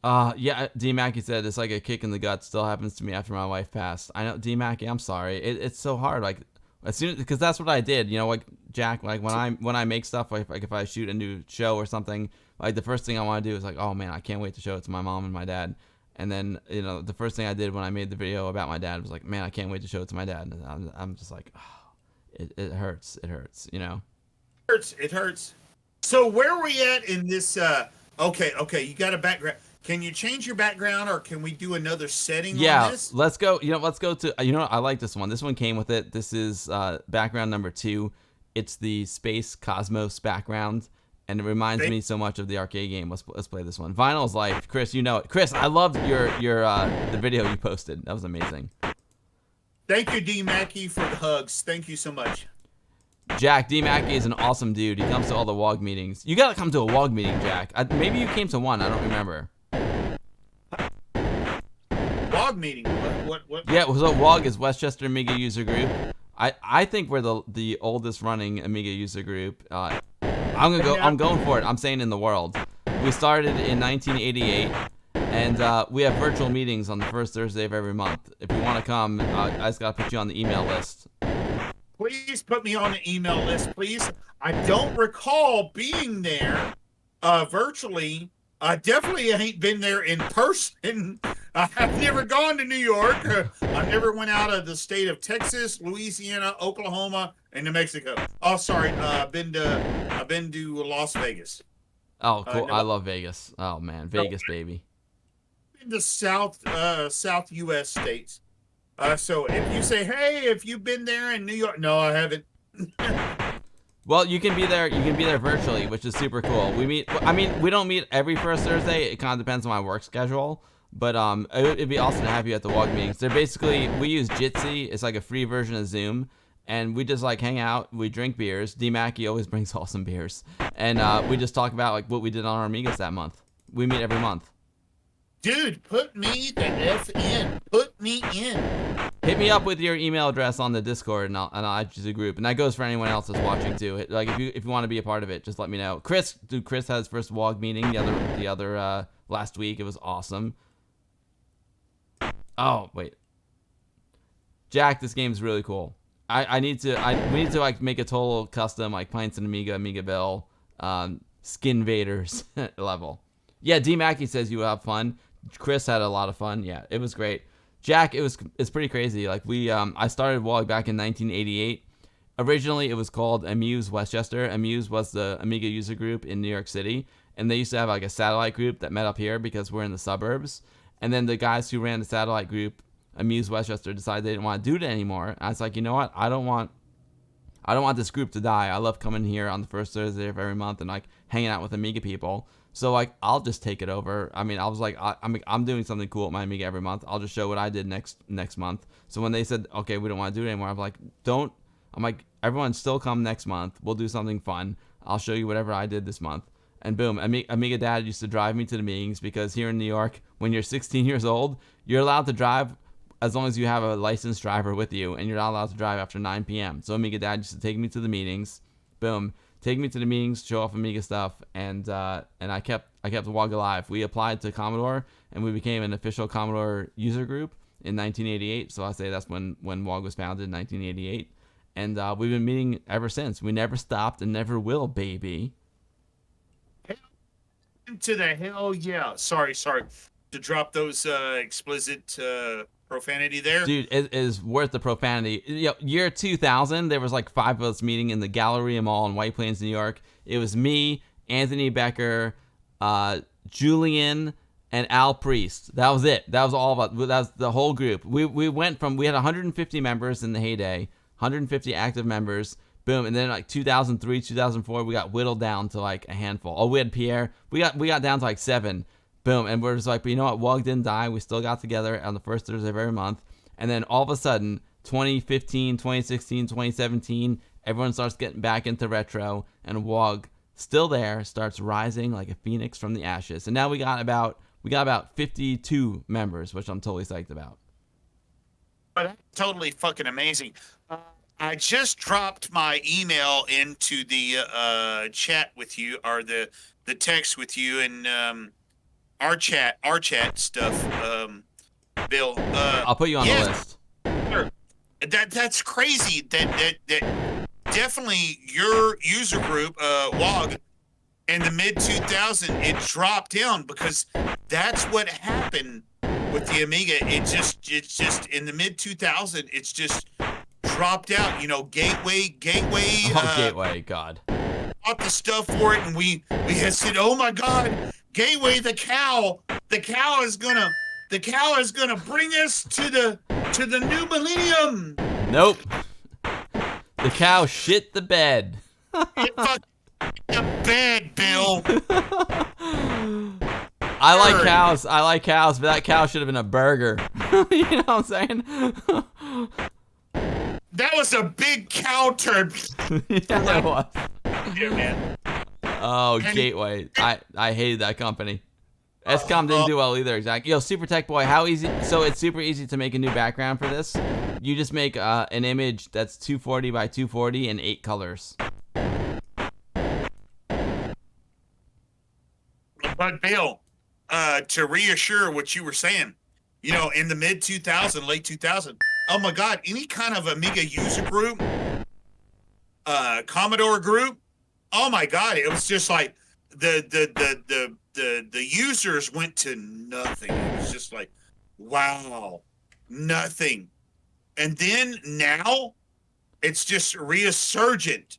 Speaker 1: Yeah, D Mackey said it's like a kick in the gut. Still happens to me after my wife passed. I know, D Mackey, I'm sorry. It's so hard. Like as soon because that's what I did. Like Jack. Like when I make stuff, like if I shoot a new show or something, like the first thing I want to do is like, oh man, I can't wait to show it to my mom and my dad. And then the first thing I did when I made the video about my dad was like, man, I can't wait to show it to my dad. And I'm just like, oh, it hurts. It hurts.
Speaker 5: It hurts. So where are we at in this? Okay. You got a background. Can you change your background, or can we do another setting on this?
Speaker 1: Yeah, let's go. Let's go to. I like this one. This one came with it. This is background number 2. It's the Space Cosmos background, and it reminds me so much of the arcade game. Let's play this one. Vinyl's life. Chris, you know it. Chris, I loved your the video you posted. That was amazing.
Speaker 5: Thank you, D Mackey, for the hugs. Thank you so much.
Speaker 1: Jack, D Mackey is an awesome dude. He comes to all the WOG meetings. You gotta come to a WOG meeting, Jack. Maybe you came to one. I don't remember.
Speaker 5: WOG meeting? What?
Speaker 1: Yeah, so WOG is Westchester Amiga User Group. I think we're the oldest running Amiga user group. I'm going for it. I'm saying in the world. We started in 1988, and we have virtual meetings on the first Thursday of every month. If you want to come, I just gotta put you on the email list.
Speaker 5: Please put me on the email list, please. I don't recall being there virtually. I definitely ain't been there in person. I've never gone to New York. I never went out of the state of Texas, Louisiana, Oklahoma, and New Mexico. Oh, sorry. I've been to Las Vegas.
Speaker 1: Oh, cool.
Speaker 5: No.
Speaker 1: I love Vegas. Oh man, Vegas baby.
Speaker 5: In the South U.S. states. So if you say, hey, if you've been there in New York, no, I haven't.
Speaker 1: Well, you can be there. You can be there virtually, which is super cool. We meet. I mean, we don't meet every first Thursday. It kind of depends on my work schedule. But it'd be awesome to have you at the WOG meetings. They're basically, we use Jitsi. It's like a free version of Zoom, and we just like hang out. We drink beers. D Mackey always brings awesome beers, and we just talk about like what we did on our Amigas that month. We meet every month.
Speaker 5: Dude, put me the F in. Put me in.
Speaker 1: Hit me up with your email address on the Discord, and I'll add you to the group. And that goes for anyone else that's watching too. Like if you want to be a part of it, just let me know. Chris had his first WOG meeting the other last week. It was awesome. Oh wait, Jack, this game's really cool. We need to like make a total custom like Pintz and Amiga Bill, Skin Vaders level. Yeah, D Mackey says you will have fun. Chris had a lot of fun. Yeah, it was great. Jack, it's pretty crazy. Like I started WOG back in 1988. Originally, it was called Amuse Westchester. Amuse was the Amiga user group in New York City, and they used to have like a satellite group that met up here because we're in the suburbs. And then the guys who ran the satellite group, Amuse Westchester, decided they didn't want to do it anymore. And I was like, you know what? I don't want this group to die. I love coming here on the first Thursday of every month and like hanging out with Amiga people. So like I'll just take it over. I mean, I was like, I'm doing something cool at my Amiga every month. I'll just show what I did next month. So when they said, okay, we don't want to do it anymore, I'm like, everyone still come next month. We'll do something fun. I'll show you whatever I did this month. And boom, Amiga Dad used to drive me to the meetings because here in New York, when you're 16 years old, you're allowed to drive as long as you have a licensed driver with you, and you're not allowed to drive after 9 p.m. So Amiga Dad used to take me to the meetings. Boom. Take me to the meetings, show off Amiga stuff, and I kept WOG alive. We applied to Commodore, and we became an official Commodore user group in 1988. So I say that's when WOG was founded in 1988, and we've been meeting ever since. We never stopped and never will, baby.
Speaker 5: To the hell yeah. Sorry to drop those explicit profanity there.
Speaker 1: Dude, it is worth the profanity. Year 2000, there was like 5 of us meeting in the Galleria Mall in White Plains, New York. It was me, Anthony Becker, Julian, and Al Priest. That was it. That was all of us. That was the whole group. We had 150 members in the heyday, 150 active members. Boom, and then like 2003, 2004, we got whittled down to like a handful. Oh, we had Pierre. We got down to like 7. Boom, and we're just like, but you know what? WOG didn't die. We still got together on the first Thursday of every month. And then all of a sudden, 2015, 2016, 2017, everyone starts getting back into retro, and WOG, still there, starts rising like a phoenix from the ashes. And now we got about 52 members, which I'm totally psyched about.
Speaker 5: But that's totally fucking amazing. I just dropped my email into the chat with you, or the text with you, and our chat stuff, Bill.
Speaker 1: I'll put you on the list.
Speaker 5: Sure. That's crazy. That definitely your user group, WOG, in the mid 2000s, it dropped down because that's what happened with the Amiga. It's just in the mid 2000s, it's just dropped out. You know, Gateway.
Speaker 1: Gateway, God.
Speaker 5: Bought the stuff for it, and we had said, "Oh my God, Gateway, the cow is gonna bring us to the new millennium."
Speaker 1: Nope. The cow shit the bed.
Speaker 5: It fucked the bed, Bill.
Speaker 1: I like cows, but that cow should have been a burger. You know what I'm saying?
Speaker 5: That was a big cow turd.
Speaker 1: Yeah, it was.
Speaker 5: Yeah, man.
Speaker 1: Oh, Gateway. I hated that company. SCOM didn't do well either, exactly. Yo, Super Tech Boy, how easy? So it's super easy to make a new background for this. You just make an image that's 240 by 240 in 8 colors.
Speaker 5: But Bill, to reassure what you were saying, you know, in the mid 2000, late 2000, oh my God, any kind of Amiga user group, Commodore group, oh my God, it was just like the users went to nothing. It was just like, wow, nothing. And then now it's just resurgent.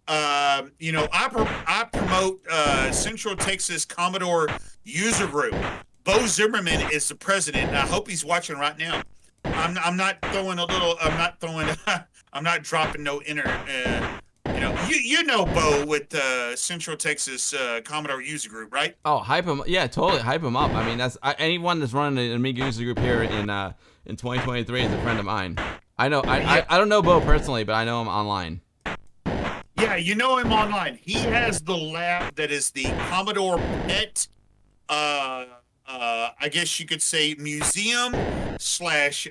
Speaker 5: You know, I promote Central Texas Commodore user group. Bo Zimmerman is the president, and I hope he's watching right now. I'm not throwing a little. I'm not throwing. I'm not dropping no you know, you know Bo with Central Texas Commodore user group, right?
Speaker 1: Oh, hype him! Yeah, totally hype him up. I mean, that's anyone that's running an Amiga user group here in 2023 is a friend of mine. I know. I don't know Bo personally, but I know him online.
Speaker 5: Yeah, you know him online. He has the lab that is the Commodore Pet. I guess you could say museum slash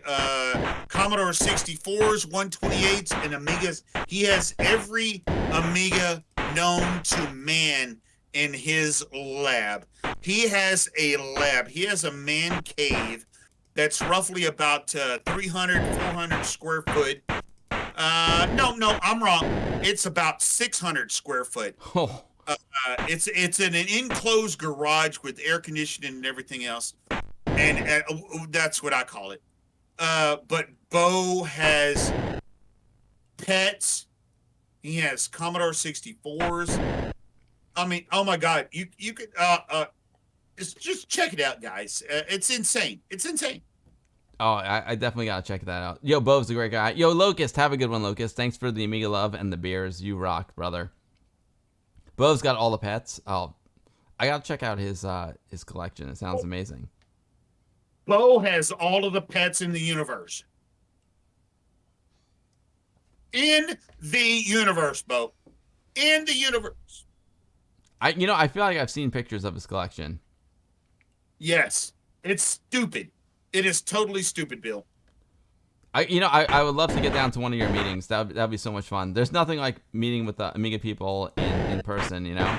Speaker 5: Commodore 64s, 128s, and Amigas. He has every Amiga known to man in his lab. He has a lab. He has a man cave that's roughly about 300, 400 square foot. No, I'm wrong. It's about 600 square foot.
Speaker 1: Oh.
Speaker 5: It's in an enclosed garage with air conditioning and everything else, and that's what I call it. But Bo has pets. He has Commodore 64s. I mean, oh my God, you could just check it out, guys. It's insane. It's insane.
Speaker 1: Oh, I definitely gotta check that out. Yo, Bo's a great guy. Yo, Locust, have a good one, Locust. Thanks for the Amiga love and the beers. You rock, brother. Bo's got all the pets. Oh, I gotta check out his collection. It sounds amazing.
Speaker 5: Bo has all of the pets in the universe. In the universe, Bo. In the universe.
Speaker 1: I feel like I've seen pictures of his collection.
Speaker 5: Yes, it's stupid. It is totally stupid, Bill.
Speaker 1: I would love to get down to one of your meetings. That'd be so much fun. There's nothing like meeting with the Amiga people in person, you know.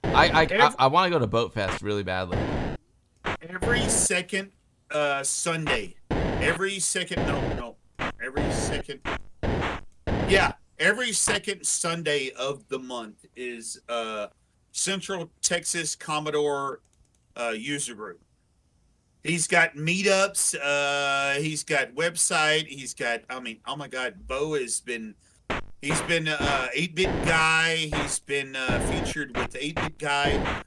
Speaker 1: I want to go to Boat Fest really badly.
Speaker 5: Every second Sunday. Every second Sunday of the month is Central Texas Commodore user group. He's got meetups. He's got website. He's got. I mean, oh my God, Bo has been. He's been 8-bit guy. He's been featured with 8-bit guy.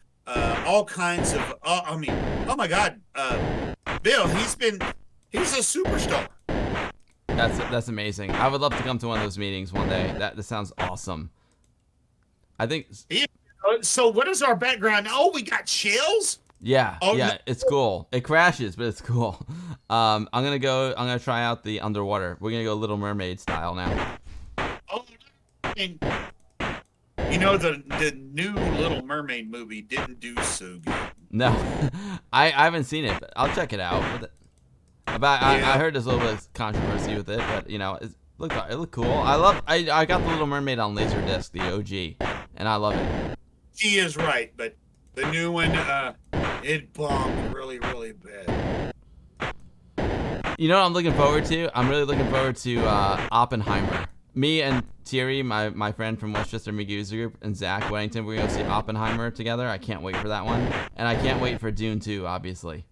Speaker 5: All kinds of. I mean, oh my God, Bill. He's a superstar.
Speaker 1: That's amazing. I would love to come to one of those meetings one day. That sounds awesome. I think.
Speaker 5: So what is our background? Oh, we got shells.
Speaker 1: Yeah,
Speaker 5: oh,
Speaker 1: yeah,
Speaker 5: no.
Speaker 1: It's cool. It crashes, but it's cool. I'm gonna try out the underwater. We're gonna go Little Mermaid style now.
Speaker 5: Oh, and you know the new Little Mermaid movie didn't do so good.
Speaker 1: No, I haven't seen it, but I'll check it out. I heard there's a little bit of controversy with it, but it looked cool. I got the Little Mermaid on Laserdisc, the OG, and I love it.
Speaker 5: She is right, but the new one, it bombed really, really bad.
Speaker 1: You know what I'm looking forward to? I'm really looking forward to Oppenheimer. Me and Thierry, my friend from Westchester Amiga User Group, and Zach Weddington, we're going to see Oppenheimer together. I can't wait for that one. And I can't wait for Dune 2, obviously.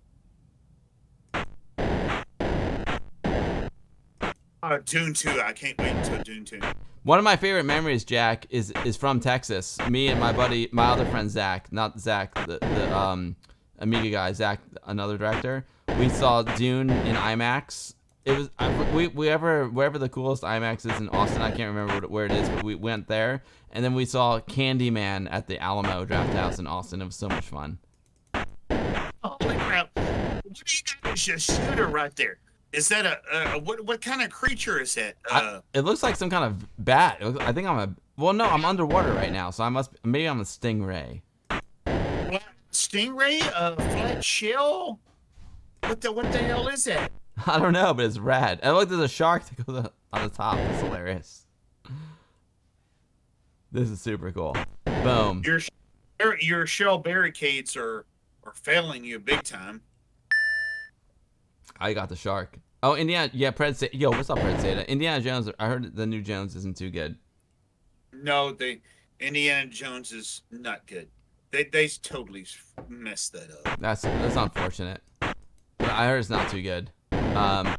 Speaker 5: Dune 2, I can't wait until Dune 2.
Speaker 1: One of my favorite memories, Jack, is from Texas. Me and my other friend Zach, not Zach, the Amiga guy, Zach, another director. We saw Dune in IMAX. It was wherever the coolest IMAX is in Austin. I can't remember where it is, but we went there, and then we saw Candyman at the Alamo Draft House in Austin. It was so much fun.
Speaker 5: Holy crap! What do you got? It's a shooter right there. Is that what kind of creature is that?
Speaker 1: It looks like some kind of bat. I think I'm underwater right now, so maybe I'm a stingray.
Speaker 5: Well, stingray? A flat shell? What the hell is that?
Speaker 1: I don't know, but it's rad. And look, there's a shark that goes on the top. It's hilarious. This is super cool. Boom.
Speaker 5: Your shell barricades are failing you big time.
Speaker 1: I got the shark. Oh, Indiana. Yeah, Yo, what's up, Pred Seda? Indiana Jones. I heard the new Jones isn't too good.
Speaker 5: No, Indiana Jones is not good. They totally messed that up.
Speaker 1: That's unfortunate. But I heard it's not too good.
Speaker 5: Time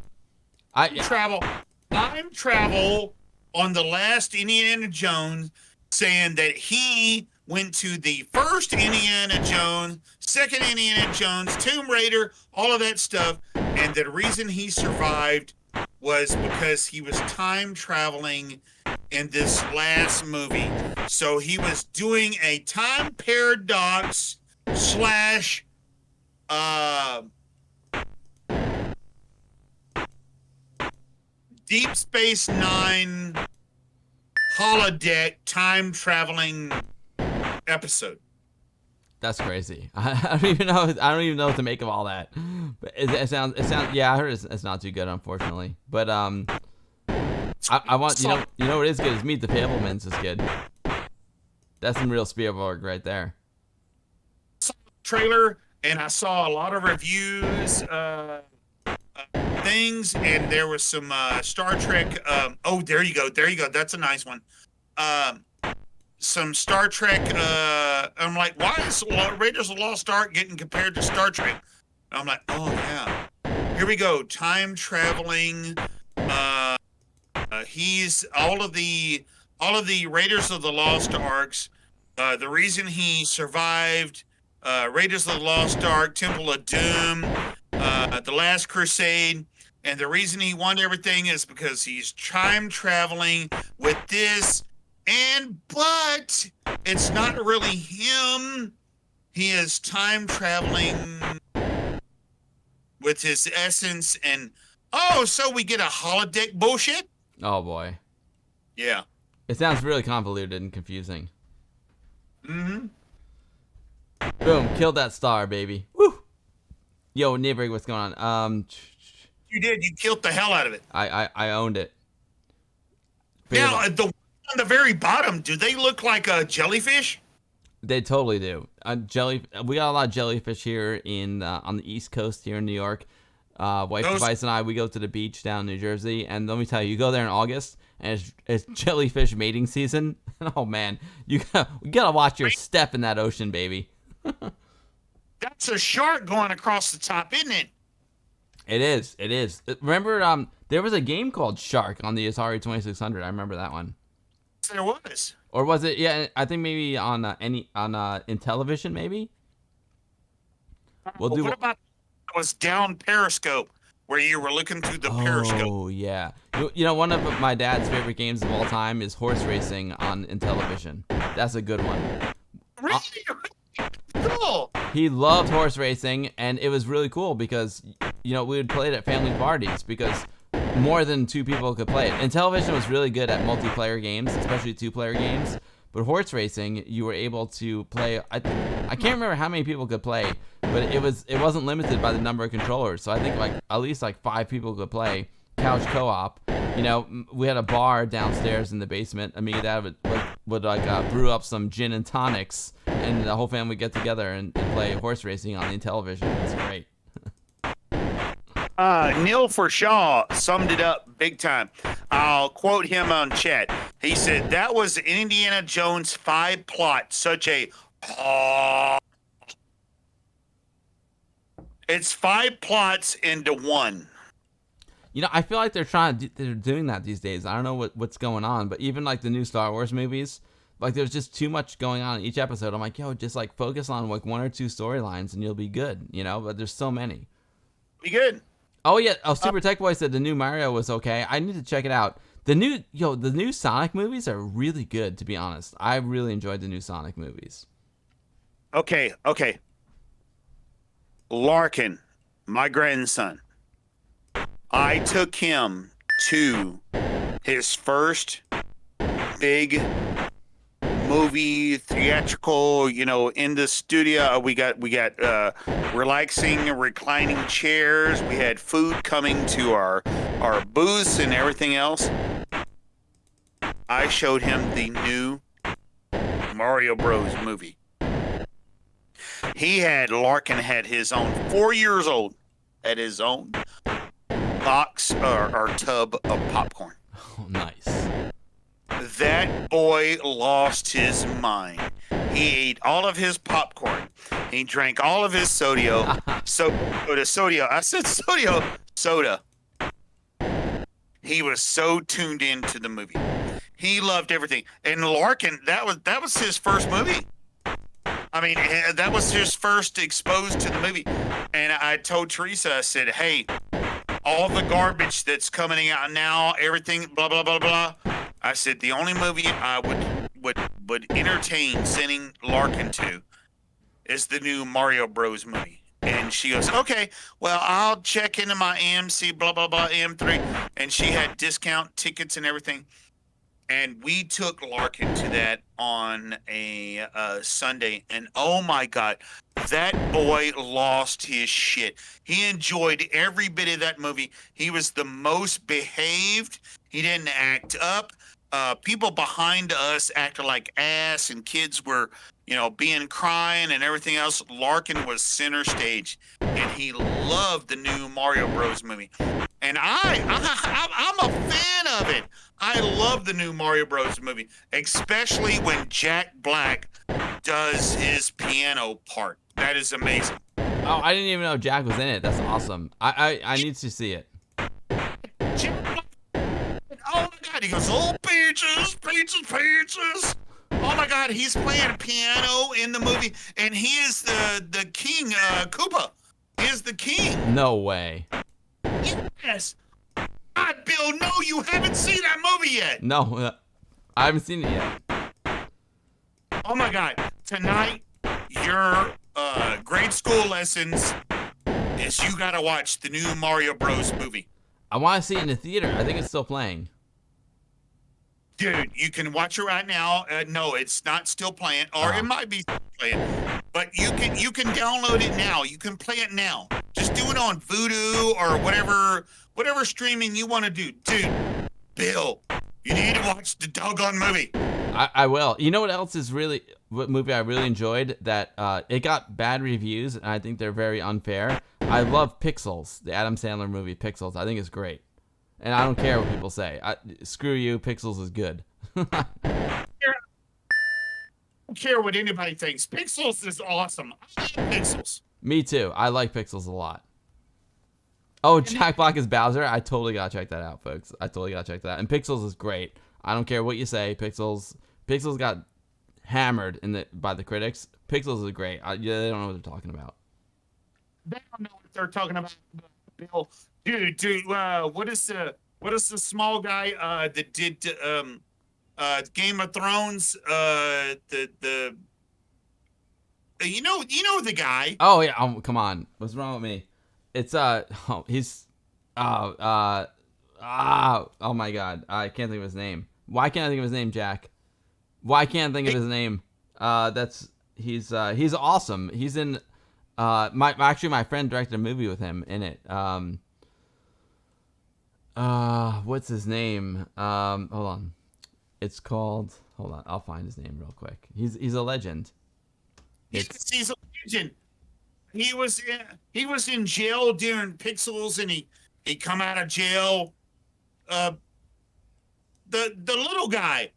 Speaker 5: travel on the last Indiana Jones, saying that he went to the first Indiana Jones, second Indiana Jones, Tomb Raider, all of that stuff, and the reason he survived was because he was time traveling in this last movie. So he was doing a time paradox slash Deep Space Nine holodeck time traveling episode.
Speaker 1: That's crazy. I don't even know what to make of all that. But it sounds. Yeah, I heard it's not too good, unfortunately. But I want you know what is good is Meet the Fablemans is good. That's some real Spielberg right there.
Speaker 5: Trailer, and I saw a lot of reviews, things, and there was some Star Trek. Oh, there you go. That's a nice one. Some Star Trek. I'm like, why is Raiders of the Lost Ark getting compared to Star Trek? I'm like, oh yeah. Here we go. Time traveling. He's all of the Raiders of the Lost Arks. The reason he survived Raiders of the Lost Ark, Temple of Doom, The Last Crusade, and the reason he won everything is because he's time traveling with this. But it's not really him. He is time traveling with his essence, and so we get a holodeck bullshit.
Speaker 1: Oh boy.
Speaker 5: Yeah.
Speaker 1: It sounds really convoluted and confusing.
Speaker 5: Mm-hmm.
Speaker 1: Boom, killed that star, baby. Woo. Yo, Nibrig, what's going on?
Speaker 5: You did. You killed the hell out of it.
Speaker 1: I owned it.
Speaker 5: Now, the one on the very bottom, do they look like a jellyfish?
Speaker 1: They totally do. We got a lot of jellyfish here in on the East Coast here in New York. Wife Device and I, we go to the beach down in New Jersey, and let me tell you, you go there in August, and it's jellyfish mating season. Oh man, you gotta watch your step in that ocean, baby.
Speaker 5: That's a shark going across the top, isn't it?
Speaker 1: It is. Remember, there was a game called Shark on the Atari 2600. I remember that one.
Speaker 5: There was.
Speaker 1: Or was it? Yeah, I think maybe on in television, maybe.
Speaker 5: What about it was down Periscope, where you were looking through the Periscope?
Speaker 1: Oh yeah. You know, one of my dad's favorite games of all time is horse racing in television. That's a good one.
Speaker 5: Really? Cool.
Speaker 1: He loved horse racing, and it was really cool because we would play it at family parties because more than two people could play it. And television was really good at multiplayer games, especially two-player games. But horse racing, you were able to play. I can't remember how many people could play, but it wasn't limited by the number of controllers. So I think at least 5 people could play couch co-op. We had a bar downstairs in the basement. Amiga Dad would brew up some gin and tonics, and the whole family would get together and play horse racing on the television. It's great.
Speaker 5: Neil Forshaw summed it up big time. I'll quote him on chat. He said, that was Indiana Jones 5 plot. Such a... It's 5 plots into one.
Speaker 1: I feel like they're doing that these days. I don't know what's going on, but even the new Star Wars movies, there's just too much going on in each episode. I'm like, yo, just focus on 1 or 2 storylines and you'll be good, but there's so many.
Speaker 5: Be good.
Speaker 1: Oh yeah. Oh, Super Tech Boy said the new Mario was okay. I need to check it out. The new Sonic movies are really good, to be honest. I really enjoyed the new Sonic movies.
Speaker 5: Okay. Larkin, my grandson. I took him to his first big movie, theatrical, in the studio. We got relaxing, reclining chairs. We had food coming to our booths and everything else. I showed him the new Mario Bros. Movie. Larkin had his own, 4 years old, had his own box or tub of popcorn.
Speaker 1: Oh, nice.
Speaker 5: That boy lost his mind. He ate all of his popcorn. He drank all of his soda. Soda. I said soda. He was so tuned into the movie. He loved everything. And Larkin, that was his first movie. I mean, that was his first exposed to the movie. And I told Teresa, I said, hey, all the garbage that's coming out now, everything, blah, blah, blah, blah. I said, the only movie I would entertain sending Larkin to is the new Mario Bros. Movie. And she goes, okay, well, I'll check into my AMC, blah, blah, blah, AM3. And she had discount tickets and everything. And we took Larkin to that on a Sunday. And oh my God, that boy lost his shit. He enjoyed every bit of that movie. He was the most behaved. He didn't act up. People behind us acted like ass, and kids were, being crying and everything else. Larkin was center stage, and he loved the new Mario Bros. Movie. And I'm a fan of it. I love the new Mario Bros. Movie, especially when Jack Black does his piano part. That is amazing.
Speaker 1: Oh, I didn't even know Jack was in it. That's awesome. I need to see it.
Speaker 5: Jack Black. Oh my God, he goes, oh, peaches. Oh my God, he's playing piano in the movie, and he is the king, Koopa. He is the king.
Speaker 1: No way.
Speaker 5: Yes. God, Bill, no, you haven't seen that movie yet.
Speaker 1: No, I haven't seen it yet.
Speaker 5: Oh my God, tonight, your grade school lessons is you gotta watch the new Mario Bros. Movie.
Speaker 1: I want to see it in the theater. I think it's still playing.
Speaker 5: Dude, you can watch it right now. No, it's not still playing, or it might be still playing. But you can download it now. You can play it now. Just do it on Vudu or whatever streaming you want to do. Dude, Bill, you need to watch the doggone movie.
Speaker 1: I will. You know what movie I really enjoyed that it got bad reviews, and I think they're very unfair. I love Pixels, the Adam Sandler movie Pixels. I think it's great. And I don't care what people say. Screw you, Pixels is good.
Speaker 5: I don't care what anybody thinks. Pixels is awesome. I love Pixels.
Speaker 1: Me too. I like Pixels a lot. Oh, Jack Black is Bowser. I totally gotta check that out, folks. I totally gotta check that out. And Pixels is great. I don't care what you say. Pixels got hammered by the critics. Pixels is great. They don't know what they're talking about.
Speaker 5: They don't know what they're talking about, Bill. Dude, what is the small guy that did Game of Thrones? You know the guy.
Speaker 1: Oh yeah, come on. What's wrong with me? It's he's oh my God. I can't think of his name. Why can't I think of his name, Jack? Why can't I think of his name? He's awesome. He's in my friend directed a movie with him in it. What's his name? Hold on. It's called. Hold on. I'll find his name real quick. He's a legend.
Speaker 5: He's a legend. He was in jail during Pixels, and he come out of jail. The little guy.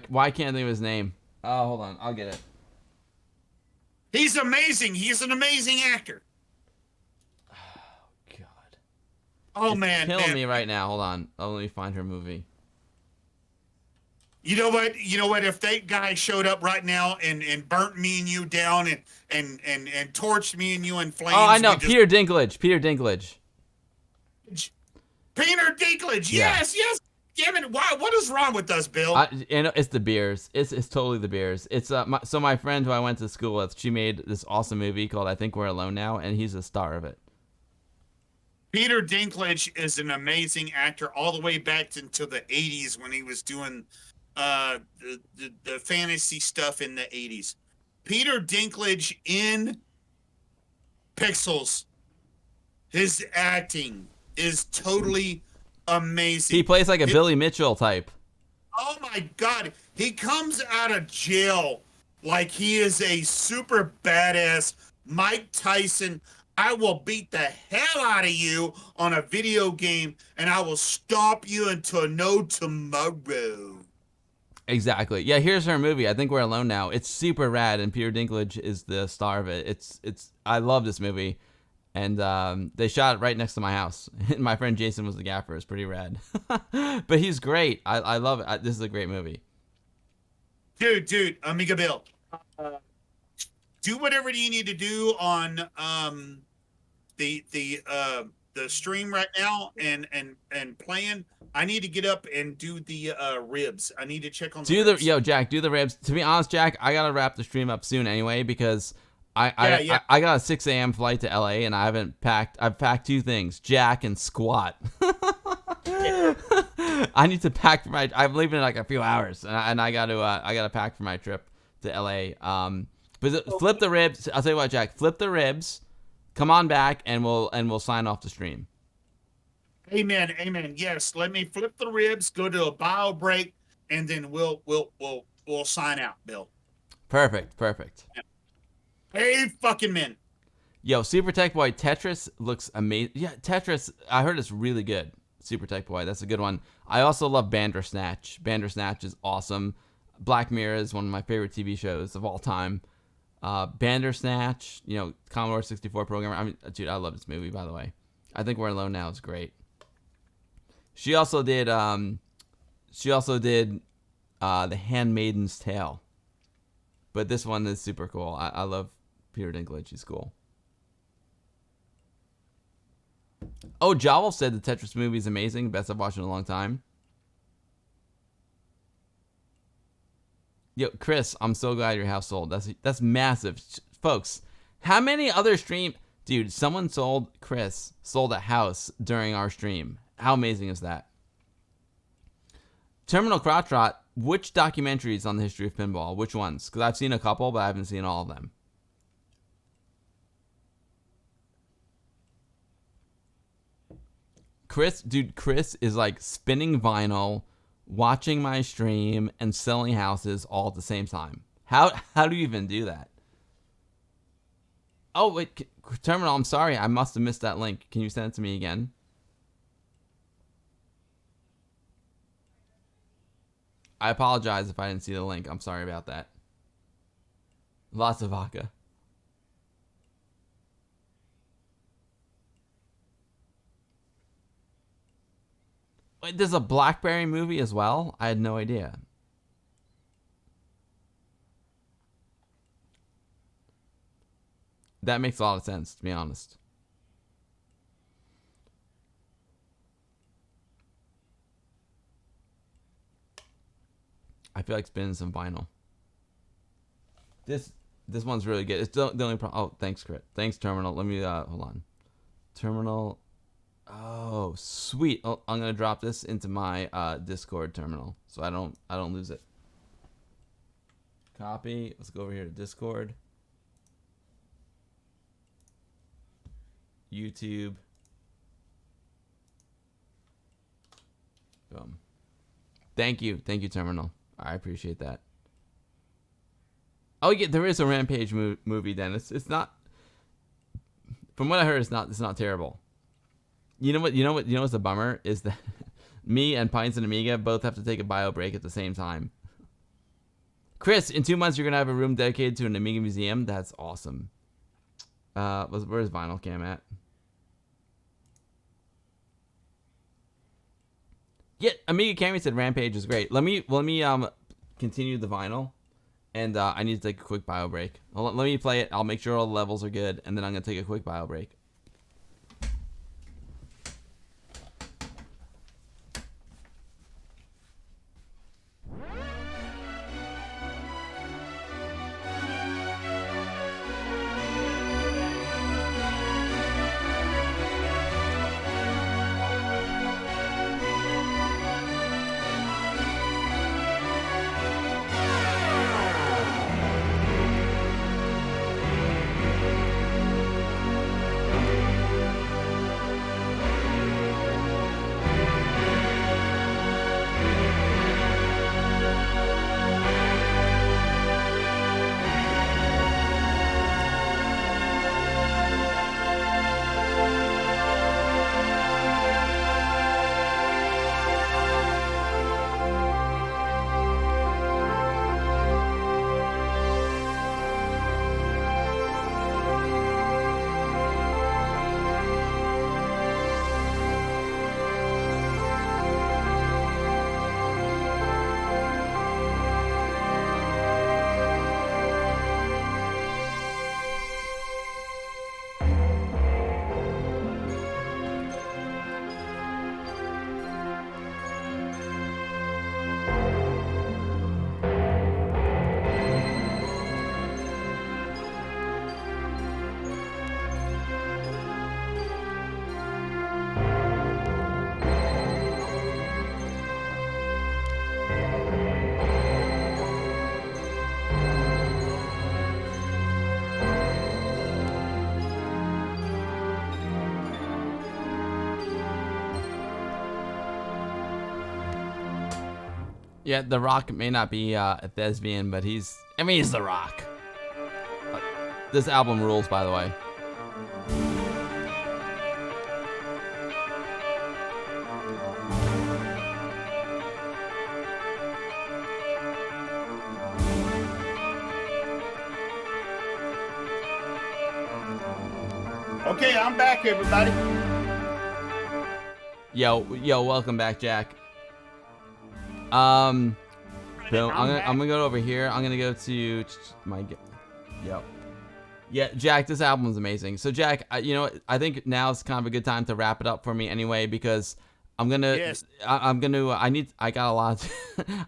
Speaker 1: Why can't I think of his name? Oh, hold on. I'll get it.
Speaker 5: He's amazing. He's an amazing actor.
Speaker 1: God.
Speaker 5: Oh,
Speaker 1: it's
Speaker 5: man.
Speaker 1: killing me right now. Hold on. Let me find her movie.
Speaker 5: You know what? If that guy showed up right now and burnt me and you down and torched me and you in flames.
Speaker 1: Oh, I know. Peter Dinklage. Peter Dinklage.
Speaker 5: Yes. Damn it. Why? What is wrong with us, Bill?
Speaker 1: It's the beers. It's totally the beers. It's my friend who I went to school with, she made this awesome movie called I Think We're Alone Now, and he's a star of it.
Speaker 5: Peter Dinklage is an amazing actor all the way back into the 80s when he was doing the fantasy stuff in the 80s. Peter Dinklage in Pixels. His acting is totally amazing.
Speaker 1: He plays like a Billy Mitchell type.
Speaker 5: Oh my God. He comes out of jail like he is a super badass Mike Tyson. I will beat the hell out of you on a video game and I will stomp you into no tomorrow.
Speaker 1: Exactly. Yeah, here's her movie. I think We're Alone Now. It's super rad, and Peter Dinklage is the star of it. It's. I love this movie, and they shot it right next to my house. My friend Jason was the gaffer. It's pretty rad, but he's great. I love it. This is a great movie.
Speaker 5: Dude, Amiga Bill, do whatever you need to do on the stream right now and playing. I need to get up and do the ribs. I need to check on the ribs.
Speaker 1: Jack, do the ribs. To be honest, Jack, I gotta wrap the stream up soon anyway because I got a 6 a.m. flight to LA and I haven't packed. I've packed 2 things: Jack and squat. I need to pack for my. I'm leaving in like a few hours, and I gotta pack for my trip to LA. But flip the ribs. I'll tell you what, Jack. Flip the ribs. Come on back, and we'll sign off the stream.
Speaker 5: Amen. Yes, let me flip the ribs, go to a bio break, and then we'll sign out, Bill.
Speaker 1: Perfect.
Speaker 5: Hey, fucking men.
Speaker 1: Yo, Super Tech Boy Tetris looks amazing. Yeah, Tetris. I heard it's really good. Super Tech Boy, that's a good one. I also love Bandersnatch. Bandersnatch is awesome. Black Mirror is one of my favorite TV shows of all time. Bandersnatch, Commodore 64 programmer. I mean, dude, I love this movie, by the way. I think We're Alone Now is great. She also did The Handmaid's Tale. But this one is super cool. I love Peter Dinklage. He's cool. Oh, Jowl said the Tetris movie is amazing. Best I've watched in a long time. Yo, Chris, I'm so glad your house sold. That's massive. Folks, how many other stream... Dude, someone sold a house during our stream. How amazing is that? Terminal Crottrot, which documentaries on the history of pinball? Which ones? Because I've seen a couple, but I haven't seen all of them. Chris is like spinning vinyl, watching my stream, and selling houses all at the same time. How do you even do that? Oh, wait, Terminal, I'm sorry. I must have missed that link. Can you send it to me again? I apologize if I didn't see the link. I'm sorry about that. Lots of vodka. Wait, there's a BlackBerry movie as well? I had no idea. That makes a lot of sense, to be honest. I feel like spinning some vinyl. This one's really good. It's the only problem. Oh, thanks, Crit. Thanks, Terminal. Let me hold on. Terminal. Oh, sweet. Oh, I'm gonna drop this into my Discord terminal so I don't lose it. Copy. Let's go over here to Discord. YouTube. Boom. Thank you, Terminal. I appreciate that. Oh yeah, there is a Rampage movie. Then it's not. From what I heard, it's not terrible. You know what's the bummer is that me and Pintz and Amiga both have to take a bio break at the same time. Chris, in 2 months you're gonna have a room dedicated to an Amiga museum. That's awesome. Where's Vinyl Cam at? Yeah, Amiga Cammy said Rampage is great. Let me continue the vinyl, and I need to take a quick bio break. Let me play it. I'll make sure all the levels are good, and then I'm gonna take a quick bio break. Yeah, The Rock may not be a thespian, but he's The Rock. This album rules, by the way.
Speaker 5: Okay, I'm back, everybody.
Speaker 1: Yo, welcome back, Jack. Boom. I'm gonna go over here. I'm gonna go to my. Yo. Yeah, Jack, this album is amazing. So, Jack, you know, I think now's kind of a good time to wrap it up for me anyway, because I'm gonna.
Speaker 5: Yes.
Speaker 1: I got a lot.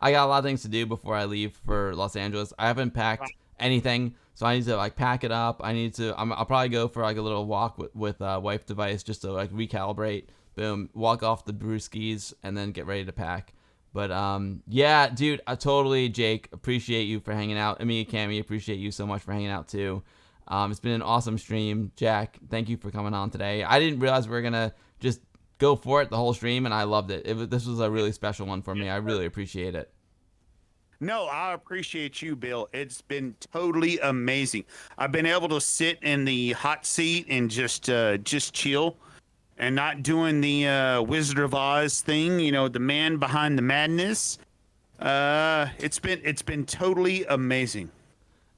Speaker 1: I got a lot of things to do before I leave for Los Angeles. I haven't packed anything, so I need to like pack it up. I'll probably go for like a little walk with wife device just to like recalibrate. Boom, walk off the brewskis and then get ready to pack. But yeah, dude, Jake, appreciate you for hanging out. Amiga Cammy, appreciate you so much for hanging out too. It's been an awesome stream. Jack, thank you for coming on today. I didn't realize we were gonna just go for it the whole stream, and I loved it. This was a really special one for me. I really appreciate it.
Speaker 4: No, I appreciate you, Bill. It's been totally amazing. I've been able to sit in the hot seat and just chill, and not doing the Wizard of Oz thing. You know, the man behind the madness. It's been totally amazing.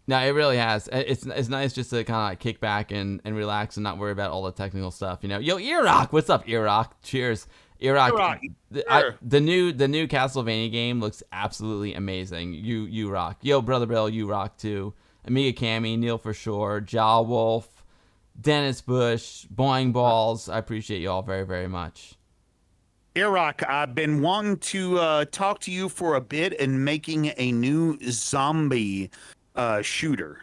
Speaker 1: No, it really has. It's nice just to kind of like kick back and relax and not worry about all the technical stuff. You know, yo, Earrock, what's up, Earrock? Cheers. Earrock, the new Castlevania game looks absolutely amazing. You rock. Yo, Brother Bill, you rock too. Amiga Cammy, Neil for sure, Jaw Wolf, Dennis Bush, Boing Balls. I appreciate you all very, very much.
Speaker 4: Iraq, I've been wanting to talk to you for a bit and making a new zombie shooter.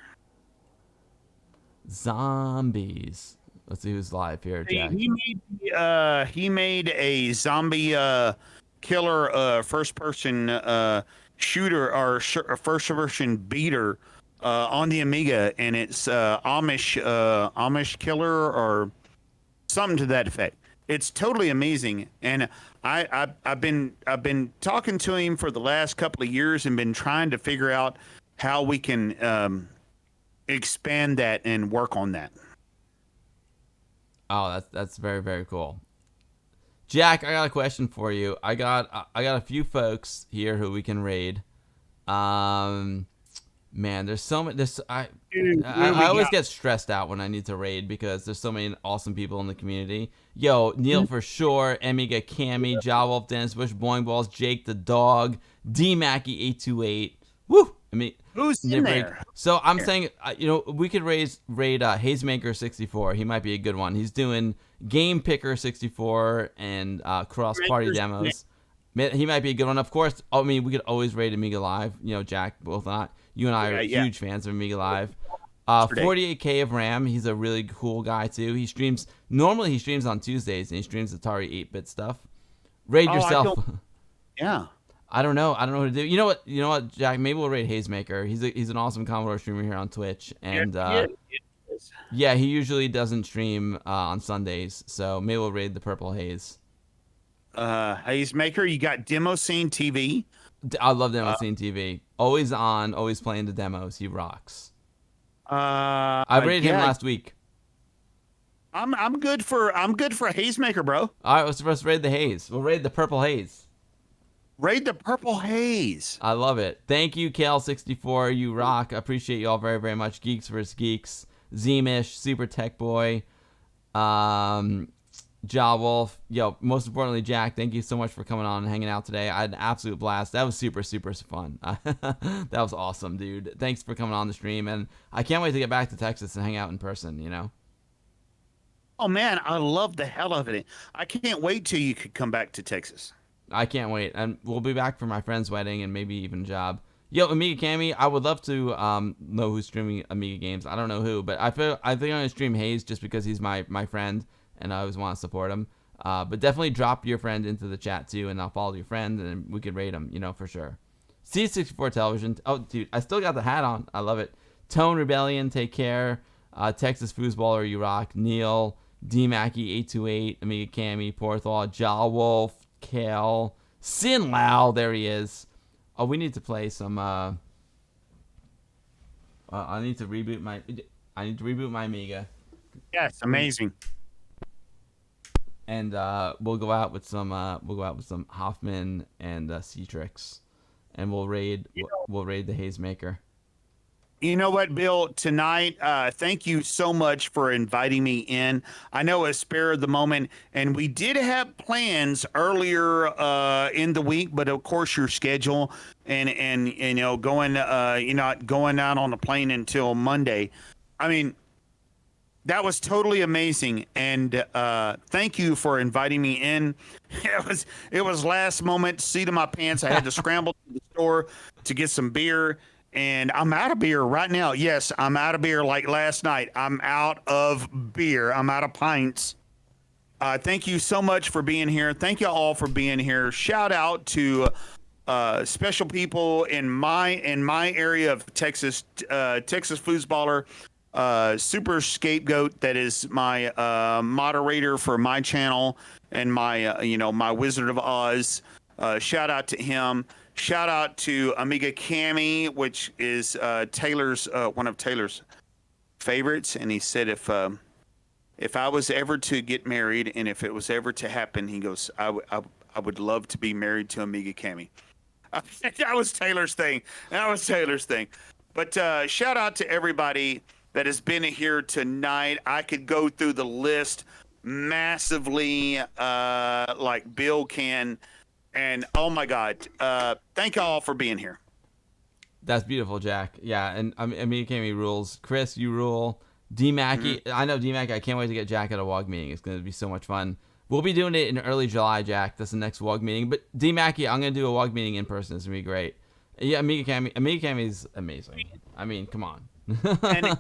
Speaker 1: Zombies. Let's see who's live here, Jack.
Speaker 4: He made a zombie killer first person shooter or first person beater on the Amiga, and it's Amish killer or something to that effect. It's totally amazing, and I've been talking to him for the last couple of years and been trying to figure out how we can expand that and work on that.
Speaker 1: Oh, that's very, very cool. Jack, I got a question for you. I got a few folks here who we can raid. Man, there's so many. I always get stressed out when I need to raid because there's so many awesome people in the community. Yo, Neil for sure, Amiga Cammy, Jawolf, Dennis Bush, Boing Balls, Jake the dog, D Mackey 828. Woo! I mean,
Speaker 4: who's in there?
Speaker 1: So I'm saying, you know, we could raid Hazemaker 64. He might be a good one. He's doing Game Picker 64 and cross party demos. He might be a good one. Of course, I mean, we could always raid Amiga Live. You know, Jack, both not. You and I are huge fans of Amiga Live. 48K of RAM. He's a really cool guy too. Normally he streams on Tuesdays and he streams Atari 8-bit stuff. Raid yourself.
Speaker 4: Yeah.
Speaker 1: I don't know what to do. You know what, Jack? Maybe we'll raid Hazemaker. He's an awesome Commodore streamer here on Twitch, and yeah, he usually doesn't stream on Sundays, so maybe we'll raid the Purple Haze.
Speaker 4: Hazemaker, you got Demo Scene TV.
Speaker 1: I love Demo Scene TV. Always on, always playing the demos. He rocks. I raided him last week.
Speaker 4: I'm good for Hazemaker, bro.
Speaker 1: All right, let's raid the Haze. We'll raid the Purple Haze.
Speaker 4: Raid the Purple Haze.
Speaker 1: I love it. Thank you, Cal64. You rock. I appreciate you all very, very much. Geeks vs. Geeks. Zemish. Super Tech Boy. Jaw Wolf. Yo, most importantly, Jack, thank you so much for coming on and hanging out today. I had an absolute blast. That was super, super fun. That was awesome, dude. Thanks for coming on the stream. And I can't wait to get back to Texas and hang out in person, you know?
Speaker 4: Oh, man, I love the hell of it. I can't wait till you could come back to Texas.
Speaker 1: I can't wait, and we'll be back for my friend's wedding and maybe even job. Yo, Amiga Cammy, I would love to know who's streaming Amiga games. I don't know who, but I think I'm gonna stream Hayes just because he's my friend, and I always want to support him. But definitely drop your friend into the chat too, and I'll follow your friend, and we could rate him, you know, for sure. C64 Television. Oh, dude, I still got the hat on. I love it. Tone Rebellion, take care. Texas Foosballer, you rock. Neil, D Mackey 828, Amiga Cammy, Porthol, Jaw Wolf. Kale, Sin Lao, there he is. Oh, we need to play some. I need to reboot my. I need to reboot my Amiga.
Speaker 5: Yes, amazing.
Speaker 1: And we'll go out with some. We'll go out with some Hoffman and Citrix, and we'll raid. We'll raid the Hazemaker.
Speaker 5: You know what, Bill? Tonight, thank you so much for inviting me in. I know it's spare of the moment, and we did have plans earlier in the week, but of course your schedule and you know going you're not going out on the plane until Monday. I mean, that was totally amazing, and thank you for inviting me in. It was last moment, seat of my pants. I had to scramble to the store to get some beer. And I'm out of beer right now. Yes, I'm out of beer like last night. I'm out of beer. I'm out of pints. Thank you so much for being here. Thank you all for being here. Shout out to special people in my area of Texas, Texas Foosballer, Super Scapegoat, that is my moderator for my channel and my my Wizard of Oz. Shout out to him. Shout out to Amiga Cammy, which is Taylor's one of Taylor's favorites, and he said if I was ever to get married and if it was ever to happen, he goes, I would love to be married to Amiga Cammy. That was Taylor's thing. That was Taylor's thing. But shout out to everybody that has been here tonight. I could go through the list massively, like Bill can. And oh my God, thank y'all for being here.
Speaker 1: That's beautiful, Jack. Yeah, and Amiga Cammy rules. Chris, you rule. D-Mackey, I know D-Mackey. I can't wait to get Jack at a WOG meeting. It's going to be so much fun. We'll be doing it in early July, Jack. That's the next WOG meeting. But D-Mackey, I'm going to do a WOG meeting in person. It's going to be great. Yeah, Amiga Cammy is amazing. I mean, come on.
Speaker 5: And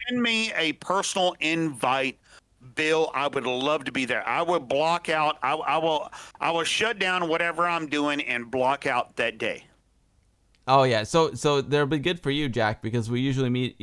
Speaker 5: send me a personal invite, Bill. I would love to be there. I would block out. I will shut down whatever I'm doing and block out that day.
Speaker 1: Oh yeah, so that'll be good for you, Jack, because we usually meet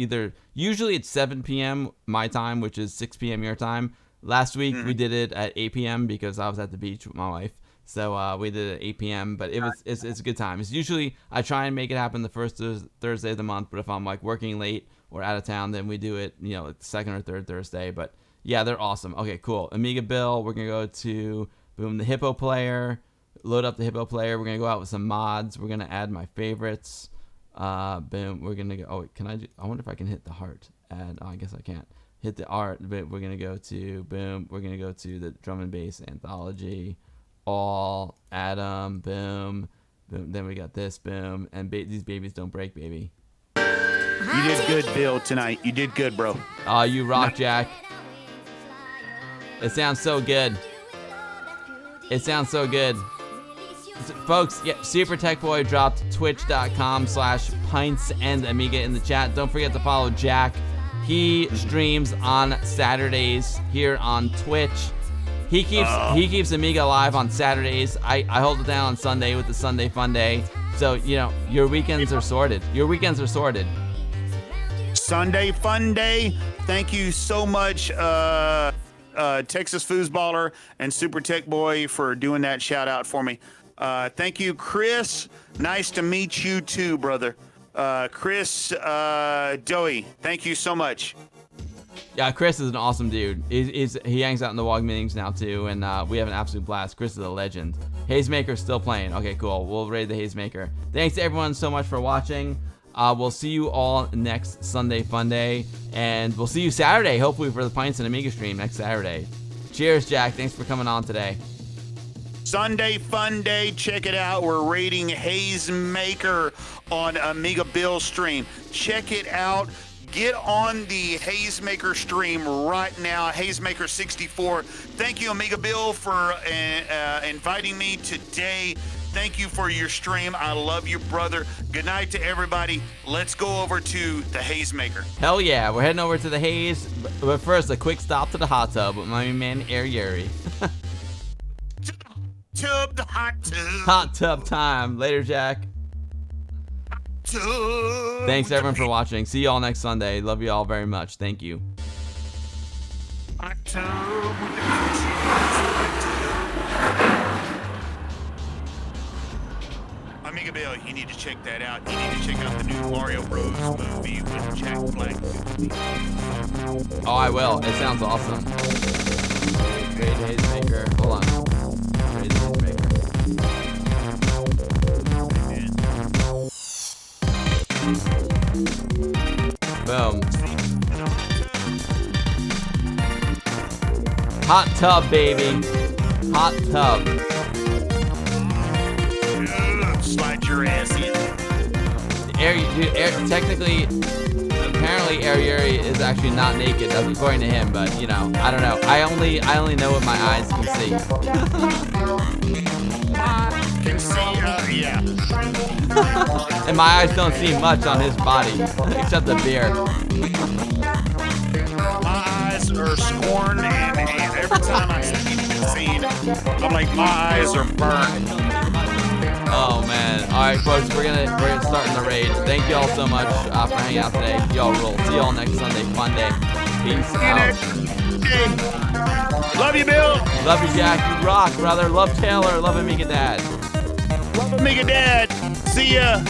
Speaker 1: usually it's 7 p.m. my time, which is 6 p.m. your time. Last week we did it at 8 p.m. because I was at the beach with my wife. So we did it at 8 p.m. But it's a good time. It's usually I try and make it happen the first Thursday of the month. But if I'm like working late or out of town, then we do it the second or third Thursday. But yeah, they're awesome. Okay, cool. Amiga Bill, we're gonna go to boom the Hippo player. Load up the Hippo player. We're gonna go out with some mods. We're gonna add my favorites. Boom. We're gonna go. Oh, can I do? I wonder if I can hit the heart. Add. Oh, I guess I can't. Hit the art. But we're gonna go to boom. We're gonna go to the drum and bass anthology. All Adam. Boom. Boom. Then we got this. Boom. And these babies don't break, baby.
Speaker 5: You did good, Bill, tonight. You did good, bro.
Speaker 1: Oh, you rock, Jack. It sounds so good. It sounds so good. Folks, yeah, Super Tech Boy dropped twitch.com/pints and Amiga in the chat. Don't forget to follow Jack. He streams on Saturdays here on Twitch. He keeps Amiga live on Saturdays. I hold it down on Sunday with the Sunday Fun Day. So, your weekends are sorted. Your weekends are sorted.
Speaker 5: Sunday Fun Day. Thank you so much, Texas Foosballer and Super Tech Boy, for doing that shout out for me. Thank you, Chris. Nice to meet you too, brother. Chris Doey, thank you so much.
Speaker 1: Yeah, Chris is an awesome dude. He hangs out in the WOG meetings now too, and we have an absolute blast. Chris is a legend. Hazemaker's still playing. Okay, cool. We'll raid the Hazemaker. Thanks everyone so much for watching. We'll see you all next Sunday Fun Day, and we'll see you Saturday, hopefully, for the Pints and Amiga stream next Saturday. Cheers, Jack. Thanks for coming on today.
Speaker 5: Sunday Fun Day. Check it out. We're rating Hazemaker on Amiga Bill stream. Check it out. Get on the Hazemaker stream right now. Hazemaker 64. Thank you, Amiga Bill, for inviting me today. Thank you for your stream. I love you, brother. Good night to everybody. Let's go over to the Hazemaker.
Speaker 1: Hell yeah. We're heading over to the Haze. But first, a quick stop to the hot tub with my man, Air Yuri.
Speaker 5: The hot tub.
Speaker 1: Hot tub time. Later, Jack.
Speaker 5: Tub.
Speaker 1: Thanks, everyone, for watching. See you all next Sunday. Love you all very much. Thank you.
Speaker 5: Hot tub. I mean, Amiga Bill, you need to check that out. You need to check out the new Mario Bros. Movie with Jack Black.
Speaker 1: Oh, I will. It sounds awesome. Great Haze Maker. Hold on. Great Haze Maker. Boom. Hot tub, baby. Hot tub.
Speaker 5: Slide your ass in.
Speaker 1: Technically, apparently Ariuri is actually not naked, that's according to him, but you know, I don't know. I only know what my eyes can see.
Speaker 5: Can see, yeah.
Speaker 1: And my eyes don't see much on his body, except the beard.
Speaker 5: My eyes are scorned, and every time I see the scene, I'm like, my eyes are burned.
Speaker 1: Oh man! All right, folks, we're gonna start in the raid. Thank y'all so much for hanging out today. Y'all rule. See y'all next Sunday. Fun day. Peace out.
Speaker 5: Love you, Bill.
Speaker 1: Love you, Jack. You rock, brother. Love Taylor. Love Amiga Dad.
Speaker 5: Love Amiga Dad. See ya.